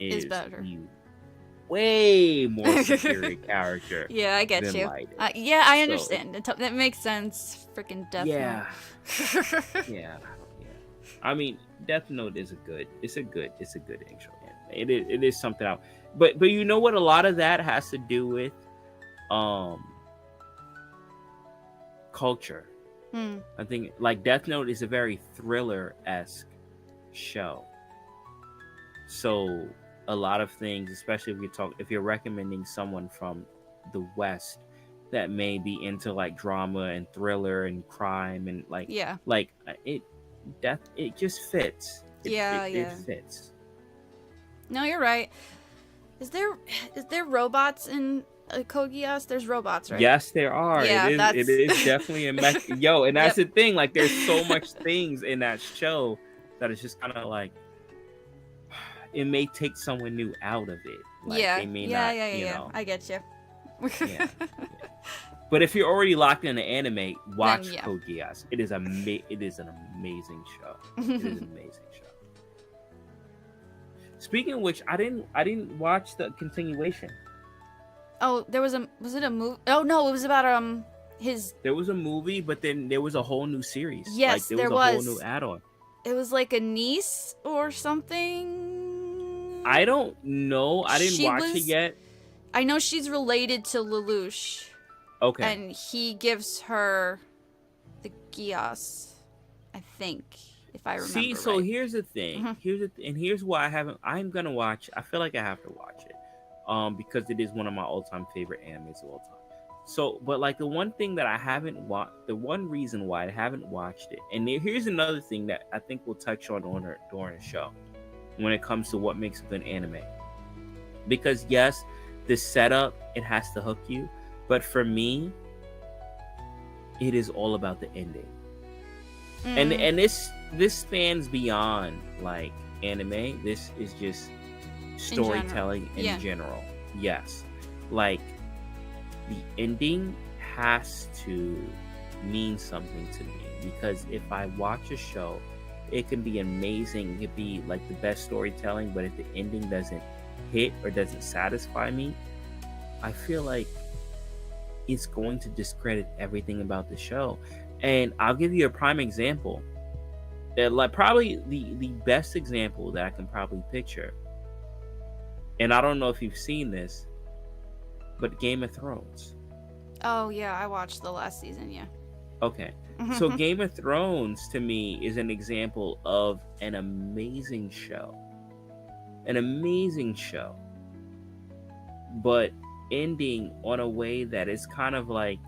is better. The way more superior character. Yeah, I get than you. Light is. Yeah, I understand. That makes sense. Freaking Death Note. Yeah. I mean, Death Note is a good intro anime. It is something out. But you know what? A lot of that has to do with culture. I think like Death Note is a very thriller-esque show. So a lot of things, especially if you're recommending someone from the West that may be into like drama and thriller and crime and it just fits. It fits. No, you're right. Is there robots in Code Geass? There's robots, right? Yes, there are. Yeah, it is definitely a mech. Yo, and that's the thing. Like, there's so much things in that show that it's just kind of like it may take someone new out of it. Like, they may not, you know. I get you. Yeah. But if you're already locked into anime, watch Code Geass. It is an amazing show. It is an amazing show. Speaking of which, I didn't watch the continuation. Oh, was it a movie? Oh no, it was about his. There was a movie, but then there was a whole new series. Yes, there was a whole new add-on. It was like a niece or something. I don't know. I didn't watch it yet. I know she's related to Lelouch. Okay. And he gives her the Geass, I think, if I remember. See, so right. here's the thing. Here's why I'm gonna watch. I feel like I have to watch it, because it is one of my all-time favorite animes of all time. So, but like the one thing that I haven't watched, the one reason why I haven't watched it, and here's another thing that I think we'll touch on during the show, when it comes to what makes a good anime. Because yes, the setup, it has to hook you. But for me, it is all about the ending. And this spans beyond like anime. This is just storytelling in general. Yes. Like the ending has to mean something to me, because if I watch a show, it can be amazing. It could be like the best storytelling, but if the ending doesn't hit or doesn't satisfy me, I feel like it's going to discredit everything about the show. And I'll give you a prime example. Like probably the best example that I can probably picture. And I don't know if you've seen this, but Game of Thrones. Oh yeah, I watched the last season, yeah. Okay. So Game of Thrones to me is an example of an amazing show. An amazing show. But ending on a way that is kind of like,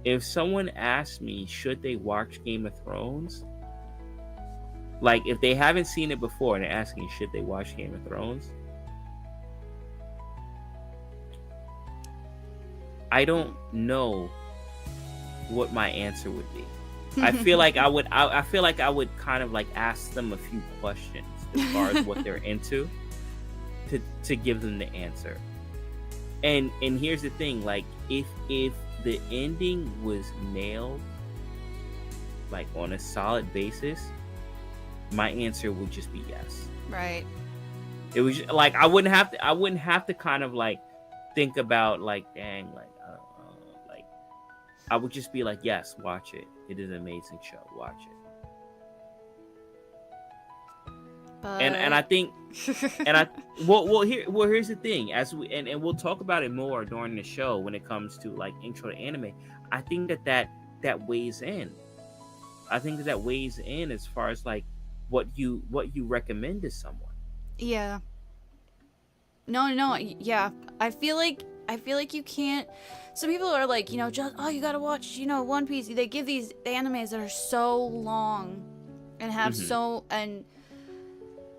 if someone asked me should they watch Game of Thrones, like if they haven't seen it before and they're asking should they watch Game of Thrones, I don't know what my answer would be. I feel like I would kind of like ask them a few questions as far as what they're into to give them the answer. And here's the thing, like if the ending was nailed like on a solid basis, my answer would just be yes. Right. It was just, like I wouldn't have to kind of like think about like dang like I would just be like, yes, watch it. It is an amazing show. Watch it. But... And I think here's the thing, as we and we'll talk about it more during the show when it comes to like intro to anime. I think that weighs in. I think that weighs in as far as like what you recommend to someone. Yeah. No, yeah. I feel like I feel like you can't. Some people are like, you know, just you gotta watch, you know, One Piece. They give these animes that are so long and have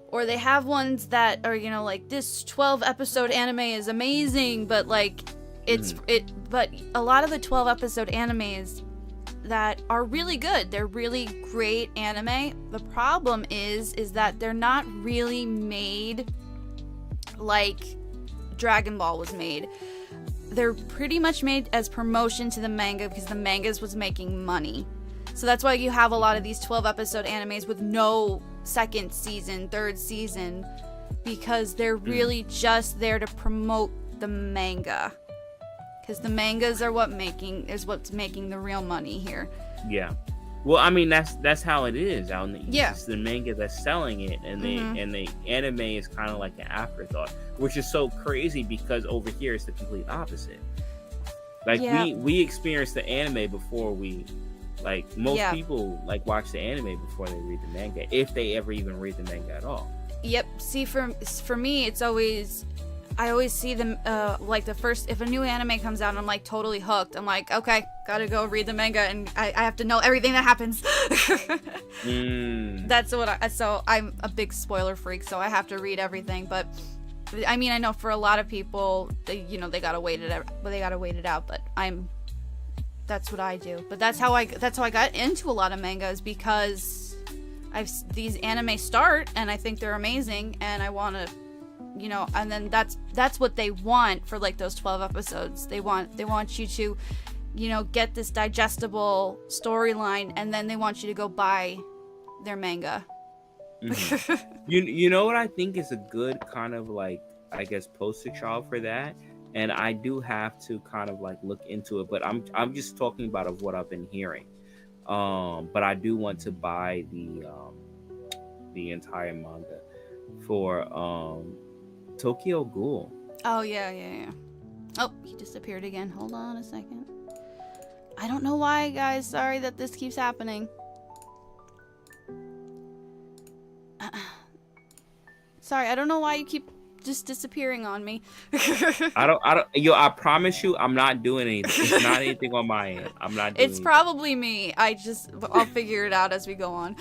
or they have ones that are, you know, like this 12 episode anime is amazing, but like but a lot of the 12 episode animes that are really good, they're really great anime. The problem is that they're not really made like Dragon Ball was made. They're pretty much made as promotion to the manga because the mangas was making money. So that's why you have a lot of these 12 episode animes with no second season, third season, because they're really just there to promote the manga. Because the mangas are what's making the real money here. Yeah. Well, I mean, that's how it is out in the East. Yeah. It's the manga that's selling it, and the anime is kind of like an afterthought, which is so crazy because over here it's the complete opposite. Like we experience the anime before we, like most people like watch the anime before they read the manga, if they ever even read the manga at all. Yep. See, for me, it's always. I always see them, like the first, if a new anime comes out and I'm like totally hooked, I'm like, okay, gotta go read the manga and I have to know everything that happens. That's what so I'm a big spoiler freak, so I have to read everything. But I mean, I know for a lot of people, they gotta wait it out, but that's what I do. But that's how I got into a lot of mangas, because these anime start and I think they're amazing and I want to, you know, and then that's what they want for like those 12 episodes. They want you to, you know, get this digestible storyline, and then they want you to go buy their manga. You know what I think is a good kind of like, I guess, poster child for that, and I do have to kind of like look into it, but I'm just talking about of what I've been hearing. But I do want to buy the entire manga for Tokyo Ghoul. Oh, yeah. Oh, he disappeared again. Hold on a second. I don't know why, guys. Sorry that this keeps happening. Sorry, I don't know why you keep just disappearing on me. I promise you, I'm not doing anything. It's not anything on my end. I'm not doing anything. Probably me. I'll figure it out as we go on.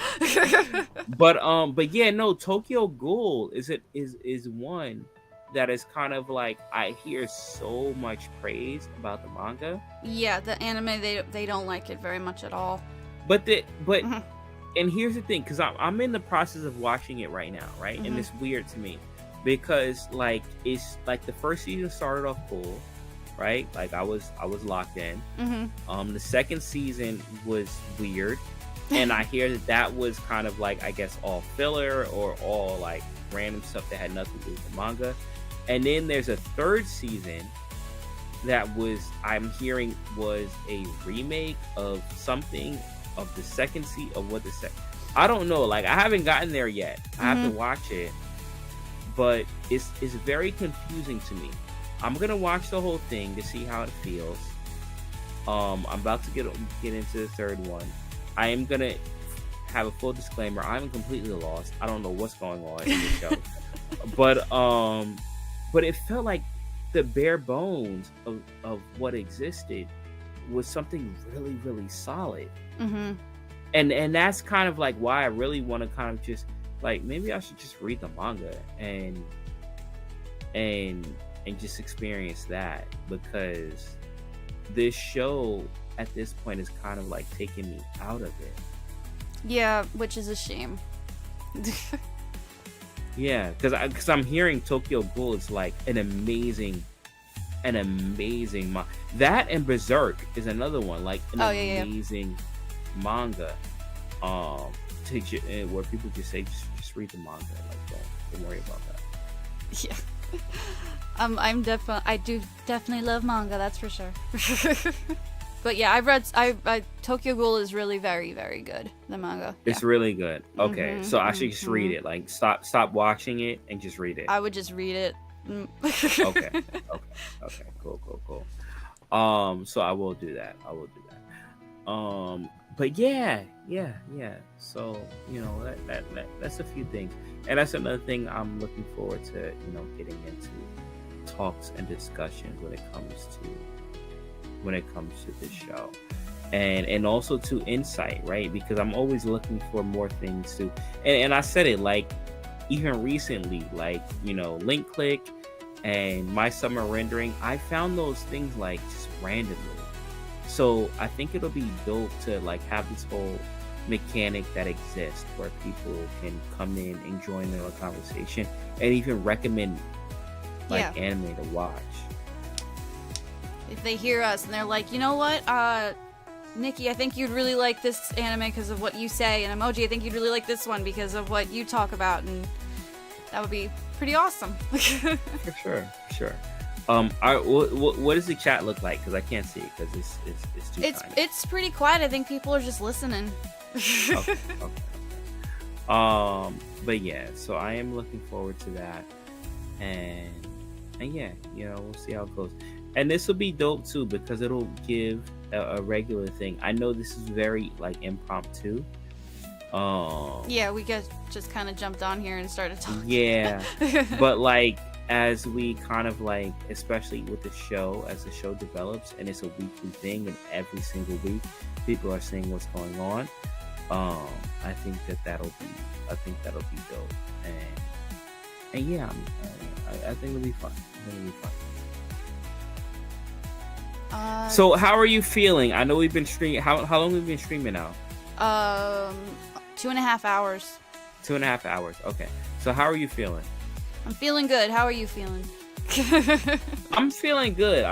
But yeah, no, Tokyo Ghoul is one that is kind of like, I hear so much praise about the manga. Yeah, the anime, they don't like it very much at all. And here's the thing, because I'm in the process of watching it right now, right? And it's weird to me because like it's like the first season started off cool, right? Like I was locked in. The second season was weird, and I hear that was kind of like, I guess, all filler or all like random stuff that had nothing to do with the manga. And then there's a third season that I'm hearing was a remake of something of the second season of what the second. I don't know. Like I haven't gotten there yet. I have to watch it, but it's very confusing to me. I'm gonna watch the whole thing to see how it feels. I'm about to get into the third one. I am gonna have a full disclaimer. I'm completely lost. I don't know what's going on in the show, but it felt like the bare bones of what existed was something really, really solid. And that's kind of like why I really want to kind of just like, maybe I should just read the manga and just experience that, because this show at this point is kind of like taking me out of it. Yeah, which is a shame. Yeah, because I'm hearing Tokyo Ghoul is like an amazing that, and Berserk is another one, like an amazing manga. Where people just say just read the manga, like don't worry about that. Yeah. I do definitely love manga, that's for sure. But yeah, I Tokyo Ghoul is really very, very good, the manga. It's really good. Okay, so I should just read it. Like stop watching it and just read it. I would just read it. Okay, cool. So I will do that. But yeah. So, you know, that's a few things, and that's another thing I'm looking forward to, you know, getting into talks and discussions when it comes to this show, and also to insight, right? Because I'm always looking for more things to, and I said it like even recently, like, you know, link click and my summer rendering, I found those things like just randomly. So I think it'll be dope to like have this whole mechanic that exists where people can come in and join in a conversation and even recommend like anime to watch. If they hear us and they're like, you know what, Nikki, I think you'd really like this anime because of what you say, and Emojii, I think you'd really like this one because of what you talk about, and that would be pretty awesome. For sure. What does the chat look like? Because I can't see it because it's too tiny. It's pretty quiet. I think people are just listening. Okay. But yeah, so I am looking forward to that, and yeah, you know, we'll see how it goes. And this will be dope too because it'll give a regular thing. I know this is very like impromptu. Yeah, we just kind of jumped on here and started talking. Yeah, but like as we kind of like, especially with the show, as the show develops and it's a weekly thing, and every single week people are seeing what's going on. I think that'll be dope, and yeah, I think it'll be fun. So how are you feeling? I know we've been streaming. How long have we been streaming now? 2.5 hours. 2.5 hours. Okay. So how are you feeling? I'm feeling good. How are you feeling? I'm feeling good.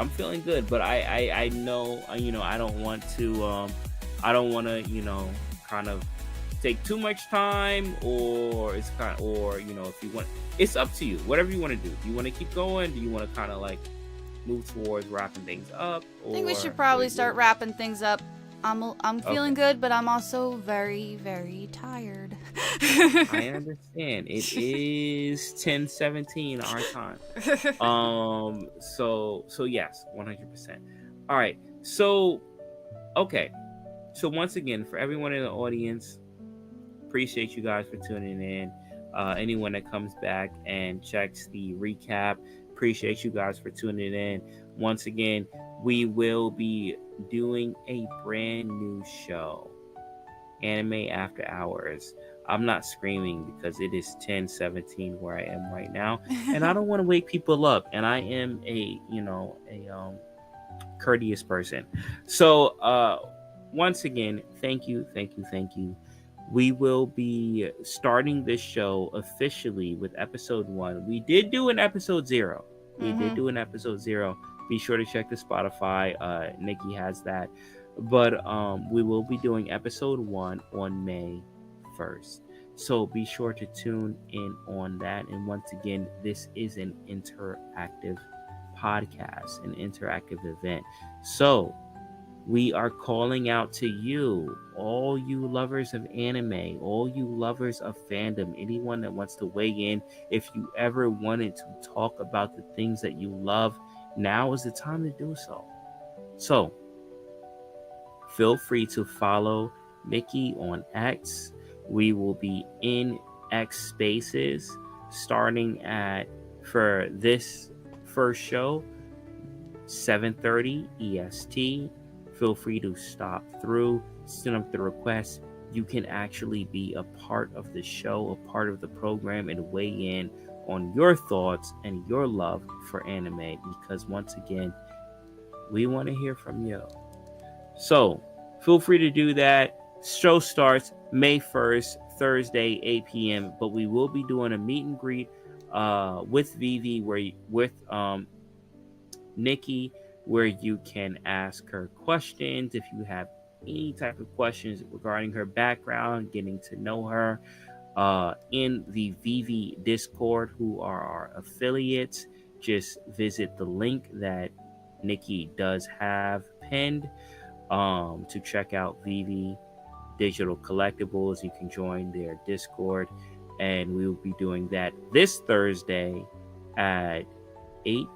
But I know, you know, I don't want to, you know, kind of take too much time, or it's kind of, or, you know, if you want, it's up to you. Whatever you want to do. Do you want to keep going? Do you want to kind of like move towards wrapping things up? Or I think we should probably start wrapping things up. I'm feeling good, but I'm also very, very tired. I understand. It is 10:17 our time. So yes, 100%. All right. So, okay. So once again, for everyone in the audience, appreciate you guys for tuning in. Anyone that comes back and checks the recap, appreciate you guys for tuning in. Once again, we will be doing a brand new show, Anime After Hours. I'm not screaming because it is 10:17 where I am right now, and I don't want to wake people up, and I am a courteous person. So once again, thank you. We will be starting this show officially with episode 1. We did do an episode 0. Be sure to check the Spotify. Nikki has that. But we will be doing episode 1 on May 1st. So be sure to tune in on that. And once again, this is an interactive podcast, an interactive event. So we are calling out to you, all you lovers of anime, all you lovers of fandom, anyone that wants to weigh in. If you ever wanted to talk about the things that you love, now is the time to do so. So feel free to follow Nikki on X. We will be in X Spaces starting for this first show, 7:30 EST. Feel free to stop through, send up the request. You can actually be a part of the show, a part of the program, and weigh in on your thoughts and your love for anime, because once again, we want to hear from you. So feel free to do that. Show starts May 1st, Thursday, 8 p.m. But we will be doing a meet and greet with VeVe, with Nikki, where you can ask her questions if you have any type of questions regarding her background, getting to know her. In the VeVe Discord, who are our affiliates, just visit the link that Nikki does have pinned to check out VeVe Digital Collectibles. You can join their Discord, and we will be doing that this Thursday at 8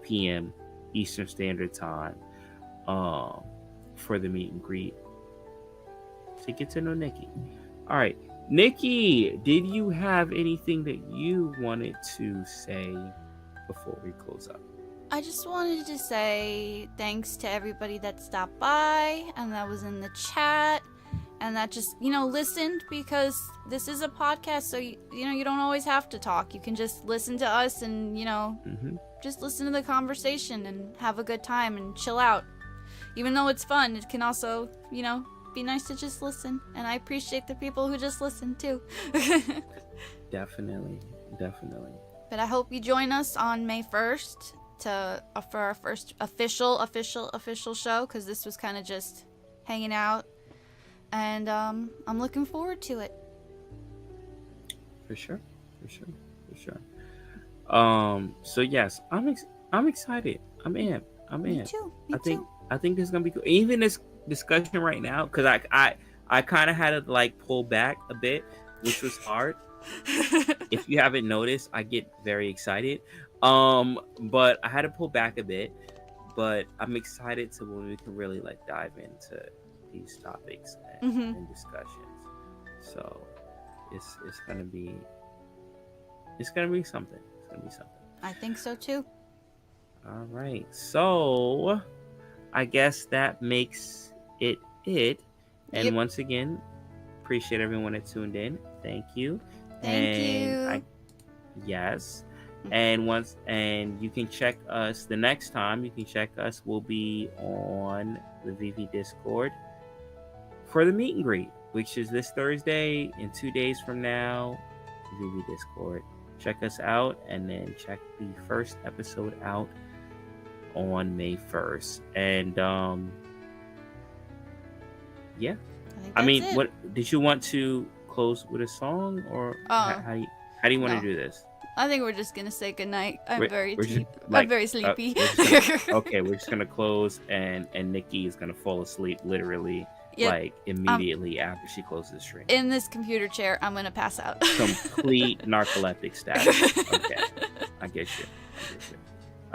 p.m. Eastern Standard Time for the meet and greet to get to know Nikki. All right, Nikki, did you have anything that you wanted to say before we close up? I just wanted to say thanks to everybody that stopped by and that was in the chat and that just, listened, because this is a podcast, so, you don't always have to talk. You can just listen to us and, just listen to the conversation and have a good time and chill out. Even though it's fun, it can also, be nice to just listen. And I appreciate the people who just listen, too. Definitely. But I hope you join us on May 1st for our first official show, because this was kind of just hanging out. And I'm looking forward to it. For sure. So yes, I'm excited. I'm in. Me too. I think this is gonna be cool. Even this discussion right now, because I kind of had to like pull back a bit, which was hard. If you haven't noticed, I get very excited. But I had to pull back a bit. But I'm excited to when we can really like dive into these topics and discussions. So it's gonna be something. I think so too. All right. So I guess that makes it. And Yep. once again, appreciate everyone that tuned in. Thank you. Thank you. Yes. And you can check us the next time. You can check us. We'll be on the VeVe Discord for the meet and greet, which is this Thursday and 2 days from now. VeVe Discord. Check us out, and then check the first episode out on May 1st. And yeah. I mean, it. what did you want to close with a song, or how do you want to do this? I think we're just gonna say goodnight. I'm We're very sleepy. We're just gonna close, and Nikki is gonna fall asleep literally, Yep. like immediately after she closes the stream. In this computer chair, I'm gonna pass out. Complete narcoleptic status. Okay, I get you.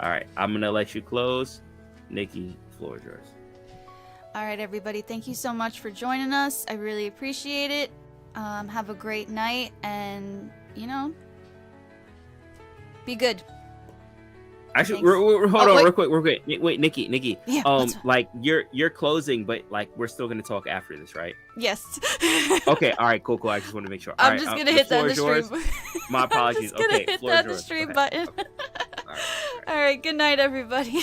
All right, I'm gonna let you close. Nikki, floor is yours. All right, everybody. Thank you so much for joining us. I really appreciate it. Have a great night, and be good. Actually, Thanks. hold on, wait. real quick. Wait, Nikki. Yeah, what's up? Like you're closing, but like we're still gonna talk after this, right? Yes. Okay, all right, cool. I just want to make sure. I'm just gonna hit that in the stream. My apologies. I'm just gonna Okay, hit floor that is in the yours. stream Go ahead. button. Okay. All right. All right. Good night, everybody.